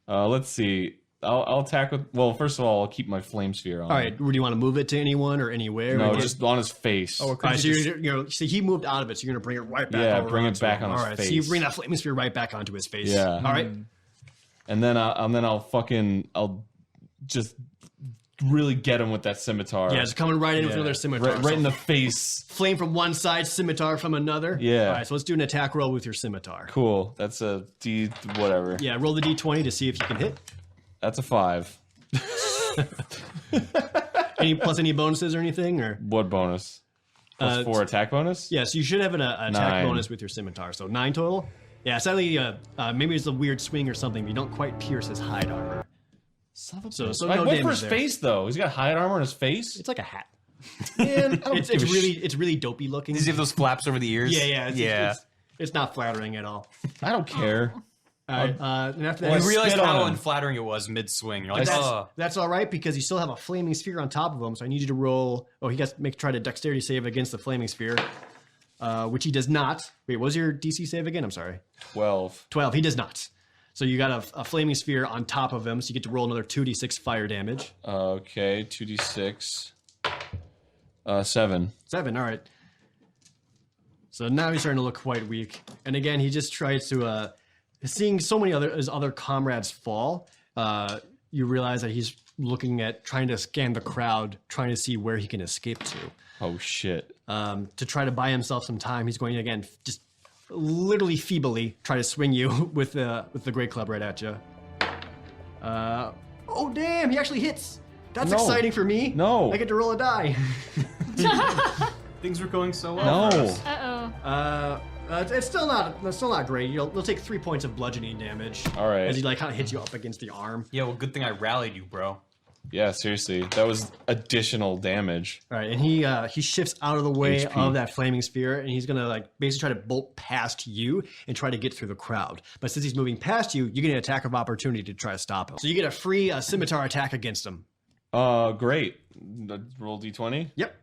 Speaker 3: Let's see. I'll attack with. Well, first of all, I'll keep my flame sphere on.
Speaker 1: All right. Do you want to move it to anyone or anywhere?
Speaker 3: No,
Speaker 1: Or
Speaker 3: just on his face.
Speaker 1: All right, so so he moved out of it, so you're gonna bring it right back.
Speaker 3: Yeah,
Speaker 1: over
Speaker 3: bring it
Speaker 1: onto
Speaker 3: back
Speaker 1: him.
Speaker 3: on his
Speaker 1: All right, so you
Speaker 3: face.
Speaker 1: bring that flaming sphere right back onto his face.
Speaker 3: Yeah.
Speaker 1: All right.
Speaker 3: And then I'll just really get him with that scimitar.
Speaker 1: Yeah, it's coming right in with another scimitar.
Speaker 3: Right in the face.
Speaker 1: Flame from one side, scimitar from another.
Speaker 3: Yeah.
Speaker 1: All right, so let's do an attack roll with your scimitar.
Speaker 3: Cool. That's a D whatever.
Speaker 1: Yeah, roll the d20 to see if you can hit.
Speaker 3: That's a 5.
Speaker 1: Any bonuses or anything? Or
Speaker 3: What bonus? Plus 4 attack bonus?
Speaker 1: yes, you should have an attack
Speaker 3: 9.
Speaker 1: bonus with your scimitar. So 9 total. Yeah, sadly, maybe it's a weird swing or something, but you don't quite pierce his hide armor.
Speaker 3: So
Speaker 1: no
Speaker 3: I went for
Speaker 1: damage
Speaker 3: his
Speaker 1: there.
Speaker 3: face though. He's got hide armor on his face.
Speaker 1: It's like a hat.
Speaker 3: Man, I don't
Speaker 1: It's
Speaker 3: give a
Speaker 1: it's really dopey looking.
Speaker 6: Does he have those flaps over the ears?
Speaker 1: Yeah. It's not flattering at all.
Speaker 3: I don't care.
Speaker 1: All right, and after that,
Speaker 6: You realized
Speaker 3: spit on
Speaker 6: how
Speaker 3: him.
Speaker 6: unflattering it was mid-swing. You're like, oh.
Speaker 1: that's all right because you still have a flaming sphere on top of him. So I need you to roll. Oh, he has to try to dexterity save against the flaming sphere, which he does not. Wait, what was your DC save again? I'm sorry.
Speaker 3: 12.
Speaker 1: 12. He does not. So you got a flaming sphere on top of him. So you get to roll another 2d6 fire damage.
Speaker 3: Okay, 2d6. 7.
Speaker 1: 7. All right. So now he's starting to look quite weak. And again, he just tries to. Seeing so many his other comrades fall, you realize that he's looking at trying to scan the crowd, trying to see where he can escape to.
Speaker 3: Oh shit.
Speaker 1: To try to buy himself some time, he's going to, again, just literally feebly try to swing you with the great club right at you. Oh damn! He actually hits. That's
Speaker 3: No.
Speaker 1: exciting for me.
Speaker 3: No.
Speaker 1: I get to roll a die.
Speaker 6: Things were going so well.
Speaker 3: No.
Speaker 2: Uh-oh.
Speaker 1: It's still not great. You'll take 3 points of bludgeoning damage.
Speaker 3: All right.
Speaker 1: As he like kind of hits you up against the arm.
Speaker 6: Yeah, well, good thing I rallied you, bro.
Speaker 3: Yeah, seriously. That was additional damage.
Speaker 1: All right, and he shifts out of the way
Speaker 3: HP.
Speaker 1: of that flaming sphere, and he's gonna like basically try to bolt past you and try to get through the crowd. But since he's moving past you, you get an attack of opportunity to try to stop him. So you get a free scimitar attack against him.
Speaker 3: Great. Roll d20.
Speaker 1: Yep.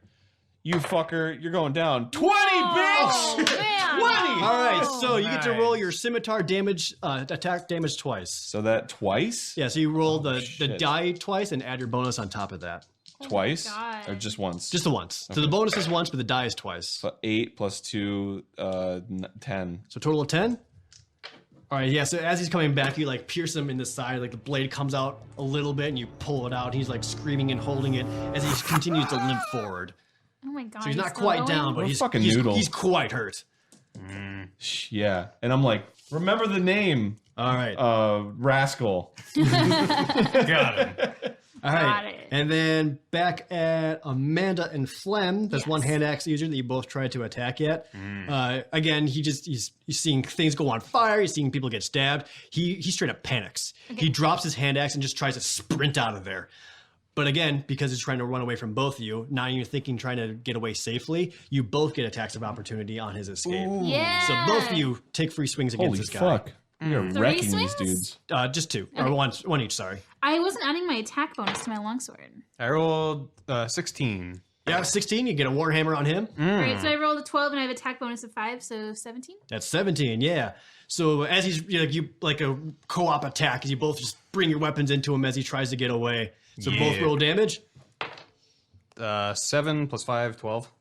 Speaker 3: You fucker, you're going down. 20,
Speaker 2: Oh,
Speaker 3: bitch!
Speaker 2: man.
Speaker 3: 20!
Speaker 1: All right, so you get to roll
Speaker 6: nice.
Speaker 1: your scimitar damage, attack damage twice.
Speaker 3: So that twice?
Speaker 1: Yeah, so you roll the
Speaker 3: shit.
Speaker 1: die twice and add your bonus on top of that.
Speaker 3: Twice?
Speaker 2: God.
Speaker 3: Or just once?
Speaker 1: Just the once. So the bonus is once, but the die is twice.
Speaker 3: So 8 plus 2, 10.
Speaker 1: So total of 10? All right, yeah, so as he's coming back, you like pierce him in the side, like the blade comes out a little bit and you pull it out. He's like screaming and holding it as he continues to limp forward.
Speaker 2: Oh my god.
Speaker 1: So he's not
Speaker 2: still
Speaker 1: quite
Speaker 2: going?
Speaker 1: down, but
Speaker 3: What a
Speaker 1: he's
Speaker 3: fucking
Speaker 1: he's,
Speaker 3: noodle.
Speaker 1: he's quite hurt.
Speaker 3: Yeah. And I'm like, remember the name.
Speaker 1: All right.
Speaker 3: Rascal.
Speaker 6: Got him.
Speaker 1: All
Speaker 2: got
Speaker 1: right.
Speaker 2: it.
Speaker 1: And then back at Amanda and Flem, there's one
Speaker 2: Yes.
Speaker 1: hand axe user that you both tried to attack at. Again, he's seeing things go on fire. He's seeing people get stabbed. He straight up panics. He drops his hand axe and just tries to sprint out of there. But again, because he's trying to run away from both of you, not even thinking trying to get away safely, you both get attacks of opportunity on his escape.
Speaker 2: Yeah.
Speaker 1: So both of you take free swings against
Speaker 3: Holy
Speaker 1: this guy.
Speaker 3: fuck. You're
Speaker 2: Three
Speaker 3: wrecking
Speaker 2: swings?
Speaker 3: these dudes.
Speaker 1: Just two. Or one each, sorry.
Speaker 2: I wasn't adding my attack bonus to my longsword.
Speaker 6: I rolled 16.
Speaker 1: Yeah, 16, you get a Warhammer on him.
Speaker 2: Right, so I rolled a 12 and I have attack bonus of 5, so 17.
Speaker 1: That's 17, yeah. So as he's you like a co-op attack, as you both just bring your weapons into him as he tries to get away. So both
Speaker 6: Yeah.
Speaker 1: roll damage.
Speaker 6: 7 plus 5, 12.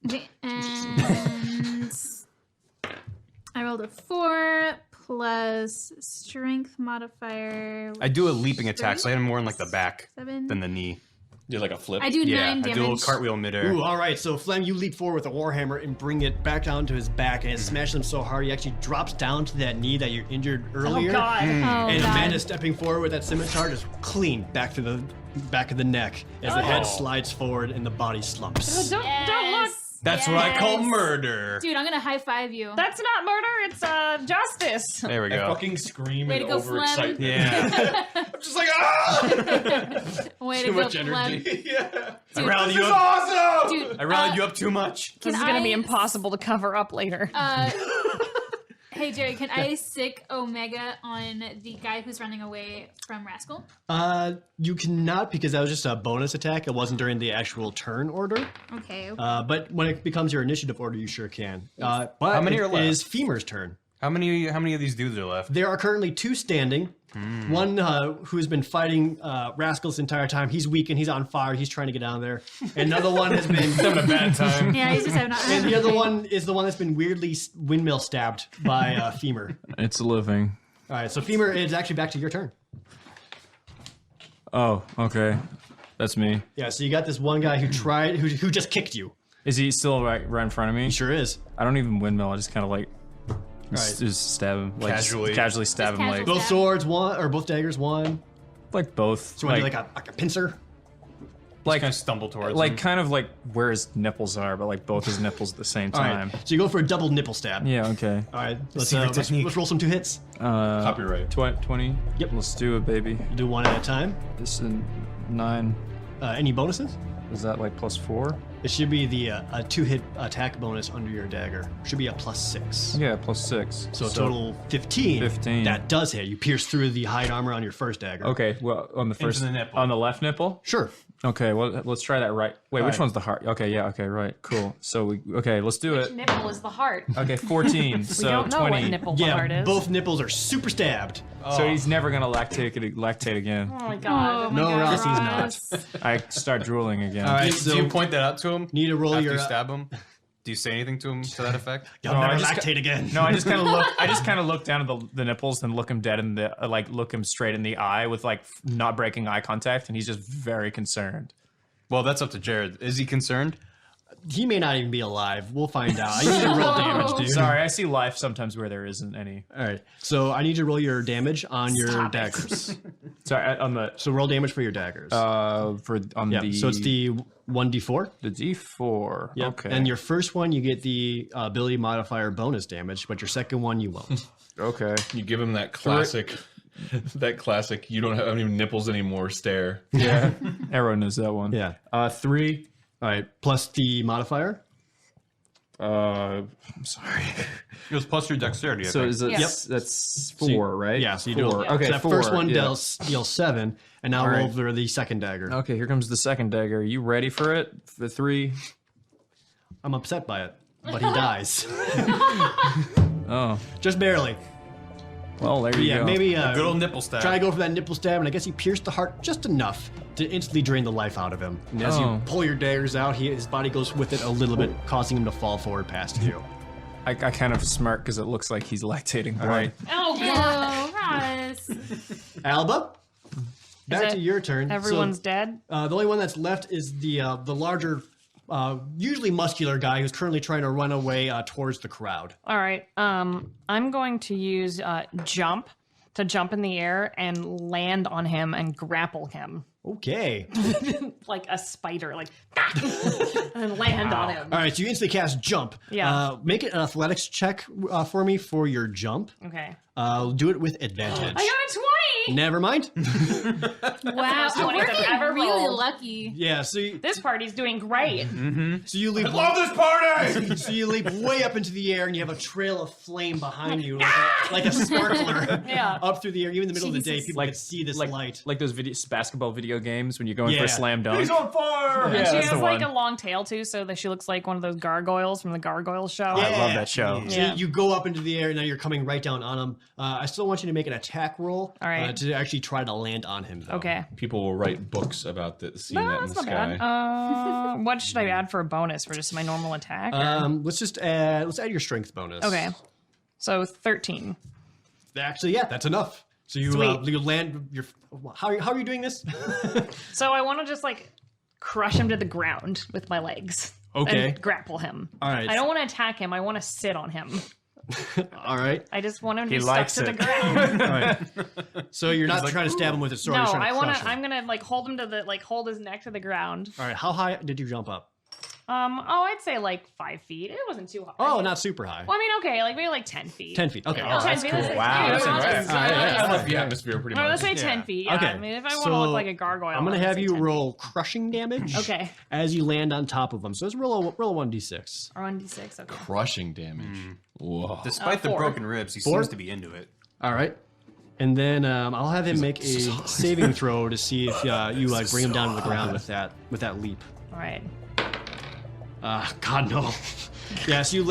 Speaker 2: Okay, and I rolled a 4 plus strength modifier.
Speaker 6: I do a leaping attack, so I hit him more in like the back
Speaker 2: 7.
Speaker 6: than the knee.
Speaker 3: You're like a flip.
Speaker 2: I do
Speaker 6: Yeah,
Speaker 2: 9
Speaker 6: I do a little
Speaker 2: damage.
Speaker 6: cartwheel midair.
Speaker 1: Ooh, all right. So Flem, you leap forward with a Warhammer and bring it back down to his back, and it smashes him so hard he actually drops down to that knee that you injured earlier.
Speaker 5: Oh god.
Speaker 2: Oh,
Speaker 1: And
Speaker 2: God.
Speaker 1: Amanda stepping forward with that scimitar just clean back to the back of the neck as the head slides forward and the body slumps.
Speaker 5: Don't look.
Speaker 2: Yes.
Speaker 6: That's what I call
Speaker 2: Yes.
Speaker 6: murder.
Speaker 2: Dude, I'm gonna high five you.
Speaker 5: That's not murder. It's justice.
Speaker 6: There we
Speaker 3: I
Speaker 6: go.
Speaker 3: fucking scream
Speaker 2: Way
Speaker 3: in
Speaker 2: to go, Flem.
Speaker 3: overexcitement.
Speaker 6: Yeah.
Speaker 3: I'm just like, ah!
Speaker 2: Way
Speaker 1: Too
Speaker 2: to go,
Speaker 1: much energy.
Speaker 2: Flem.
Speaker 3: Yeah.
Speaker 6: I rallied
Speaker 3: This
Speaker 6: you
Speaker 3: is
Speaker 6: up.
Speaker 3: awesome!
Speaker 2: Dude,
Speaker 6: I rallied you up too much.
Speaker 5: This is gonna be impossible to cover up later.
Speaker 2: Hey Jerry, can I sick Omega on the guy who's running away from Rascal?
Speaker 1: You cannot because that was just a bonus attack. It wasn't during the actual turn order.
Speaker 2: Okay.
Speaker 1: But when it becomes your initiative order, you sure can. But
Speaker 6: How many are
Speaker 1: it
Speaker 6: left?
Speaker 1: is Femur's turn.
Speaker 6: How many of these dudes are left?
Speaker 1: There are currently 2 standing. One who's been fighting Rascal this entire time. He's weak and he's on fire. He's trying to get down there. And another one has been
Speaker 6: Having a bad time.
Speaker 2: Yeah, he's just having
Speaker 1: And the other one is the one that's been weirdly windmill stabbed by Femur.
Speaker 4: It's living.
Speaker 1: All right, so Femur, it's actually back to your turn.
Speaker 4: Oh, okay. That's me.
Speaker 1: Yeah, so you got this one guy who just kicked you.
Speaker 4: Is he still right in front of me?
Speaker 1: He sure is.
Speaker 4: I don't even windmill. I just kind of like
Speaker 1: Right.
Speaker 4: just stab him, like
Speaker 6: Casually.
Speaker 4: casually stab
Speaker 2: Just
Speaker 4: him,
Speaker 2: casual
Speaker 4: like
Speaker 1: Both swords one, or both daggers one.
Speaker 4: both.
Speaker 1: So you want to do like a pincer?
Speaker 4: like
Speaker 6: Kind of stumble towards
Speaker 4: like
Speaker 6: him.
Speaker 4: kind of like where his nipples are, but like both his nipples at the same
Speaker 1: All
Speaker 4: time.
Speaker 1: right. So you go for a double nipple stab.
Speaker 4: Yeah. Okay.
Speaker 1: All right. Let's
Speaker 6: Secret technique.
Speaker 1: roll some 2 hits.
Speaker 3: Copyright.
Speaker 4: 20.
Speaker 1: Yep.
Speaker 4: Let's do it, baby.
Speaker 1: Do one at a time.
Speaker 4: This is 9.
Speaker 1: Any bonuses?
Speaker 4: Is that like +4?
Speaker 1: It should be the a 2-hit attack bonus under your dagger. Should be a +6.
Speaker 4: Yeah, +6.
Speaker 1: So total 15.
Speaker 4: 15.
Speaker 1: That does hit. You pierce through the hide armor on your first dagger.
Speaker 4: Okay. Well, on the first,
Speaker 6: the nipple.
Speaker 4: on the left nipple.
Speaker 1: Sure.
Speaker 4: Okay. Well, let's try that right. Wait, which
Speaker 1: right.
Speaker 4: one's the heart? Okay. Yeah. Okay. Right. Cool. So let's do it.
Speaker 5: Nipple is the heart.
Speaker 4: Okay. 14.
Speaker 5: We
Speaker 4: So
Speaker 5: don't know
Speaker 4: 20.
Speaker 5: what nipple the heart
Speaker 1: Yeah,
Speaker 5: is.
Speaker 1: both nipples are super stabbed.
Speaker 4: So he's never gonna lactate again.
Speaker 5: Oh my god.
Speaker 1: No, Ross, he's not.
Speaker 5: Ross.
Speaker 4: I start drooling again.
Speaker 1: All right,
Speaker 6: Do
Speaker 1: so
Speaker 6: you point that out to him?
Speaker 1: need to roll
Speaker 6: after
Speaker 1: your.
Speaker 6: you stab him? Do you say anything to him to that effect?
Speaker 1: You'll
Speaker 4: No, I
Speaker 1: never
Speaker 4: just
Speaker 1: lactate again.
Speaker 4: No, I just kind of look. I just kind of look down at the nipples and look him dead in the look him straight in the eye with like not breaking eye contact, and he's just very concerned.
Speaker 6: Well, that's up to Jared. Is he concerned?
Speaker 1: He may not even be alive. We'll find out. I need to roll damage, dude.
Speaker 4: Sorry, I see life sometimes where there isn't any.
Speaker 1: All right. So I need to roll your damage on your daggers.
Speaker 4: Sorry, on the
Speaker 1: So roll damage for your daggers.
Speaker 4: yeah.
Speaker 1: yeah. So it's the 1d4.
Speaker 4: the D4.
Speaker 1: Yep.
Speaker 4: Okay.
Speaker 1: And your first one, you get the ability modifier bonus damage, but your second one, you won't.
Speaker 4: okay.
Speaker 3: You give him that classic, you don't have any nipples anymore stare.
Speaker 4: Yeah. Arrow knows that one.
Speaker 1: Yeah.
Speaker 4: 3.
Speaker 1: All right. Plus the modifier.
Speaker 4: I'm sorry.
Speaker 6: It was plus your dexterity. I
Speaker 4: So
Speaker 6: think.
Speaker 4: is it?
Speaker 5: Yep.
Speaker 4: That's 4,
Speaker 1: So you-
Speaker 4: right?
Speaker 1: Yeah. So you
Speaker 4: 4.
Speaker 1: do.
Speaker 4: Okay.
Speaker 1: So that
Speaker 4: 4,
Speaker 1: first one
Speaker 4: yeah.
Speaker 1: deals 7, and now
Speaker 4: All
Speaker 1: roll
Speaker 4: right.
Speaker 1: for the second dagger.
Speaker 4: Okay, here comes the second dagger. Are you ready for it? For 3.
Speaker 1: I'm upset by it, but he dies.
Speaker 4: Oh,
Speaker 1: Just barely.
Speaker 4: well, there you
Speaker 1: Yeah.
Speaker 4: go.
Speaker 1: Maybe
Speaker 6: Good old nipple stab.
Speaker 1: try to go for that nipple stab, and I guess he pierced the heart just enough to instantly drain the life out of him. And as
Speaker 4: Oh.
Speaker 1: you pull your daggers out, his body goes with it a little bit, causing him to fall forward past you.
Speaker 4: I kind of smirk because it looks like he's lactating blood.
Speaker 5: Oh god.
Speaker 2: Ross.
Speaker 1: Alba, back
Speaker 5: it
Speaker 1: to your turn.
Speaker 5: Everyone's dead.
Speaker 1: The only one that's left is the larger, usually muscular guy who's currently trying to run away towards the crowd.
Speaker 5: All right. I'm going to use jump to jump in the air and land on him and grapple him
Speaker 1: Okay.
Speaker 5: like a spider, like and land on him.
Speaker 1: All right, so you instantly cast jump.
Speaker 5: Yeah.
Speaker 1: Make it an athletics check for me for your jump.
Speaker 5: Okay.
Speaker 1: Do it with advantage.
Speaker 5: I got a 20.
Speaker 1: Never mind.
Speaker 2: Wow.
Speaker 5: First 20
Speaker 2: We're
Speaker 5: I've
Speaker 2: getting
Speaker 5: ever
Speaker 2: really
Speaker 5: rolled.
Speaker 2: lucky.
Speaker 1: Yeah, so
Speaker 5: This party's doing great.
Speaker 1: you leap
Speaker 3: this party!
Speaker 1: so you leap way up into the air and you have a trail of flame behind you like a sparkler
Speaker 5: Yeah.
Speaker 1: up through the air. Even in the middle of the day,
Speaker 2: Jesus.
Speaker 1: people can see this light.
Speaker 4: Like those basketball video games when you're going for
Speaker 1: Yeah.
Speaker 4: a slam dunk.
Speaker 3: He's on fire!
Speaker 4: Yeah,
Speaker 5: She
Speaker 4: that's
Speaker 5: has
Speaker 4: the
Speaker 5: like
Speaker 4: one.
Speaker 5: a long tail too, so that she looks like one of those gargoyles from the Gargoyle show.
Speaker 4: I love that show.
Speaker 1: So
Speaker 5: Yeah.
Speaker 1: you go up into the air and now you're coming right down on him. I still want you to make an attack roll
Speaker 5: All right.
Speaker 1: to actually try to land on him, though.
Speaker 5: Okay.
Speaker 3: People will write books about seeing
Speaker 5: No,
Speaker 3: that in
Speaker 5: that's
Speaker 3: the
Speaker 5: not
Speaker 3: sky.
Speaker 5: bad. What should I add for a bonus for just my normal attack?
Speaker 1: Let's add your strength bonus.
Speaker 5: Okay. So 13.
Speaker 1: Actually, yeah, that's enough. So you
Speaker 5: Sweet.
Speaker 1: you land your. How are you doing this?
Speaker 5: So I want to just like crush him to the ground with my legs.
Speaker 1: Okay.
Speaker 5: And grapple him.
Speaker 1: All right.
Speaker 5: I don't want to attack him. I want to sit on him.
Speaker 1: All right.
Speaker 5: I just want him to
Speaker 4: He
Speaker 5: be stuck
Speaker 4: likes
Speaker 5: to the
Speaker 4: it.
Speaker 5: ground.
Speaker 1: All right. So you're not trying to stab him with a sword.
Speaker 5: No,
Speaker 1: you're trying
Speaker 5: I
Speaker 1: to
Speaker 5: want
Speaker 1: crush
Speaker 5: to.
Speaker 1: him.
Speaker 5: I'm gonna like hold him to the hold his neck to the ground.
Speaker 1: All right. How high did you jump up?
Speaker 5: Oh, I'd say like 5 feet. It wasn't too high.
Speaker 1: Oh, not super high.
Speaker 5: Well, I mean, okay, like maybe like 10 feet.
Speaker 1: 10 feet. Okay.
Speaker 5: Yeah, 10 feet. That's
Speaker 4: Wow, that's
Speaker 5: that's
Speaker 3: I love the atmosphere pretty
Speaker 5: No,
Speaker 3: much.
Speaker 5: let's say 10 feet. Yeah.
Speaker 1: Okay,
Speaker 5: I mean, if I want
Speaker 1: so
Speaker 5: to look like a gargoyle,
Speaker 1: I'm gonna
Speaker 5: I'd
Speaker 1: have
Speaker 5: say
Speaker 1: you
Speaker 5: 10
Speaker 1: roll crushing damage.
Speaker 5: Okay.
Speaker 1: As you land on top of them. So let's roll a 1d6.
Speaker 5: Or 1d6. Okay.
Speaker 3: Crushing damage. Whoa.
Speaker 6: Despite the
Speaker 5: 4.
Speaker 6: broken ribs, he
Speaker 1: Four?
Speaker 6: seems to be into it.
Speaker 1: All right. And then I'll have him make a saving throw to see if you like bring him down to the ground with that leap.
Speaker 5: All right.
Speaker 1: God no. Yeah, so you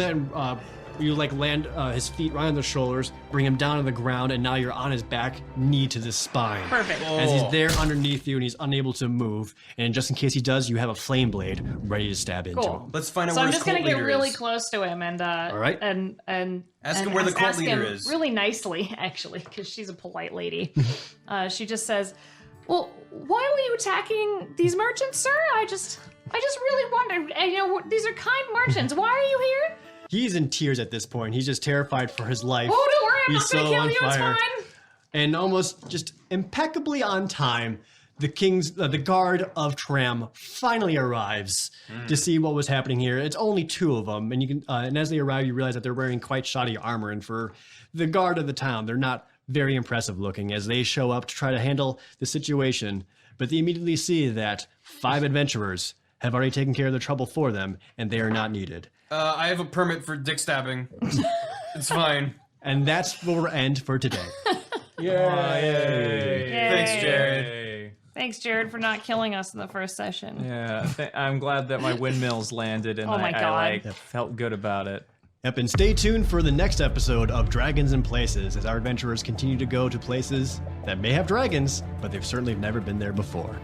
Speaker 1: land his feet right on the shoulders, bring him down to the ground, and now you're on his back, knee to the spine.
Speaker 5: Perfect.
Speaker 1: As he's there underneath you and he's unable to move, and just in case he does, you have a flame blade ready to stab into
Speaker 5: Cool.
Speaker 1: him.
Speaker 6: Let's find out
Speaker 5: So
Speaker 6: where
Speaker 5: I'm
Speaker 6: his
Speaker 5: just gonna
Speaker 6: cult
Speaker 5: get
Speaker 6: leader
Speaker 5: really
Speaker 6: is.
Speaker 5: close to him and
Speaker 1: right.
Speaker 5: and
Speaker 6: Ask
Speaker 5: and
Speaker 6: him where the cult
Speaker 5: ask
Speaker 6: leader
Speaker 5: him
Speaker 6: is.
Speaker 5: really nicely, actually, because she's a polite lady. She just says, Well, why were you attacking these merchants, sir? I just really wondered. These are kind merchants. Why are you here?
Speaker 1: He's in tears at this point. He's just terrified for his life.
Speaker 5: Oh, don't worry, I'm
Speaker 1: He's
Speaker 5: not gonna
Speaker 1: so
Speaker 5: kill
Speaker 1: on
Speaker 5: you. It's
Speaker 1: fire.
Speaker 5: fine.
Speaker 1: And almost just impeccably on time, the guard of Tram finally arrives to see what was happening here. It's only 2 of them, and you can and as they arrive, you realize that they're wearing quite shoddy armor. And for the guard of the town, they're not very impressive looking as they show up to try to handle the situation. But they immediately see that 5 adventurers have already taken care of the trouble for them, and they are not needed.
Speaker 7: I have a permit for dick stabbing. It's fine.
Speaker 1: And that's where we'll end for today.
Speaker 4: Yay.
Speaker 7: Thanks, Jared.
Speaker 4: Yay.
Speaker 5: Thanks, Jared, for not killing us in the first session.
Speaker 4: Yeah, I'm glad that my windmills landed and
Speaker 5: Oh my
Speaker 4: I
Speaker 5: God.
Speaker 4: felt good about it.
Speaker 1: Yep, and stay tuned for the next episode of Dragons and Places as our adventurers continue to go to places that may have dragons, but they've certainly never been there before.